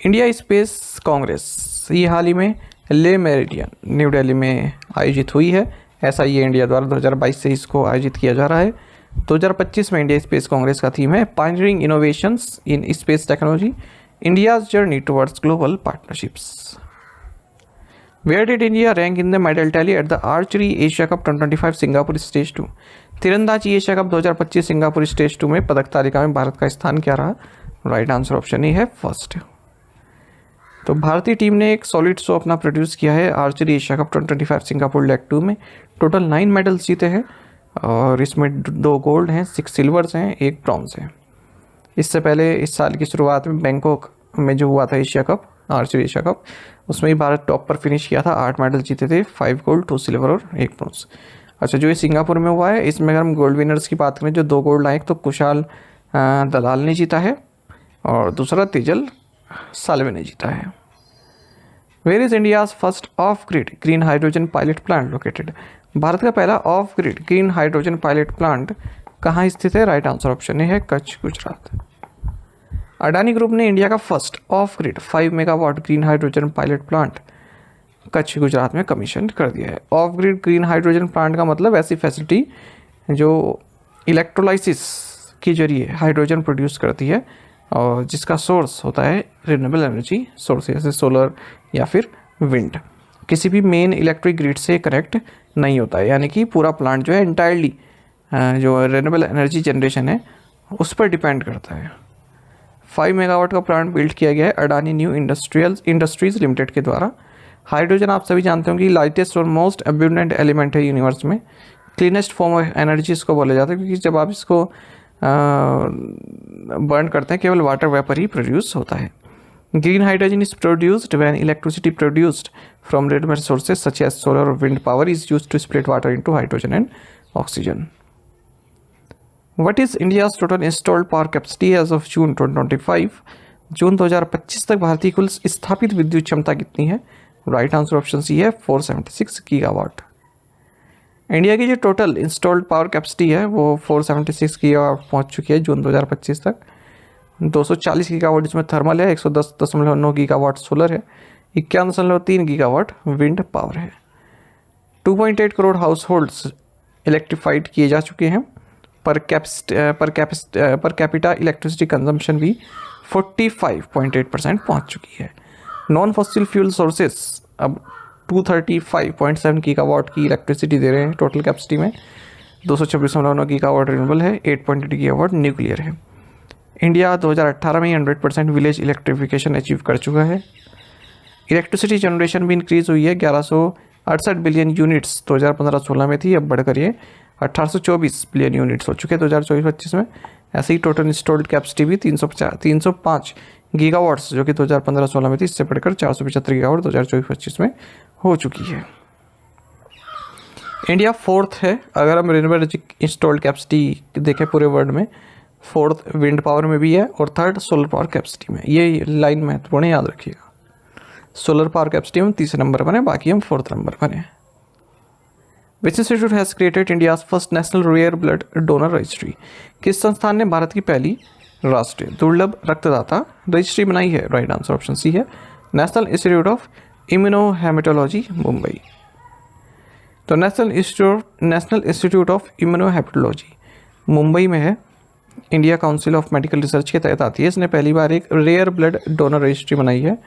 India space Congress ये हाल ही में ले मेरिडियन, न्यू दिल्ली में आयोजित हुई है। ऐसा ये इंडिया द्वारा 2022 से इसको आयोजित किया जा रहा है। 2025 में इंडिया स्पेस कांग्रेस का थीम है pioneering innovations in space technology, India's journey towards global partnerships. Where did India rank in the medal tally at the archery Asia cup 2025 Singapore stage 2? तीरंदाजी एशिया कप 2025 सिंगापुर स्टेज 2 में पदक तालिका में भारत का स्थान क्या रहा? राइट आंसर ऑप्शन ही है, फर्स्ट। तो भारतीय टीम ने एक सॉलिड शो अपना प्रोड्यूस किया है archery Asia cup 2025 Singapore leg 2 में। टोटल 9 मेडल्स जीते हैं और इसमें 2 गोल्ड हैं, 6 सिल्वर्स हैं, 1 ब्रॉन्ज है। इससे पहले इस साल की शुरुआत में बैंकॉक में जो हुआ था Asia cup, archery Asia cup, उसमें ही भारत टॉप पर फिनिश किया था। 8 मेडल जीते थे, 5 गोल्ड, 2 सिल्वर और 1 ब्रॉन्ज। अच्छा, जो ये सिंगापुर में हुआ है इसमें अगर हम गोल्ड विनर्स की बात करें, जो 2 गोल्ड लाए तो कुशाल दलाल ने जीता है और दूसरा तेजल सालवे ने जीता है। Where is India's first off grid green hydrogen pilot plant located? भारत का पहला off grid green hydrogen pilot plant कहाँ स्थित है? राइट आंसर ऑप्शन है, कच्छ, गुजरात। अडानी ग्रुप ने इंडिया का first off grid 5 megawatt green hydrogen pilot plant Kutch, Gujarat में कमीशन कर दिया है। Off grid green hydrogen plant का मतलब ऐसी फैसिलिटी जो इलेक्ट्रोलाइसिस के जरिए हाइड्रोजन प्रोड्यूस करती है और जिसका सोर्स होता है रिन्यूएबल एनर्जी सोर्स, जैसे सोलर या फिर विंड। किसी भी मेन इलेक्ट्रिक ग्रिड से कनेक्ट नहीं होता है, यानी कि पूरा प्लांट जो है इंटायरली जो रिन्यूएबल एनर्जी जनरेशन है उस पर डिपेंड करता है। 5 मेगावाट का प्लांट बिल्ड किया गया है अडानी न्यू इंडस्ट्रीज लिमिटेड के द्वारा। हाइड्रोजन आप सभी जानते होंगे लाइटेस्ट और मोस्ट अब्यूंडेंट एलिमेंट है यूनिवर्स में। क्लीनेस्ट फॉर्म ऑफ एनर्जी इसको बोला जाता है क्योंकि जब आप इसको बर्न करते हैं केवल वाटर वेपर ही प्रोड्यूस होता है। Green hydrogen is produced when electricity produced from renewable sources such as solar और wind power is used to split water into hydrogen and oxygen. What is India's total installed power capacity as of June 2025? जून 2025 तक भारतीय कुल स्थापित विद्युत क्षमता कितनी है? Right answer option C है, 476 गीगावाट। इंडिया की जो टोटल इंस्टॉल्ड पावर कैपेसिटी है वो 476 गीगावाट पहुंच चुकी है जून 2025 तक। 240 गीगावाट इसमें थर्मल है, 110.9 गीगावाट सोलर है, 51.3 गीगावाट विंड पावर है। 2.8 करोड़ हाउस होल्ड्स इलेक्ट्रीफाइड किए जा चुके हैं। पर कैपिटा इलेक्ट्रिसिटी कंजम्पशन भी 45.8% पहुंच चुकी है। नॉन फॉसिल फ्यूल सोर्सेस अब 235.7 गीगावाट की इलेक्ट्रिसिटी दे रहे हैं टोटल कैपेसिटी में। 226.9 गीगावाट रिन्यूएबल है, 8.8 गीगावाट न्यूक्लियर है। इंडिया 2018 में 100% विलेज इलेक्ट्रिफिकेशन अचीव कर चुका है। इलेक्ट्रिसिटी जनरेशन भी इंक्रीज हुई है, 1168 बिलियन यूनिट्स 2015-16 में थी, अब बढ़कर ये 1824 बिलियन यूनिट्स हो चुके हैं 2024-25 में। ऐसे ही टोटल इंस्टॉल्ड कैपेसिटी भी 305 गीगावाट्स जो कि 2015-16 में थी, इससे बढ़कर 475 गीगावाट 2024-25 में हो चुकी है। इंडिया फोर्थ है अगर हम रिन्यूएबल एनर्जी इंस्टॉल्ड कैपेसिटी देखें पूरे वर्ल्ड में, फोर्थ विंड पावर में भी है और थर्ड सोलर पावर कैपेसिटी में। ये लाइन महत्वपूर्ण याद रखिएगा। सोलर पावर कैपेसिटी में तीसरे नंबर पर है, बाकी हम फोर्थ नंबर पर हैं। Which institute has created India's first national rare blood donor registry? किस संस्थान ने भारत की पहली राष्ट्रीय दुर्लभ रक्तदाता रजिस्ट्री बनाई है? राइट आंसर ऑप्शन सी है, नेशनल इंस्टीट्यूट ऑफ इम्यूनोहेमेटोलॉजी मुंबई। तो नेशनल इंस्टीट्यूट ऑफ इम्यूनोहेमेटोलॉजी मुंबई में है, India council of medical research के तहत आती है। इसने पहली बार एक रेयर ब्लड डोनर रजिस्ट्री बनाई है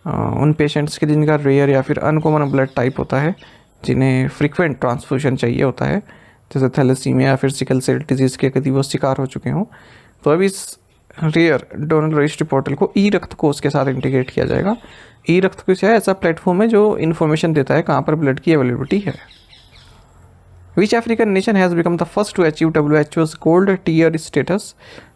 उन पेशेंट्स के जिनका रेयर या फिर अनकॉमन ब्लड टाइप होता है, जिन्हें फ्रीक्वेंट ट्रांसफ्यूजन चाहिए होता है, जैसे थैलेसीमिया या फिर सिकल सेल डिजीज़ के यदि वो शिकार हो चुके हों। तो अब इस रेयर डोनर रजिस्ट्री पोर्टल को ई रक्त कोष के साथ इंटीग्रेट किया जाएगा। ई रक्त कोष है ऐसा प्लेटफॉर्म है जो इन्फॉर्मेशन देता है कहाँ पर ब्लड की अवेलेबिलिटी है। Which African nation has become the first to achieve WHO's gold tier status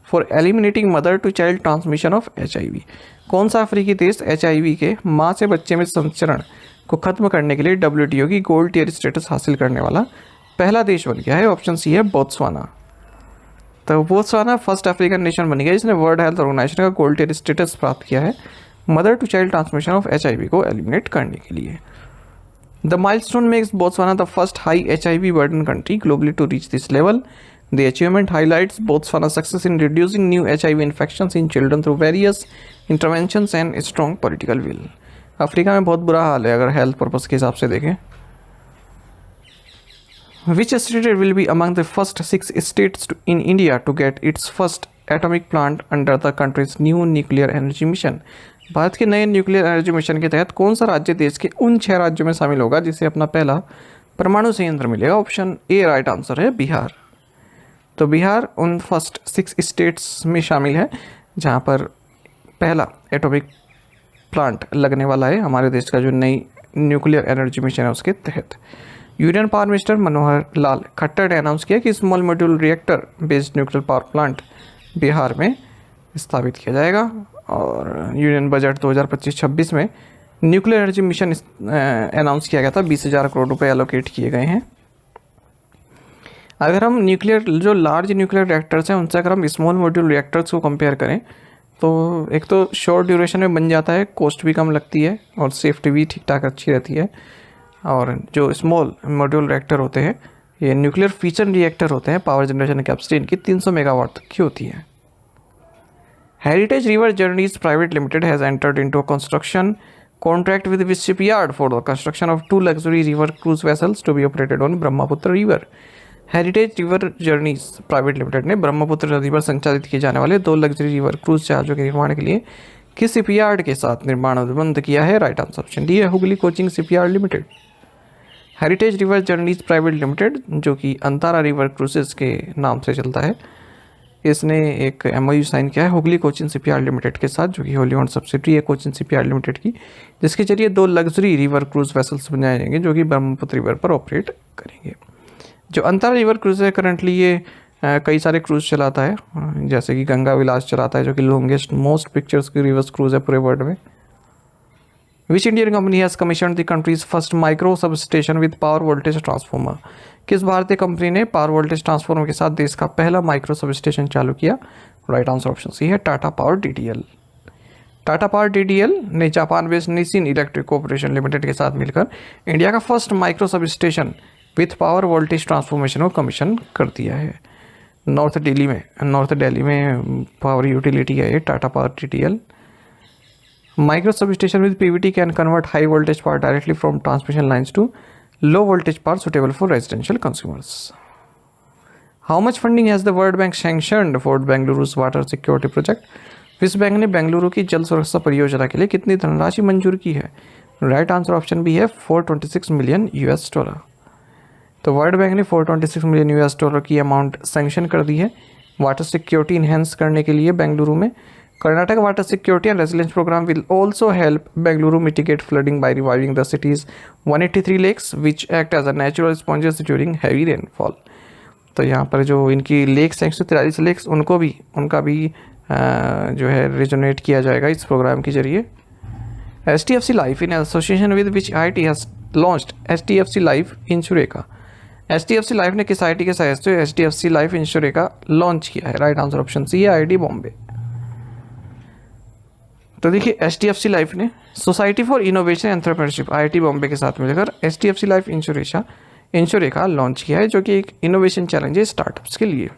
for eliminating mother to child transmission of HIV? कौन सा अफ्रीकी देश HIV के माँ से बच्चे में संचरण को खत्म करने के लिए WTO की गोल्ड टियर स्टेटस हासिल करने वाला पहला देश बन गया है? ऑप्शन सी है बोत्सवाना। तो बोत्सवाना फर्स्ट अफ्रीकन नेशन बन गया जिसने वर्ल्ड हेल्थ ऑर्गेनाइजेशन का गोल्ड टियर स्टेटस प्राप्त किया है mother to child transmission of HIV को एलिमिनेट करने के लिए। The milestone makes Botswana the first high HIV burden country globally to reach this level. The achievement highlights Botswana's success in reducing new HIV infections in children through various interventions and strong political will. Africa में बहुत बुरा हाल है अगर health purpose के हिसाब से देखें। Which state will be among the first 6 states in India to get its first atomic plant under the country's new nuclear energy mission? Bharat के नए न्यूक्लियर एनर्जी मिशन के तहत कौन सा राज्य देश के उन 6 राज्यों में शामिल होगा जिसे अपना पहला परमाणु संयंत्र मिलेगा? ऑप्शन ए राइट आंसर है, बिहार। तो बिहार उन फर्स्ट 6 स्टेट्स में शामिल है जहां पर पहला एटॉमिक प्लांट लगने वाला है हमारे देश का जो नई न्यूक्लियर एनर्जी मिशन है उसके तहत। Union power minister Manohar Lal Khattar ने अनाउंस किया कि small module reactor based nuclear power plant Bihar में स्थापित किया जाएगा और यूनियन बजट 2025-26 में न्यूक्लियर एनर्जी मिशन अनाउंस किया गया था। 20,000 करोड़ रुपए एलोकेट किए गए हैं। अगर हम न्यूक्लियर जो लार्ज न्यूक्लियर रिएक्टर्स हैं उनसे अगर हम स्मॉल मॉड्यूल रिएक्टर्स को कंपेयर करें तो एक तो शॉर्ट ड्यूरेशन में बन जाता है, कॉस्ट भी कम लगती है और सेफ्टी भी ठीक ठाक अच्छी रहती है। और जो स्मॉल मॉड्यूल रिएक्टर होते हैं ये न्यूक्लियर फ्यूजन रिएक्टर होते हैं, पावर जनरेशन कैपेसिटी इनकी 300 मेगावाट तक की होती है। Heritage River Journeys Private Limited has entered into a construction contract with the shipyard for the construction of 2 luxury river cruise vessels to be operated on Brahmaputra River. Heritage River Journeys Private Limited ने ब्रह्मपुत्र नदी पर संचालित किए जाने वाले 2 luxury river cruise जहाजों के निर्माण के लिए किस शिपयार्ड के साथ निर्माण अनुबंध किया है? राइट आंसर ऑप्शन डी है, Hooghly coaching shipyard limited. Heritage river journeys private limited जो कि अंतारा रिवर क्रूजेस के नाम से चलता है, इसने एक MOU साइन किया है हुगली कोचिन शिपयार्ड लिमिटेड के साथ जो कि होली ओन्ड सब्सिडरी है कोचिन शिपयार्ड लिमिटेड की, जिसके जरिए 2 लग्जरी रिवर क्रूज वेसल्स बनाए जाएंगे जो कि ब्रह्मपुत्र रिवर पर ऑपरेट करेंगे। जो अंतारा रिवर क्रूज है करंटली ये कई सारे क्रूज चलाता है, जैसे कि गंगा विलास चलाता है जो कि लॉन्गेस्ट मोस्ट पिक्चर्स की रिवर्स क्रूज है पूरे वर्ल्ड में। Which Indian company has commission the countries first micro sub station with power voltage transformer? किस भारतीय कंपनी ने पावर वोल्टेज ट्रांसफॉर्मर के साथ देश का पहला माइक्रो सब स्टेशन चालू किया? राइट आंसर ऑप्शन सी है, Tata power DTL। Tata power DTL ने Japan based Nissin electric corporation limited के साथ मिलकर इंडिया का first micro sub station with power voltage transformation को कमीशन कर दिया है। नॉर्थ दिल्ली में पावर यूटिलिटी है ये, Tata power TTL। Micro sub station with PVT can convert high voltage power directly from transmission lines to low voltage power suitable for residential consumers. How much funding has the world bank sanctioned for Bengaluru's water security project? विश्व bank ने बेंगलुरु की जल सुरक्षा परियोजना के लिए कितनी धनराशि मंजूर की है? राइट आंसर ऑप्शन बी है $426 मिलियन। तो वर्ल्ड बैंक ने $426 मिलियन की अमाउंट सैंक्शन कर दी है वाटर सिक्योरिटी इन्हेंस करने के लिए बेंगलुरु में। Karnataka water security and resilience programme will also help Bengaluru mitigate flooding by reviving the city's 183 lakes which act as a natural sponges during heavy rainfall. तो यहाँ पर जो इनकी लेक्स हैं 143 लेक्स, उनका भी जो है रिजोनेट किया जाएगा इस प्रोग्राम के जरिए। HDFC life in association with which IIT हैज लॉन्च्ड HDFC life InsurEka. HDFC life ने किस IIT के सहयोग से HDFC लाइफ इंश्योरेका लॉन्च किया है? राइट आंसर ऑप्शन सी है IIT बॉम्बे। तो देखिए HDFC लाइफ ने society for innovation entrepreneurship IIT Bombay के साथ मिलकर HDFC लाइफ इंश्योरेका लॉन्च किया है, जो कि एक इनोवेशन चैलेंज है स्टार्टअप्स के लिए।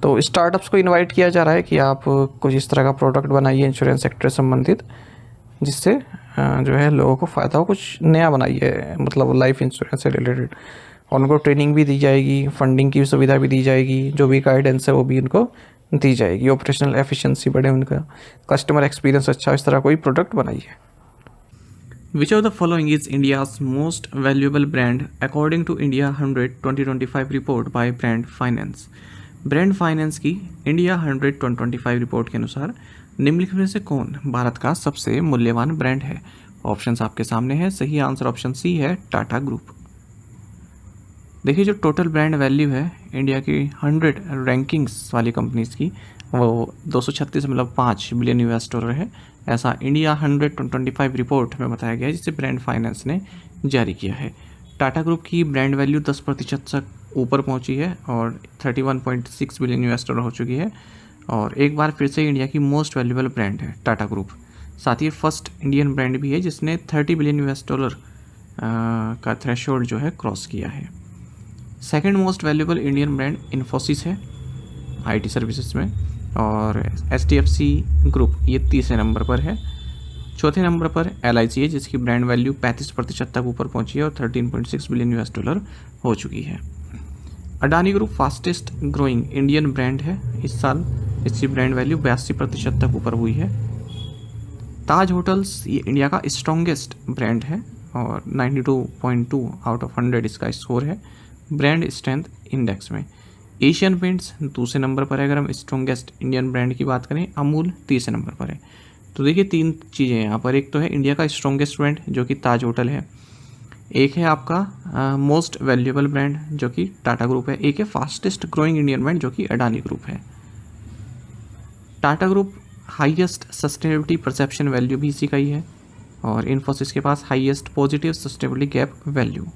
तो स्टार्टअप्स को इनवाइट किया जा रहा है कि आप कुछ इस तरह का प्रोडक्ट बनाइए इंश्योरेंस सेक्टर से संबंधित, जिससे जो है लोगों को फ़ायदा हो, कुछ नया बनाइए, मतलब लाइफ इंश्योरेंस से रिलेटेड। और उनको ट्रेनिंग भी दी जाएगी, फंडिंग की सुविधा भी दी जाएगी, जो भी गाइडेंस है वो भी उनको दी जाएगी, ऑपरेशनल एफिशिएंसी बढ़े, उनका कस्टमर एक्सपीरियंस अच्छा, इस तरह कोई प्रोडक्ट बनाइए। Which of the following is India's most valuable brand according to India 100 2025 report by Brand Finance? Brand finance की इंडिया 100 2025 रिपोर्ट के अनुसार निम्नलिखित में से कौन भारत का सबसे मूल्यवान ब्रांड है? ऑप्शंस आपके सामने है। सही आंसर ऑप्शन सी है टाटा ग्रुप। देखिए जो टोटल ब्रांड वैल्यू है इंडिया की 100 रैंकिंग्स वाली कंपनीज की, वो 236.5 बिलियन $, है। ऐसा इंडिया 100 2025 रिपोर्ट में बताया गया है, जिसे ब्रांड फाइनेंस ने जारी किया है। टाटा ग्रुप की ब्रांड वैल्यू 10% तक ऊपर पहुंची है और 31.6 बिलियन $, हो चुकी है, और एक बार फिर से इंडिया की मोस्ट वैल्यूएबल ब्रांड है टाटा ग्रुप। साथ ही फर्स्ट इंडियन ब्रांड भी है जिसने 30 बिलियन $, का थ्रेशोल्ड जो है क्रॉस किया है। Second most valuable Indian brand Infosys है IT सर्विसेज में, और HDFC ग्रुप ये तीसरे नंबर पर है। चौथे नंबर पर LIC है जिसकी ब्रांड वैल्यू 35% तक ऊपर पहुंची है और 13.6 बिलियन $, हो चुकी है। Adani group fastest growing Indian brand है इस साल, इसकी ब्रांड वैल्यू 82% तक ऊपर हुई है। ताज होटल्स ये इंडिया का स्ट्रॉन्गेस्ट ब्रांड है और 92.2 आउट ऑफ 100 इसका स्कोर है ब्रांड स्ट्रेंथ इंडेक्स में। एशियन पेंट्स दूसरे नंबर पर है अगर हम स्ट्रॉन्गेस्ट इंडियन ब्रांड की बात करें। अमूल तीसरे नंबर पर है। तो देखिए तीन चीज़ें यहाँ पर, एक तो है इंडिया का स्ट्रॉन्गेस्ट ब्रांड जो कि ताज होटल है, एक है आपका मोस्ट वैल्यूएबल ब्रांड जो कि टाटा ग्रुप है, एक है फास्टेस्ट ग्रोइंग इंडियन ब्रांड जो कि अडानी ग्रुप है। Tata group highest sustainability perception value भी इसी का ही है, और इन्फोसिस के पास highest positive sustainability gap value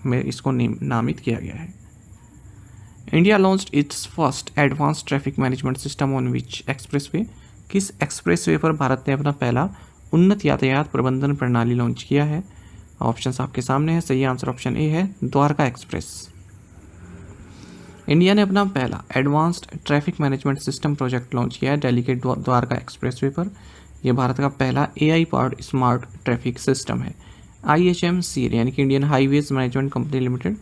में इसको नामित किया गया है। India launched its first advance traffic management system on which expressway? किस एक्सप्रेसवे पर भारत ने अपना पहला उन्नत यातायात प्रबंधन प्रणाली लॉन्च किया है? ऑप्शंस आपके सामने है। सही आंसर ऑप्शन ए है द्वारका एक्सप्रेस। इंडिया ने अपना पहला advanced traffic management system project launch किया है दिल्ली के द्वारका एक्सप्रेसवे पर। यह भारत का पहला AI powered smart traffic system है। IHMC यानी कि Indian highways management company limited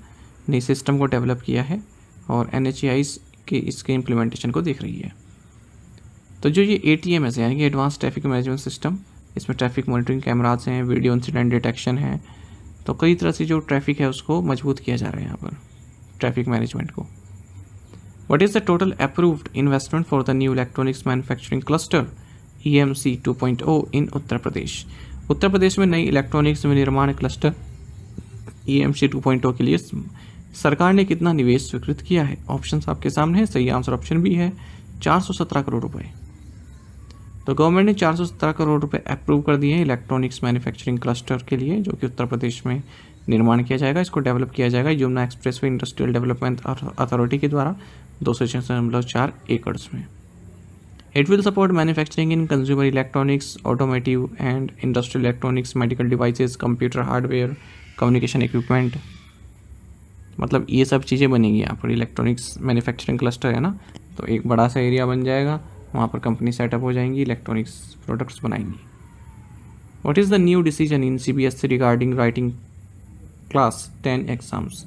ने इस सिस्टम को डेवलप किया है और NHAI के इसके इम्प्लीमेंटेशन को देख रही है। तो जो ये ATMS यानी कि एडवांस ट्रैफिक मैनेजमेंट सिस्टम, इसमें ट्रैफिक मॉनिटरिंग कैमराज हैं, वीडियो इंसिडेंट डिटेक्शन है, तो कई तरह से जो ट्रैफिक है उसको मजबूत किया जा रहा है यहाँ पर ट्रैफिक मैनेजमेंट को। What is the total approved investment for the new electronics manufacturing cluster EMC 2.0 इन उत्तर प्रदेश? उत्तर प्रदेश में नई इलेक्ट्रॉनिक्स विनिर्माण क्लस्टर EMC 2.0 के लिए सरकार ने कितना निवेश स्वीकृत किया है? ऑप्शंस आपके सामने है। सही आंसर ऑप्शन बी है 417 करोड़ रुपए। तो गवर्नमेंट ने 417 करोड़ रुपए अप्रूव कर दिए हैं इलेक्ट्रॉनिक्स मैन्युफैक्चरिंग क्लस्टर के लिए, जो कि उत्तर प्रदेश में निर्माण किया जाएगा। इसको डेवलप किया जाएगा Yamuna expressway industrial development authority के द्वारा 206.4 एकड़ में। It will support manufacturing in consumer electronics, automotive and industrial electronics, medical devices, computer hardware, communication equipment. मतलब ये सब चीज़ें बनेगी यहाँ पर। इलेक्ट्रॉनिक्स मैन्युफैक्चरिंग क्लस्टर है ना, तो एक बड़ा सा एरिया बन जाएगा, वहाँ पर कंपनी सेटअप हो जाएंगी, इलेक्ट्रॉनिक्स प्रोडक्ट्स बनाएंगी। What is the new decision in CBSE regarding writing class 10 exams?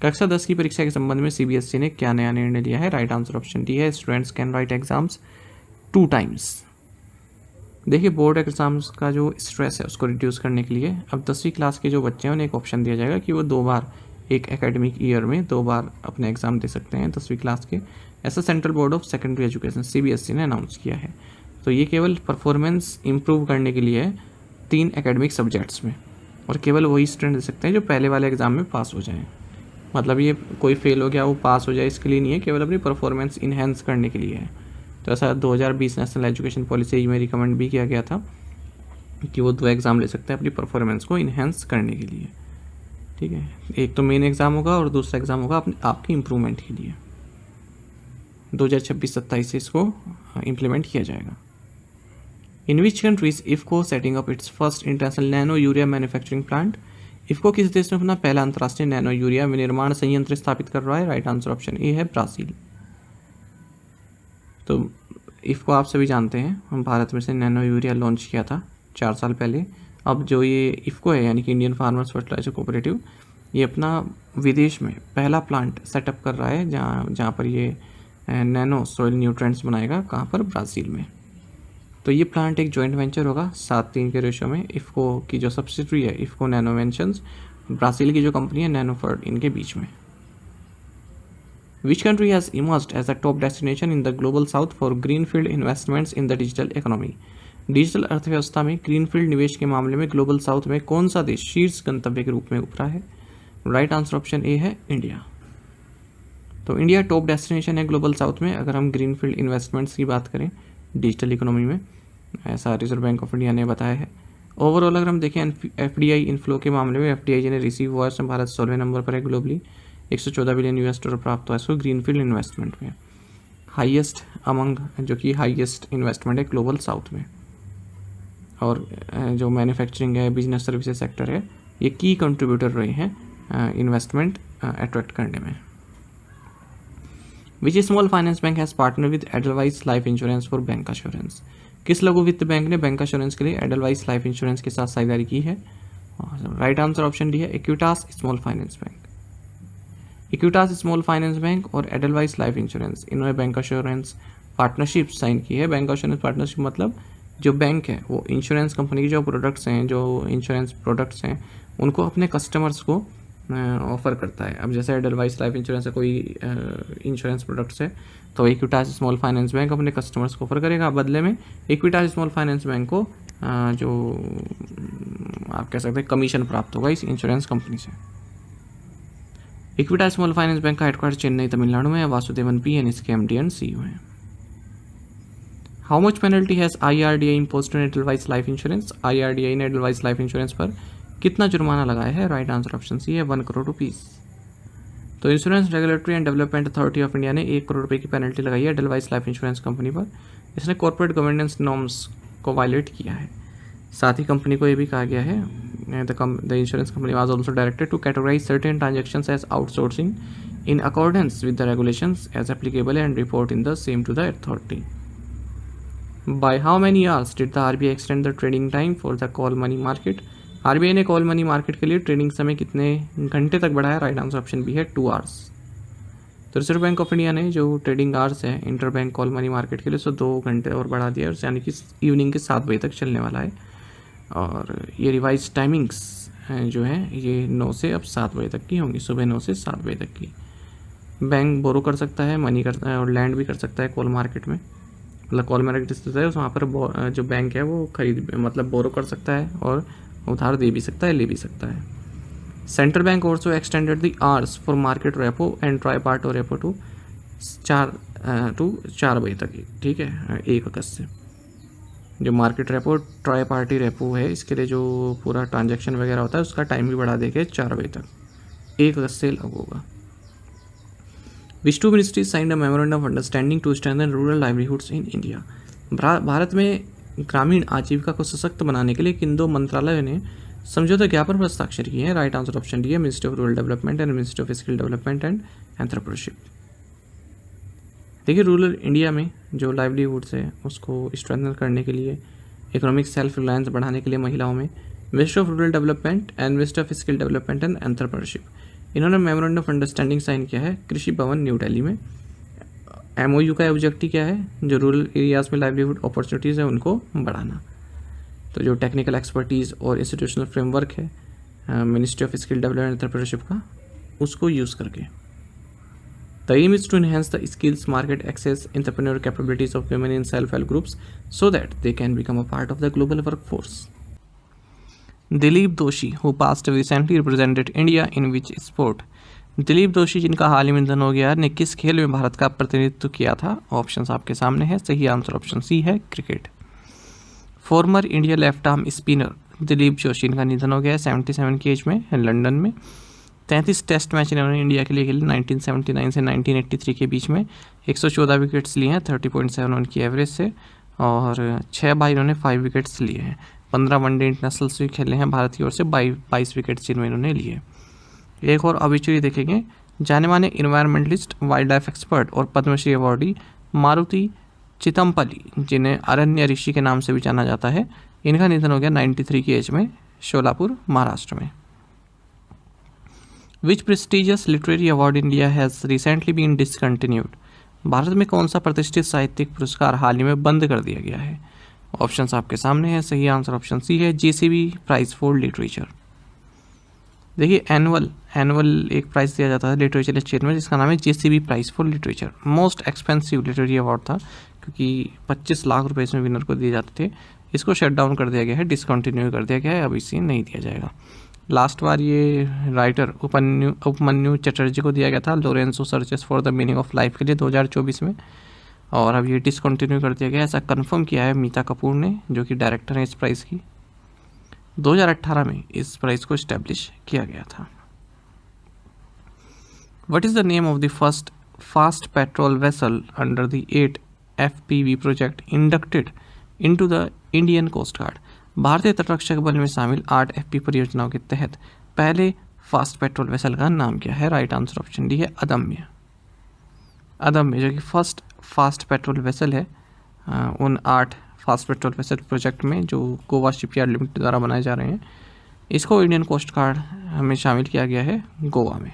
कक्षा 10 की परीक्षा के संबंध में CBSE ने क्या नया निर्णय लिया है? राइट आंसर ऑप्शन डी है, students can write exams 2 times. देखिए, बोर्ड एग्जाम्स का जो स्ट्रेस है उसको रिड्यूस करने के लिए अब 10वीं क्लास के जो बच्चे हैं उन्हें एक ऑप्शन दिया जाएगा कि वो 2 बार एक एकेडमिक ईयर में 2 बार अपने एग्ज़ाम दे सकते हैं 10वीं क्लास के। ऐसा central board of secondary education CBSE ने अनाउंस किया है। तो ये केवल परफॉर्मेंस इम्प्रूव करने के लिए है 3 एकेडमिक सब्जेक्ट्स में, और केवल वही स्टूडेंट दे सकते हैं जो पहले वाले एग्ज़ाम में पास हो जाएं। मतलब ये कोई फेल हो गया वो पास हो जाए इसके लिए नहीं है, केवल अपनी परफॉर्मेंस इन्हेंस करने के लिए है। तो ऐसा 2020 नेशनल एजुकेशन पॉलिसी में रिकमेंड भी किया गया था कि वो 2 एग्ज़ाम ले सकते हैं अपनी परफॉर्मेंस को इन्हेंस करने के लिए। ठीक है, एक तो मेन एग्ज़ाम होगा और दूसरा एग्ज़ाम होगा अपने आपके इम्प्रूवमेंट के लिए। 2026-27 से इसको इम्प्लीमेंट किया जाएगा। In which countries IFFCO setting up its first international nano urea manufacturing plant? IFFCO किस देश में अपना पहला अंतर्राष्ट्रीय नैनो यूरिया विनिर्माण संयंत्र स्थापित कर रहा है? राइट आंसर ऑप्शन ए है, ब्राज़ील। तो इफ्को आप सभी जानते हैं, हम भारत में से नैनो यूरिया लॉन्च किया था 4 साल पहले। अब जो ये इफ्को है यानी कि इंडियन फार्मर्स फर्टिलाइजर कोऑपरेटिव, ये अपना विदेश में पहला प्लांट सेटअप कर रहा है जहाँ पर ये नैनो सॉइल न्यूट्रिएंट्स बनाएगा। कहाँ पर? ब्राज़ील में। तो ये प्लांट एक जॉइंट वेंचर होगा 7-3 के रेशो में। इफ्को की जो सब्सिडरी है इफ्को नैनोवेंशंस, ब्राज़ील की जो कंपनी है नैनोफर्ड, इनके बीच में। Which country has emerged as a top destination in the global south for greenfield investments in the digital economy? Digital अर्थव्यवस्था में ग्रीनफील्ड निवेश के मामले में ग्लोबल साउथ में कौन सा देश शीर्ष गंतव्य के रूप में उभरा है? राइट आंसर ऑप्शन ए है, इंडिया। तो इंडिया टॉप डेस्टिनेशन है ग्लोबल साउथ में अगर हम ग्रीनफील्ड इन्वेस्टमेंट्स की बात करें डिजिटल इकोनॉमी में, ऐसा रिजर्व बैंक ऑफ इंडिया ने बताया है। ओवरऑल अगर हम देखें FDI इनफ्लो के मामले में FDI ने रिसीव हुआ है, भारत 16वें नंबर पर है ग्लोबली, $114 बिलियन प्राप्त हुआ है इसको ग्रीनफील्ड इन्वेस्टमेंट में, हाईएस्ट अमंग, जो कि हाईएस्ट इन्वेस्टमेंट है ग्लोबल साउथ में। और जो मैन्युफैक्चरिंग है, बिजनेस सर्विसेज सेक्टर है, ये की कंट्रीब्यूटर रहे हैं इन्वेस्टमेंट अट्रैक्ट करने में। Which small finance bank has partner with Edelweiss life insurance for bank assurance? किस लघु वित्त बैंक ने बैंक अश्योरेंस के लिए एडलवाइस लाइफ इंश्योरेंस के साथ साझेदारी की है? राइट आंसर ऑप्शन डी है, Equitas small finance bank. Equitas small finance bank और एडलवाइस लाइफ इंश्योरेंस, इन्होंने बैंक अश्योरेंस पार्टनरशिप साइन की है। बैंक अश्योरेंस पार्टनरशिप मतलब जो बैंक है वो इंश्योरेंस कंपनी के जो प्रोडक्ट्स हैं, जो इंश्योरेंस प्रोडक्ट्स हैं, उनको अपने कस्टमर्स को ऑफर करता है। अब जैसे एडलवाइस लाइफ इंश्योरेंस है, कोई इंश्योरेंस प्रोडक्ट्स है, तो इक्विटास स्मॉल फाइनेंस बैंक अपने कस्टमर्स को ऑफर करेगा। बदले में इक्विटास स्मॉल फाइनेंस बैंक को जो आप कह सकते हैं कमीशन प्राप्त होगा इस इंश्योरेंस कंपनी से। इक्विटास स्मॉल फाइनेंस बैंक का हेडक्वार्टर चेन्नई तमिलनाडु में है। वासुदेवन PN इसके MD एंड CEO हैं। How much penalty has IRDA imposed on Edelweiss life insurance? IRDA ने एडलवाइस लाइफ इंश्योरेंस पर कितना जुर्माना लगाया है? राइट आंसर ऑप्शन सी है, 1 करोड़ रुपीज़। तो insurance regulatory and development authority of India ने 1 करोड़ रुपये की पेनल्टी लगाई है एडलवाइस लाइफ इंश्योरेंस कंपनी पर। इसने कॉर्पोरेट गवर्नेंस नॉर्म्स को वायलेट किया है। साथ ही कंपनी को ये भी कहा गया है the insurance company was also directed to categorise certain transactions as outsourcing in accordance with the regulations as applicable and report in the same to the authority. By how many years did the RBI extend the trading time for the call money market? RBI ने call money market के लिए trading समय कितने घंटे तक बढ़ाया? Right answer option B है, 2 hours. तो रिजर्व बैंक ऑफ इंडिया ने जो ट्रेडिंग आवर्स है inter bank call money market के लिए 2 घंटे और बढ़ा दिया, यानी कि इवनिंग के 7 बजे तक चलने वाला है। और ये रिवाइज टाइमिंग्स जो है ये 9 से अब 7 बजे तक की होंगी, सुबह 9 से 7 बजे तक की। बैंक बोरो कर सकता है, मनी करता है और लैंड भी कर सकता है कॉल मार्केट में। मतलब कॉल मार्केट स्थित है वहाँ पर जो बैंक है वो खरीद मतलब बोरो कर सकता है और उधार दे भी सकता है, ले भी सकता है। Central bank also extended the hours for market repo and tri party repo to 4 बजे तक। ठीक है, 1 अगस्त से जो market repo tri party repo है इसके लिए जो पूरा ट्रांजैक्शन वगैरह होता है उसका टाइम भी बढ़ा देके 4 बजे तक, 1 अगस्त से लागू होगा। Which 2 ministries signed a memorandum of understanding to strengthen rural livelihoods in India? भारत में ग्रामीण आजीविका को सशक्त बनाने के लिए किन 2 मंत्रालयों ने समझौता ज्ञापन पर हस्ताक्षर किए हैं? राइट आंसर ऑप्शन डी है, ministry of rural development and ministry of skill development and entrepreneurship. देखिए, रूरल इंडिया में जो लाइवलीहुड्स है उसको स्ट्रेंथन करने के लिए, इकोनॉमिक सेल्फ रिलायंस बढ़ाने के लिए महिलाओं में ministry of rural development and ministry of skill development and entrepreneurship इन्होंने मेमोरेंडम ऑफ अंडरस्टैंडिंग साइन किया है कृषि भवन न्यू दिल्ली में। MOU का ऑब्जेक्टिव क्या है? जो रूरल एरियाज़ में लाइवलीहुड अपॉर्चुनिटीज़ है उनको बढ़ाना। तो जो टेक्निकल एक्सपर्टीज़ और इंस्टीट्यूशनल फ्रेमवर्क है ministry of skill development and entrepreneurship का, उसको यूज़ करके the aim is to enhance the skills market access entrepreneur capabilities of women in self-help groups so that they can become a part of the global workforce. Dilip Doshi who passed away recently represented India in which sport? Dilip Doshi जिनका हाल ही में निधन हो गया ने किस खेल में भारत का प्रतिनिधित्व किया था? ऑप्शंस आपके सामने है, सही आंसर ऑप्शन सी है, cricket. Farmer India left arm spinner Dilip Joshi इनका निधन हो गया है 77 की एज में लंदन में। 33 टेस्ट मैच इन्होंने इंडिया के लिए खेले 1979 से 1983 के बीच में। 114 विकेट्स लिए हैं 30.7 उनकी एवरेज से, और 6 बार इन्होंने 5 विकेट्स लिए हैं। 15 वनडे इंटरनेशनल्स भी खेले हैं भारत की ओर से, 22 विकेट्स जिनमें इन्होंने लिए। एक और ऑब्ituary देखेंगे, जाने माने इन्वायरमेंटलिस्ट, वाइल्ड लाइफ एक्सपर्ट और पद्मश्री अवार्डी मारुति चितमपल्ली, जिन्हें अरण्य ऋषि के नाम से भी जाना जाता है, इनका निधन हो गया 93 की एज में शोलापुर महाराष्ट्र में। Which prestigious literary award India has recently been discontinued? Bharat में कौन सा प्रतिष्ठित साहित्यिक पुरस्कार हाल ही में बंद कर दिया गया है? ऑप्शंस आपके सामने है, सही आंसर ऑप्शन सी है, JCB प्राइज फॉर लिटरेचर। देखिए, एनुअल एक प्राइज़ दिया जाता है लिटरेचर एक्सचेंज में जिसका नाम है JCB prize for literature. Most expensive literary award था क्योंकि 25 लाख रुपए इसमें विनर को दिए जाते थे। इसको शट डाउन कर दिया गया है, डिसकंटिन्यू कर दिया गया है, अब इसे नहीं दिया जाएगा। लास्ट बार ये राइटर उपमन्यु चटर्जी को दिया गया था Lorenzo searches for the meaning of life के लिए 2024 में, और अब ये डिसकंटिन्यू कर दिया गया, ऐसा कंफर्म किया है मीता कपूर ने, जो कि डायरेक्टर है इस प्राइज़ की। 2018 में इस प्राइज़ को इस्टेब्लिश किया गया था। What is the name of the first fast patrol vessel under the 8 FPV project inducted into the Indian coast guard? भारतीय तटरक्षक बल में शामिल 8 FP परियोजनाओं के तहत पहले फास्ट पेट्रोल वेसल का नाम क्या है? राइट आंसर ऑप्शन डी है, अदम्य। जो कि फर्स्ट फास्ट पेट्रोल वेसल है उन 8 फास्ट पेट्रोल वेसल प्रोजेक्ट में जो गोवा शिपयार्ड लिमिटेड द्वारा बनाए जा रहे हैं, इसको इंडियन कोस्ट गार्ड में शामिल किया गया है गोवा में।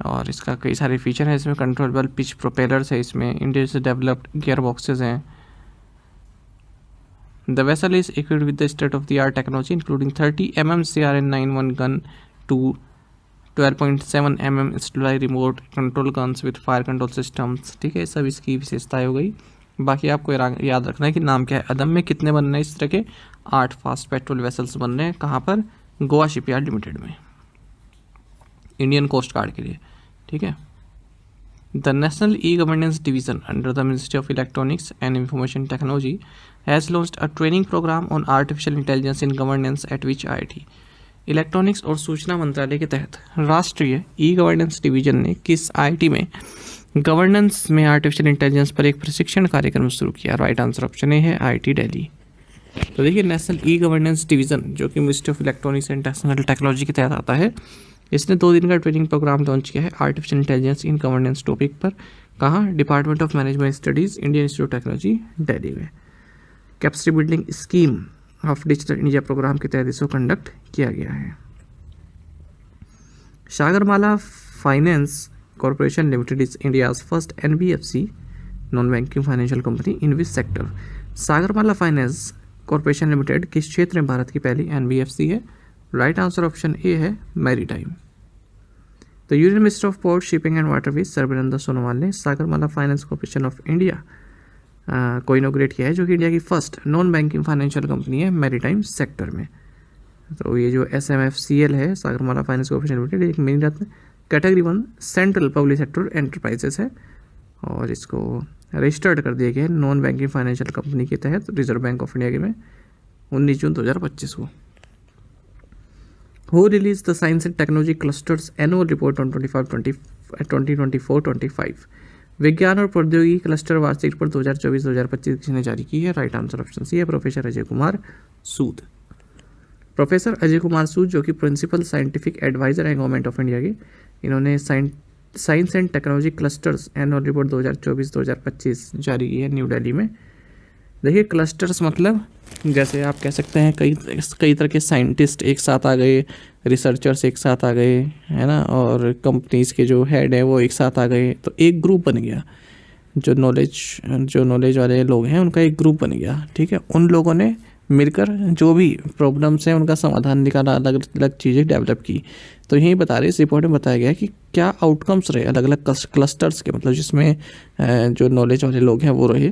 और इसका कई सारे फीचर हैं, इसमें कंट्रोलेबल पिच प्रोपेलर्स है, इसमें इंडिया से डेवलप्ड गियर बॉक्सेज हैं। The vessel is equipped with the state-of-the-art technology, including 30 mm CRN-91 gun to 12.7 mm Stellar remote control guns with fire control systems। ठीक है, सब इसकी विशेषताएं हो गई। बाकी आपको याद रखना है कि नाम क्या है। अदम में कितने बन रहे हैं इस तरह के? 8 फास्ट पेट्रोल वेसल्स बन रहे हैं। कहाँ पर? गोवा शिपयार्ड लिमिटेड में, इंडियन कोस्ट गार्ड के लिए। ठीक है। The National E-Governance Division under the Ministry of Electronics and Information Technology has launched a training program on artificial intelligence in governance at which IIT? Electronics और सूचना मंत्रालय के तहत राष्ट्रीय ई गवर्नेंस डिवीजन ने किस IIT में गवर्नेंस में आर्टिफिशियल इंटेलिजेंस पर एक प्रशिक्षण कार्यक्रम शुरू किया? राइट आंसर ऑप्शन ए है, IIT दिल्ली। तो देखिए, नेशनल ई गवर्नेंस डिवीजन जो कि ministry of electronics and technology के तहत आता है, इसने 2 दिन का ट्रेनिंग प्रोग्राम लॉन्च किया है artificial intelligence in governance topic पर। कहाँ? Department of management studies, Indian Institute of Technology Delhi में। Capacity building scheme of digital India programme के तहत इसको कंडक्ट किया गया है। Sagarmala finance corporation limited is India's first NBFC non banking financial company in which sector? Sagarmala finance corporation limited किस क्षेत्र में भारत की पहली NBFC है? राइट आंसर ऑप्शन ए है, maritime. The union minister of port shipping and waterways Sarbananda Sonowal ने Sagarmala finance corporation of India को inaugurate किया है, जो कि इंडिया की first non banking financial company है मैरीटाइम सेक्टर में। तो ये जो SMFCL है, सागरमाला फाइनेंस कॉर्पोरेशन लिमिटेड, एक mini ratna category 1 central public sector enterprises है, और इसको रजिस्टर्ड कर दिया गया है नॉन बैंकिंग फाइनेंशियल कंपनी के तहत रिजर्व बैंक ऑफ इंडिया के में 19 जून 2025 को। Who released the Science and Technology Cluster's annual report on 2024-25? विज्ञान और प्रौद्योगिकी क्लस्टर वार्षिक रिपोर्ट 2024-2025 किसने जारी की है? राइट आंसर ऑप्शन सी है, प्रोफेसर अजय कुमार सूद। प्रोफेसर अजय कुमार सूद जो कि प्रिंसिपल साइंटिफिक एडवाइज़र हैं गवर्नमेंट ऑफ इंडिया के, इन्होंने science and technology clusters annual report 2024-2025 जारी की है न्यू दिल्ली में। देखिए क्लस्टर्स मतलब जैसे आप कह सकते हैं कई तरह के साइंटिस्ट एक साथ आ गए, रिसर्चर्स एक साथ आ गए, है ना, और कंपनीज़ के जो हेड है वो एक साथ आ गए, तो एक ग्रुप बन गया। जो नॉलेज वाले लोग हैं उनका एक ग्रुप बन गया, ठीक है। उन लोगों ने मिलकर जो भी प्रॉब्लम्स हैं उनका समाधान निकाला, अलग अलग चीज़ें डेवलप की। तो यही बता रहे, इस रिपोर्ट में बताया गया है कि क्या आउटकम्स रहे अलग अलग क्लस्टर्स के, मतलब जिसमें जो नॉलेज वाले लोग हैं वो रहे।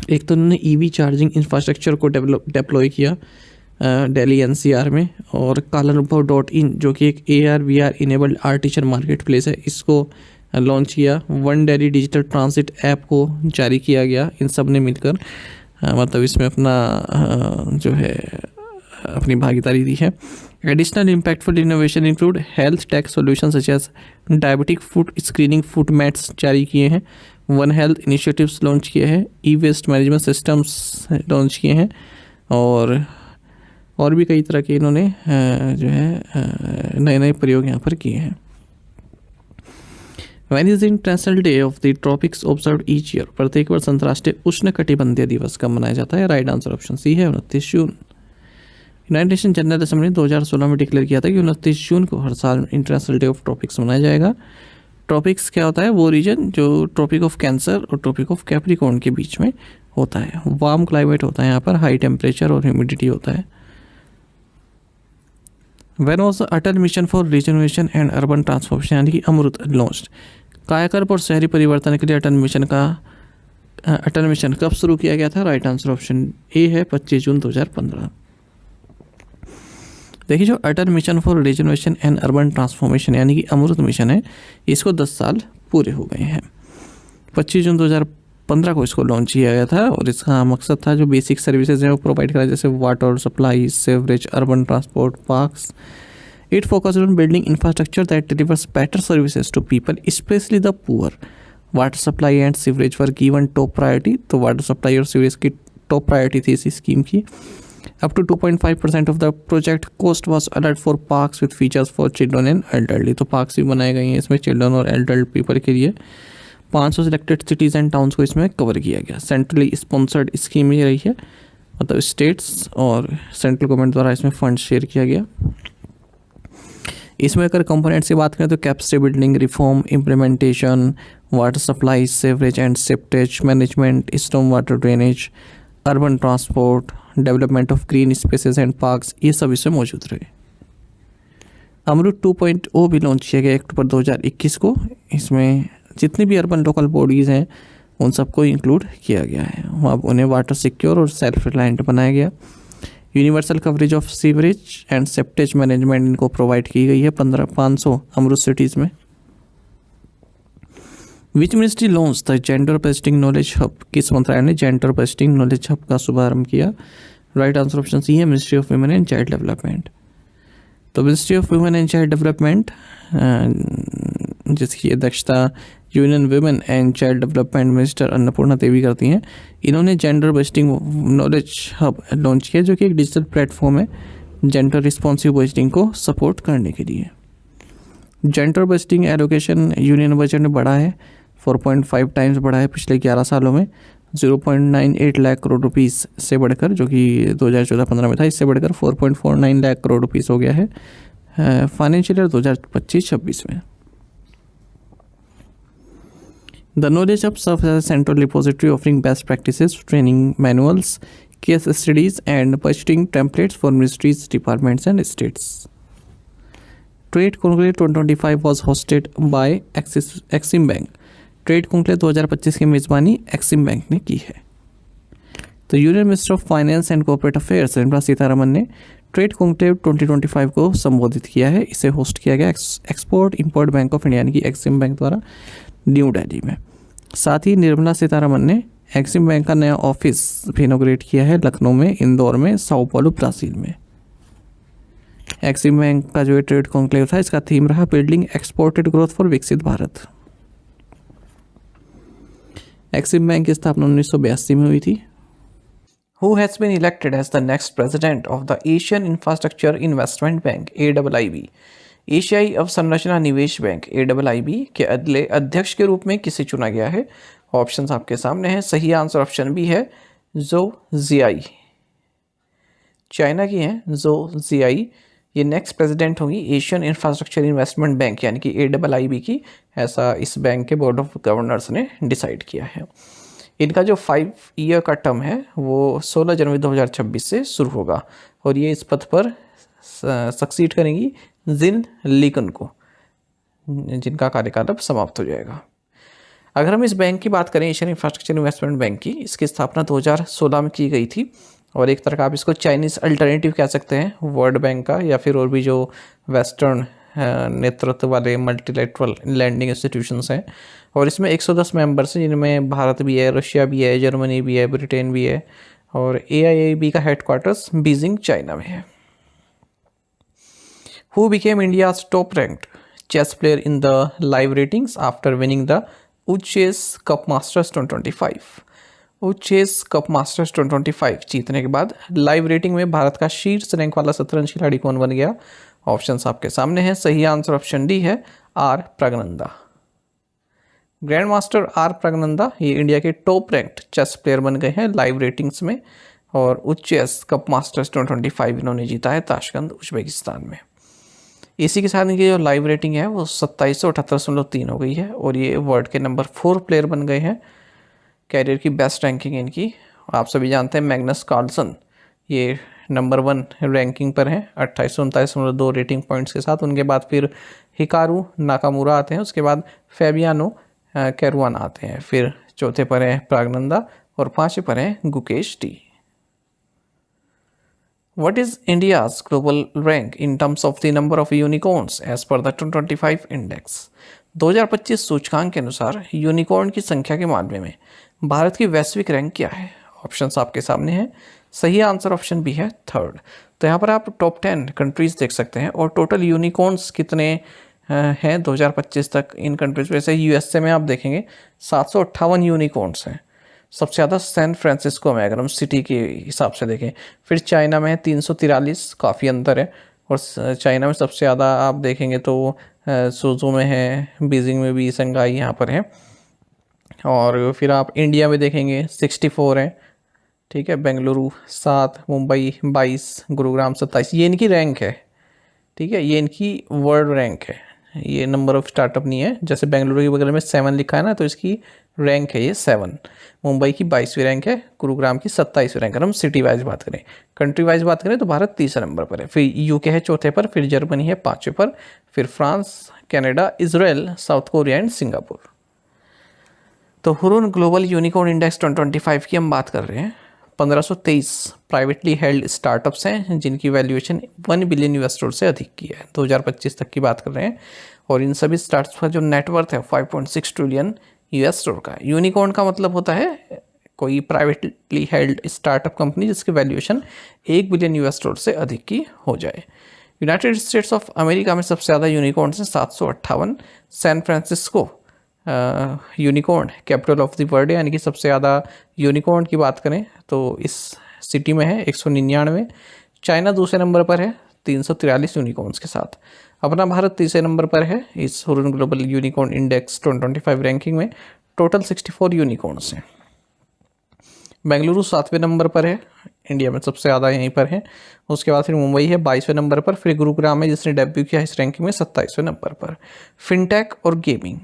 एक तो उन्होंने ईवी चार्जिंग इंफ्रास्ट्रक्चर को डिप्लॉय किया दिल्ली एनसीआर में, और kalanupav.in जो कि एक AR/VR enabled art teacher market place है, इसको लॉन्च किया। One Delhi digital transit app को जारी किया गया। इन सब ने मिलकर मतलब इसमें अपना जो है अपनी भागीदारी दी है। Additional impactful innovation include health tech solution such as diabetic food screening food mats जारी किए हैं, वन हेल्थ इनिशिएटिव्स लॉन्च किए हैं, e waste management systems launch किए हैं, और भी कई तरह के इन्होंने जो है नए नए प्रयोग यहाँ पर किए हैं। When is the international Day of the tropics observe each year? प्रत्येक वर्ष अंतर्राष्ट्रीय उष्णकटिबंधीय दिवस कब मनाया जाता है? राइट आंसर ऑप्शन सी है 29 जून। यूनाइटेड नेशन जनरल असेंबली ने 2016 में डिक्लेयर किया था कि 29 जून को हर साल इंटरनेशनल डे ऑफ ट्रॉपिक्स मनाया जाएगा। ट्रॉपिक्स क्या होता है? वो रीजन जो ट्रॉपिक ऑफ कैंसर और ट्रॉपिक ऑफ कैप्रिकॉर्न के बीच में होता है। वार्म क्लाइमेट होता है यहाँ पर, हाई टेम्परेचर और ह्यूमिडिटी होता है। When was the Atal mission for rejuvenation and urban transformation यानी कि अमृत लॉन्च्ड? कायाकल्प और शहरी परिवर्तन के लिए अटल मिशन कब शुरू किया गया था? राइट आंसर ऑप्शन ए है 25 जून 2015। देखिए जो Atal mission for rejuvenation and urban transformation यानी कि अमृत मिशन है, इसको 10 साल पूरे हो गए हैं। 25 जून 2015 को इसको लॉन्च किया गया था, और इसका मकसद था जो बेसिक सर्विसेज हैं वो प्रोवाइड करा, जैसे water supply, sewerage, urban transport, parks. It focus on building infrastructure that delivers better services to people specially the poor. Water supply and sewerage were given top priority, तो water supply और sewerage की top priority थी इस scheme की। Up to 2.5% of the project cost was allotted for parks with features for children and elderly, तो parks भी बनाए गए हैं इसमें चिल्ड्रन और एल्डर पीपल के लिए। 500 सिलेक्टेड सिटीज़ एंड टाउन्स को इसमें कवर किया गया। सेंट्रली स्पॉन्सर्ड स्कीम ये रही है, मतलब स्टेट्स और सेंट्रल गवर्नमेंट द्वारा इसमें फंड शेयर किया गया। इसमें अगर कंपोनेंट्स की बात करें तो capacity building, reform, implementation, water supply, sewerage and septage management, storm water drainage, urban transport, development of green spaces and parks, ये सब इसमें मौजूद रहे। अमृत 2.0 भी लॉन्च किया गया अक्टूबर 2021 को। इसमें जितनी भी अर्बन लोकल बॉडीज़ हैं उन सबको इंक्लूड किया गया है, वहाँ उन्हें वाटर सिक्योर और सेल्फ रिलायंट बनाया गया। Universal coverage of sewerage and septage management इनको प्रोवाइड की गई है 500 अमृत सिटीज़ में। Which ministry launch the gender बेस्टिंग knowledge hub? किस मंत्रालय ने जेंडर बेस्टिंग नॉलेज हब का शुभारंभ किया? राइट आंसर ऑप्शन सी है ministry of women and child development. तो ministry of women and child development जिसकी अध्यक्षता union women and child development minister Annapurna Devi करती हैं, इन्होंने जेंडर बेस्टिंग नॉलेज हब लॉन्च किया, जो कि एक डिजिटल प्लेटफॉर्म है जेंडर रिस्पॉन्सिव बजटिंग को सपोर्ट करने के लिए। Gender budgeting allocation union budget में बढ़ा है, 4.5 टाइम्स बढ़ा है पिछले 11 सालों में। 0.98 लाख करोड़ रुपीस से बढ़कर, जो कि 2014-15 में था, इससे बढ़कर 4.49 लाख करोड़ रुपीस हो गया है फाइनेंशियल ईयर 2025-26 में। The Knowledge Hub serves as a central repository offering best practices, training manuals, case studies, and budgeting templates for ministries, departments, and states. Trade Conclave 2025 was hosted by Exim Bank. Trade conclave 2025 की मेज़बानी Exim bank ने की है। तो union minister of finance and corporate affairs Nirmala Sitharaman ने trade conclave 2025 को संबोधित किया है। इसे होस्ट किया गया export import bank of India यानी कि एक्सिम बैंक द्वारा न्यू दिल्ली में। साथ ही निर्मला सीतारमन ने एक्सिम बैंक का नया ऑफिस भी इनॉग्रेट किया है लखनऊ में, इंदौर में, साओ पाउलो ब्राज़ील में। एक्सिम बैंक का जो ट्रेड कॉन्क्लेव था, इसका थीम रहा बिल्डिंग एक्सपोर्टेड ग्रोथ फॉर विकसित भारत। एक्सिम बैंक की स्थापना 1982 में हुई थी। Who has been elected as the next president of the Asian Infrastructure Investment Bank AIIB? एशियाई अवसंरचना निवेश बैंक AIIB के अगले अध्यक्ष के रूप में किसे चुना गया है? ऑप्शंस आपके सामने हैं। सही आंसर ऑप्शन बी है जो जियाई, चाइना की हैं जो जियाई। ये नेक्स्ट प्रेसिडेंट होंगी एशियन इंफ्रास्ट्रक्चर इन्वेस्टमेंट बैंक यानी कि AIIB की, ऐसा इस बैंक के बोर्ड ऑफ गवर्नर्स ने डिसाइड किया है। इनका जो 5 ईयर का टर्म है वो 16 जनवरी 2026 से शुरू होगा और ये इस पद पर सक्सीड करेंगी जिन लीकन को, जिनका कार्यकाल अब समाप्त हो जाएगा। अगर हम इस बैंक की बात करें, एशियन इंफ्रास्ट्रक्चर इन्वेस्टमेंट बैंक की, इसकी स्थापना 2016 में की गई थी और एक तरह का आप इसको चाइनीज़ अल्टरनेटिव कह सकते हैं वर्ल्ड बैंक का, या फिर और भी जो वेस्टर्न नेतृत्व वाले मल्टीलेटरल लैंडिंग इंस्टीट्यूशंस हैं। और इसमें 110 मेंबर्स हैं जिनमें भारत भी है, रशिया भी है, जर्मनी भी है, ब्रिटेन भी है और AIIB का हेडक्वार्टर्स बीजिंग चाइना में है। Who became India's top ranked chess player in the live ratings after winning the Uchess Cup Masters 2025? Uchess Cup Masters 2025 जीतने के बाद लाइव रेटिंग में भारत का शीर्ष रैंक वाला शतरंज खिलाड़ी कौन बन गया? ऑप्शंस आपके सामने हैं। सही आंसर ऑप्शन डी है R Praggnanandhaa. Grandmaster R Praggnanandhaa ये इंडिया के टॉप रैंक्ड चेस प्लेयर बन गए हैं लाइव रेटिंग्स में और उच्चेस कप मास्टर्स 2025 इन्होंने जीता है ताशकंद उज्बेकिस्तान में। इसी के साथ इनकी जो लाइव रेटिंग है वो 2778.3 हो गई है और ये वर्ल्ड के नंबर 4 प्लेयर बन गए हैं। कैरियर की बेस्ट रैंकिंग है इनकी। आप सभी जानते हैं मैग्नस कार्लसन ये नंबर 1 रैंकिंग पर हैं 2839.2 रेटिंग पॉइंट्स के साथ। उनके बाद फिर हिकारू नाकामुरा आते हैं, उसके बाद फैबियानो कैरुआन आते हैं, फिर चौथे पर है प्रगनंदा और पांचवें पर है Gukesh T. What is India's global rank in terms of the number of unicorns as per the 2025 index? 2025 सूचकांक के अनुसार यूनिकॉर्न की संख्या के मामले में भारत की वैश्विक रैंक क्या है? ऑप्शंस आपके सामने हैं। सही आंसर ऑप्शन बी है 3rd। तो यहाँ पर आप टॉप 10 कंट्रीज देख सकते हैं और टोटल यूनिकॉर्न्स कितने हैं 2025 तक इन कंट्रीज। वैसे USA में आप देखेंगे 758 यूनिकॉर्न्स हैं। सबसे ज़्यादा सैन फ्रांसिस्को में अगर हम सिटी के हिसाब से देखें, फिर चाइना में 343, काफ़ी अंतर है। और चाइना में सबसे ज़्यादा आप देखेंगे तो सूजू में है, बीजिंग में भी, शंघाई यहाँ पर है। और फिर आप इंडिया में देखेंगे 64 है, ठीक है, बेंगलुरु 7, मुंबई 22, गुरुग्राम 27। ये इनकी रैंक है, ठीक है, ये इनकी वर्ल्ड रैंक है, ये नंबर ऑफ स्टार्टअप नहीं है। जैसे बेंगलुरु के बगल में 7 लिखा है ना, तो इसकी रैंक है ये 7। मुंबई की 22वीं रैंक है, गुरुग्राम की 27वीं रैंक है। हम सिटी वाइज बात करें, कंट्री वाइज बात करें तो भारत 3रे नंबर पर है, फिर UK है 4थे पर, फिर जर्मनी है 5वें पर, फिर France, Canada, Israel, south Korea and Singapore. तो हुरुन ग्लोबल यूनिकॉर्न इंडेक्स 2025 की हम बात कर रहे हैं। 1523 प्राइवेटली हेल्ड स्टार्टअप्स हैं जिनकी वैल्यूएशन $1 बिलियन से अधिक की है। 2025 तक की बात कर रहे हैं और इन सभी स्टार्टअप्स का जो नेटवर्थ है $5.6 ट्रिलियन का। यूनिकॉर्न का मतलब होता है कोई प्राइवेटली हेल्ड स्टार्टअप कंपनी जिसकी वैल्यूएशन $1 बिलियन से अधिक की हो जाए। यूनाइटेड स्टेट्स ऑफ अमेरिका में सबसे ज़्यादा यूनिकॉर्न हैं 758। San Francisco unicorn capital of the world यानी कि सबसे ज़्यादा यूनिकॉर्न की बात करें तो इस सिटी में है 199। चाइना 2रे नंबर पर है 343 यूनिकॉर्न्स के साथ। अपना भारत 3रे नंबर पर है इस Hurun global unicorn index 2025 ranking में। टोटल 64 यूनिकॉर्न्स हैं। बेंगलुरु 7वें नंबर पर है, इंडिया में सबसे ज़्यादा यहीं पर है। उसके बाद फिर मुंबई है 22वें नंबर पर, फिर गुरुग्राम है जिसने डेब्यू किया इस रैंकिंग में 27वें नंबर पर। फिनटेक और गेमिंग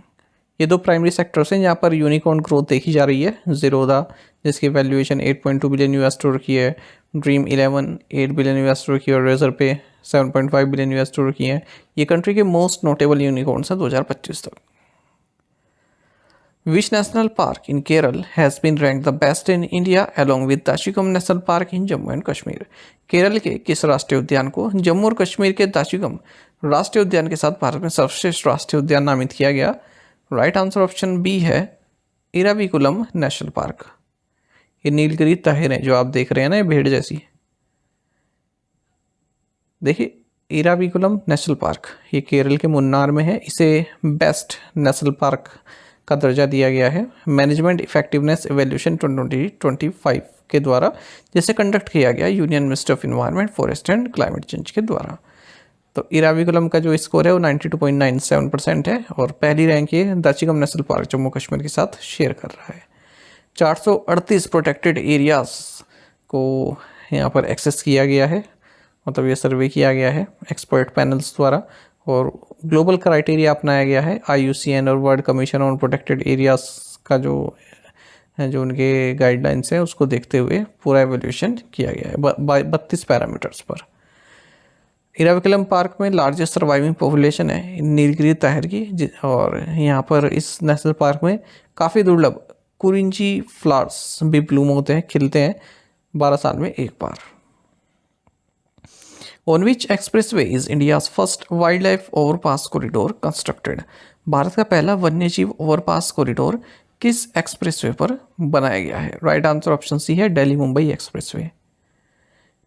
ये 2 प्राइमरी सेक्टर्स हैं जहाँ पर यूनिकॉर्न ग्रोथ देखी जा रही है। ज़ीरोदा जिसकी वैल्यूएशन $8.2 बिलियन की है, ड्रीम 11 $8 बिलियन की और रेजर पे $7.5 बिलियन की है। ये कंट्री के मोस्ट नोटेबल यूनिकॉर्न्स हैं 2025 तक। Which national park in Kerala has been ranked the best in India along with Dachigam national park in Jammu and Kashmir? Kerala के किस राष्ट्रीय उद्यान को जम्मू और कश्मीर के दाशिगम राष्ट्रीय उद्यान के साथ भारत में सर्वश्रेष्ठ राष्ट्रीय उद्यान नामित किया गया? राइट आंसर ऑप्शन बी है इराविकुलम नेशनल पार्क। ये नीलगिरी तहरें जो आप देख रहे हैं ना, ये भेड़ जैसी, देखिए इराविकुलम नेशनल पार्क ये केरल के मुन्नार में है। इसे बेस्ट नेशनल पार्क का दर्जा दिया गया है। मैनेजमेंट इफेक्टिवनेस एवेल्यूशन 2025 के द्वारा, जिसे कंडक्ट किया गया union ministry of environment, forest and climate change के द्वारा। तो इराविकुलम का जो स्कोर है वो 92.97% है और पहली रैंक ये दाचिगम नेशनल पार्क जम्मू कश्मीर के साथ शेयर कर रहा है। 438 प्रोटेक्टेड एरियाज को यहाँ पर एक्सेस किया गया है, मतलब ये सर्वे किया गया है एक्सपर्ट पैनल्स द्वारा, और ग्लोबल क्राइटेरिया अपनाया गया है IUCN और world commission on protected areas का जो उनके गाइडलाइंस हैं उसको देखते हुए पूरा एवेल्यूशन किया गया है 32 पैरामीटर्स पर। इराविकुलम पार्क में लार्जेस्ट सर्वाइविंग पॉपुलेशन है नीलगिरी ताहिर की, और यहाँ पर इस नेशनल पार्क में काफ़ी दुर्लभ कुरिंची फ्लावर्स भी ब्लूम होते हैं, खिलते हैं 12 साल में एक बार। On which expressway is India's first wildlife overpass corridor constructed? Bharat का पहला वन्यजीव ओवरपास कॉरिडोर किस एक्सप्रेसवे पर बनाया गया है? राइट आंसर ऑप्शन सी है, Delhi Mumbai expressway.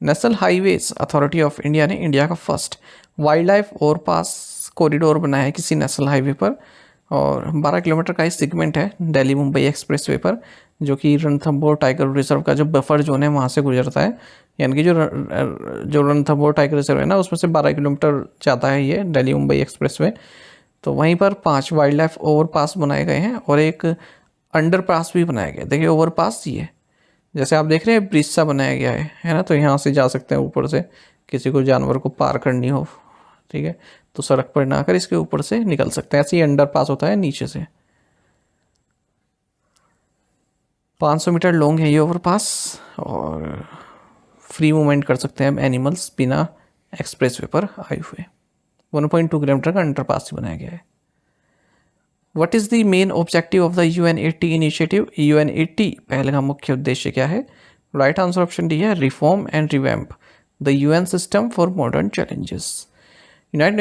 National highways authority of India ने इंडिया का first wildlife overpass corridor बनाया है किसी नेशनल हाईवे पर, और 12 किलोमीटर का इस सेगमेंट है दिल्ली मुंबई एक्सप्रेसवे पर, जो कि रणथंभौर टाइगर रिजर्व का जो बफर जोन है वहाँ से गुजरता है। यानी कि जो रणथंभौर टाइगर रिजर्व है ना, उसमें से 12 किलोमीटर जाता है ये दिल्ली मुंबई एक्सप्रेसवे। तो वहीं पर 5 वाइल्ड लाइफ ओवरपास बनाए गए हैं और एक अंडरपास भी बनाया गया। देखिए ओवरपास ये जैसे आप देख रहे हैं ब्रिज सा बनाया गया है ना, तो यहाँ से जा सकते हैं ऊपर से, किसी को जानवर को पार करनी हो, ठीक है, तो सड़क पर ना कर इसके ऊपर से निकल सकते हैं। ऐसे ही अंडरपास होता है नीचे से। 500 मीटर लॉन्ग है ये ओवरपास और फ्री मूवमेंट कर सकते हैं एनिमल्स बिना एक्सप्रेसवे पर आए हुए। 1.2 किलोमीटर का अंडरपास बनाया गया है। What is the main objective of the UN80 initiative? UN80 पहले का मुख्य उद्देश्य क्या है? राइट आंसर ऑप्शन डी है, reform and revamp the UN system for modern challenges. United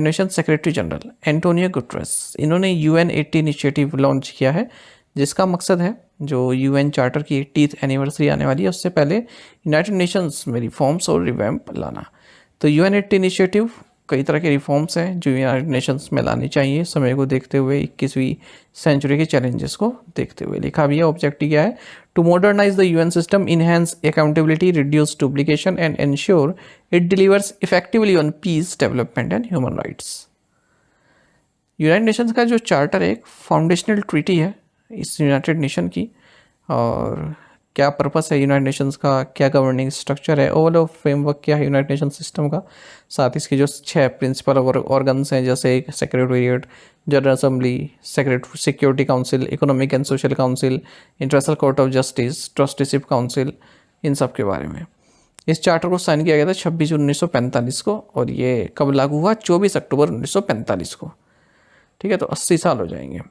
nation secretary general Antonio Guterres, इन्होंने UN80 इनिशिएटिव लॉन्च किया है, जिसका मकसद है जो UN चार्टर की 80th एनिवर्सरी आने वाली है उससे पहले यूनाइटेड नेशंस में रिफॉर्म्स और रिवैम्प लाना। तो UN80 इनिशिएटिव कई तरह के रिफॉर्म्स हैं जो यूनाइटेड नेशंस में लानी चाहिए समय को देखते हुए, 21वीं सेंचुरी के चैलेंजेस को देखते हुए। लिखा भी है ऑब्जेक्टिव क्या है? To modernise the UN system, enhance accountability, reduce duplication and ensure it delivers effectively on peace, development and human rights. United Nations का जो चार्टर है एक फाउंडेशनल ट्रीटी है इस यूनाइटेड नेशन की, और क्या पर्पस है यूनाइटेड नेशंस का, क्या गवर्निंग स्ट्रक्चर है, ओवरऑल फ्रेमवर्क क्या है यूनाइटेड नेशन सिस्टम का, साथ ही इसके जो 6 प्रिंसिपल ऑर्गन्स हैं जैसे एक secretariat, general assembly, security council, economic and social council, international court of justice, trusteeship council, इन सब के बारे में। इस चार्टर को साइन किया गया था 26 जून 1945 को, और ये कब लागू हुआ? 24 अक्टूबर 1945 को। ठीक है, तो 80 साल हो जाएंगे।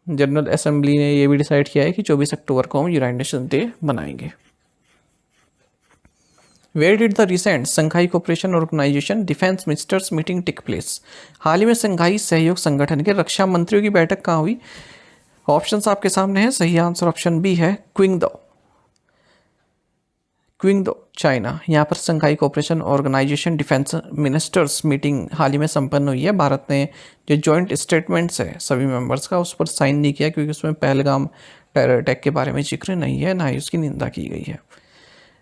जनरल असेंबली ने ये भी डिसाइड किया है कि 24 अक्टूबर को हम यूनाइटेड नेशन डे मनाएंगे। Where did the recent Shanghai Cooperation Organisation defence ministers meeting take place? हाल ही में संघाई सहयोग संगठन के रक्षा मंत्रियों की बैठक कहाँ हुई? ऑप्शंस आपके सामने हैं। सही आंसर ऑप्शन बी है, क्विंगदो, चाइना। यहाँ पर Shanghai Cooperation Organisation defence ministers meeting हाल ही में संपन्न हुई है। भारत ने जो जॉइंट स्टेटमेंट्स है सभी मेंबर्स का, उस पर साइन नहीं किया क्योंकि उसमें पहलगाम टेरर अटैक के बारे में जिक्र नहीं है, ना ही उसकी निंदा की गई है।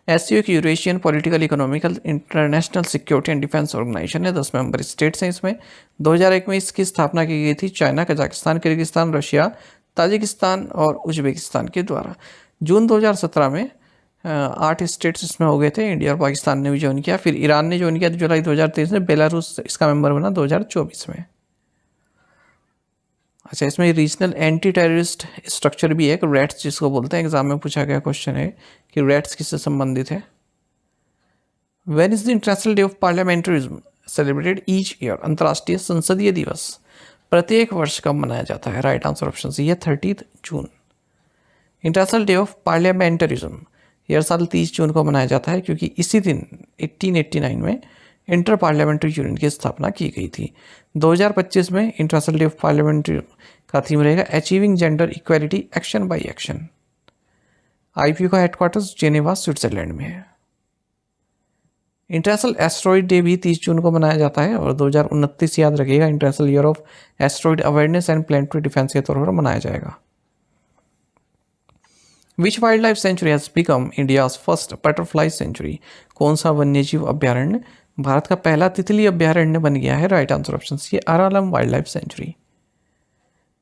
एससीओ एक Eurasian political, economical, international security and defence organisation है। 10 मेंबर स्टेट्स हैं इसमें। 2001 में इसकी स्थापना की गई थी China, Kazakhstan, Kyrgyzstan, Russia, Tajikistan और उज्बेकिस्तान के द्वारा। जून 2017 में 8 स्टेट्स इसमें हो गए थे। इंडिया और पाकिस्तान ने भी ज्वाइन किया, फिर ईरान ने ज्वाइन किया जुलाई 2023 में, बेलारूस इसका मेंबर बना 2024 में। अच्छा, इसमें रीजनल एंटी टेररिस्ट स्ट्रक्चर भी है, एक रेट्स जिसको बोलते हैं। एग्जाम में पूछा गया क्वेश्चन है कि रेट्स किससे संबंधित है। When is the International Day of Parliamentarism celebrated each year? अंतर्राष्ट्रीय संसदीय दिवस प्रत्येक वर्ष कब मनाया जाता है? राइट आंसर ऑप्शन सी है, 30 जून। इंटरनेशनल डे ऑफ पार्लियामेंटरिज्म हर साल 30 जून को मनाया जाता है क्योंकि इसी दिन 1889 में इंटर पार्लियामेंट्री यूनियन की स्थापना की गई थी। 2025 में इंटरनेशनल डे ऑफ पार्लियामेंट्री का थीम रहेगा achieving gender equality action by action. IPU का हेडक्वार्टर्स जेनेवा, स्विट्जरलैंड में है। इंटरनेशनल एस्ट्रॉइड डे भी 30 जून को मनाया जाता है और 2029 याद रखिएगा International year of Asteroid Awareness and Planetary Defence के तौर पर मनाया जाएगा। Which wildlife sanctuary has become India's first butterfly sanctuary? कौन सा वन्यजीव अभ्यारण्य भारत का पहला तितली अभ्यारण्य बन गया है? Right answer option C Aralam wildlife sanctuary.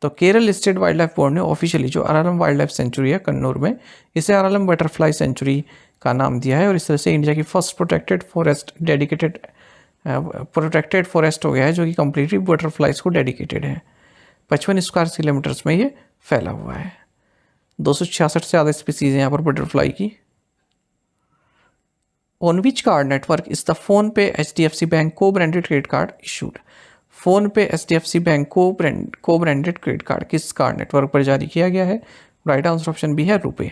तो Kerala state wildlife board ने ऑफिशियली जो अरालम वाइल्ड लाइफ सेंचुरी है कन्नूर में, इसे अरालम बटरफ्लाई सेंचुरी का नाम दिया है और इस तरह से इंडिया की फर्स्ट प्रोटेक्टेड फॉरेस्ट हो गया है जो कि कंप्लीटली बटरफ्लाइज को डेडिकेटेड है। 55 स्क्वायर किलोमीटर्स में ये फैला हुआ है। 266 से ज़्यादा स्पीसीज हैं यहाँ पर बटरफ्लाई की। On which card network is the phone पे HDFC बैंक को branded credit card issued? Phone पे HDFC बैंक को ब्रांडेड क्रेडिट कार्ड किस कार्ड नेटवर्क पर जारी किया गया है? राइट आंसर ऑप्शन बी है रुपे।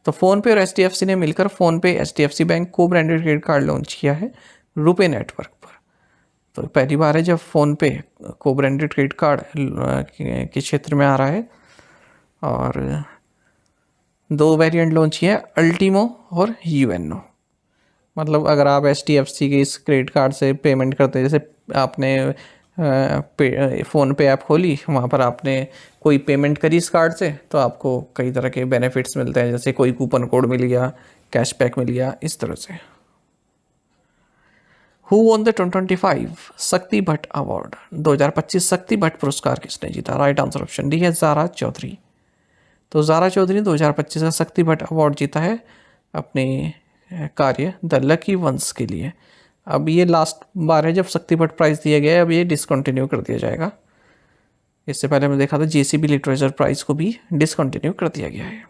तो फोन पे और HDFC ने मिलकर फोन पे HDFC बैंक को ब्रांडेड क्रेडिट कार्ड लॉन्च किया है रुपे नेटवर्क पर। तो पहली बार है जब फोन पे को ब्रांडेड क्रेडिट कार्ड के क्षेत्र में आ रहा है और 2 वेरिएंट लॉन्च किए हैं, अल्टीमो और UNO। मतलब अगर आप HDFC के इस क्रेडिट कार्ड से पेमेंट करते हैं, जैसे आपने फ़ोन पे ऐप खोली, वहाँ पर आपने कोई पेमेंट करी इस कार्ड से, तो आपको कई तरह के बेनिफिट्स मिलते हैं, जैसे कोई कूपन कोड मिल गया, कैशबैक मिल गया, इस तरह से। हु वॉन द 2025 शक्ति भट्ट अवार्ड? 2025 शक्ति भट्ट पुरस्कार किसने जीता? राइट आंसर ऑप्शन डी है ज़ारा चौधरी। तो ज़ारा चौधरी 2025 का शक्ति भट्ट अवार्ड जीता है अपने कार्य द लकी वंस के लिए। अब ये लास्ट बार है जब शक्ति भट्ट प्राइज़ दिया गया है, अब ये डिसकंटिन्यू कर दिया जाएगा। इससे पहले हमने देखा था JCB लिटरेचर प्राइज़ को भी डिसकंटिन्यू कर दिया गया है।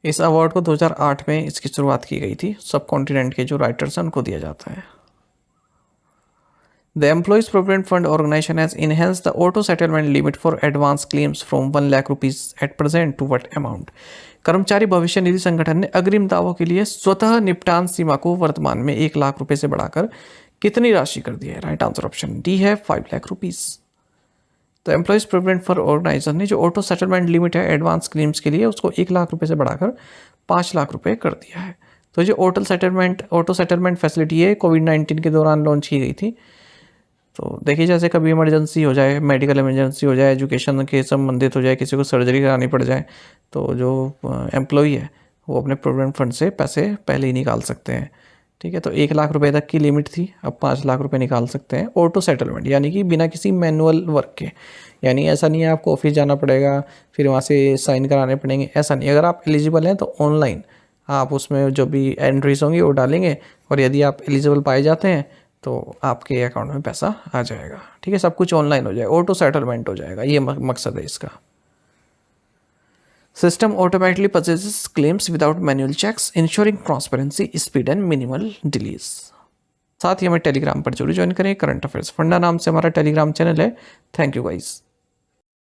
इस अवार्ड को 2008 में इसकी शुरुआत की गई थी। सब कॉन्टिनेंट के जो राइटर्स हैं उनको दिया जाता है। The employees provident fund organisation has enhance the auto settlement limit for advance claims from 1 lakh rupees at present to what amount? कर्मचारी भविष्य निधि संगठन ने अग्रिम दावों के लिए स्वतः निपटान सीमा को वर्तमान में 1 लाख रुपए से बढ़ाकर कितनी राशि कर दी है? राइट आंसर ऑप्शन डी है 5 लाख रुपीज़। तो एम्प्लॉयज़ प्रोविडेंट फंड ऑर्गेनाइजेशन ने जो ऑटो सेटलमेंट लिमिट है एडवांस क्लेम्स के लिए, उसको 1 लाख रुपए से बढ़ाकर 5 लाख रुपए कर दिया है। तो जो ऑटो सेटलमेंट फैसिलिटी है कोविड-19 के दौरान लॉन्च की गई थी। तो देखिए, जैसे कभी इमरजेंसी हो जाए, मेडिकल इमरजेंसी हो जाए, एजुकेशन के संबंधित हो जाए, किसी को सर्जरी करानी पड़ जाए, तो जो एम्प्लॉई है वो अपने प्रोविडेंट फंड से पैसे पहले ही निकाल सकते हैं। ठीक है, तो 1 लाख रुपए तक की लिमिट थी, अब 5 लाख रुपए निकाल सकते हैं ऑटो सेटलमेंट, यानी कि बिना किसी मैनुअल वर्क के। यानी ऐसा नहीं है आपको ऑफिस जाना पड़ेगा, फिर वहाँ से साइन कराने पड़ेंगे, ऐसा नहीं। अगर आप एलिजिबल हैं तो ऑनलाइन आप उसमें जो भी एंट्रीज होंगी वो डालेंगे और यदि आप एलिजिबल पाए जाते हैं तो आपके अकाउंट में पैसा आ जाएगा। ठीक है, सब कुछ ऑनलाइन हो जाएगा, ऑटो सेटलमेंट हो जाएगा, ये मकसद है इसका। System automatically processes claims without manual checks, ensuring transparency, speed and minimal delays. साथ ही हमें टेलीग्राम पर जरूर ज्वाइन करें। करंट अफेयर्स फंडा नाम से हमारा टेलीग्राम चैनल है। Thank you guys.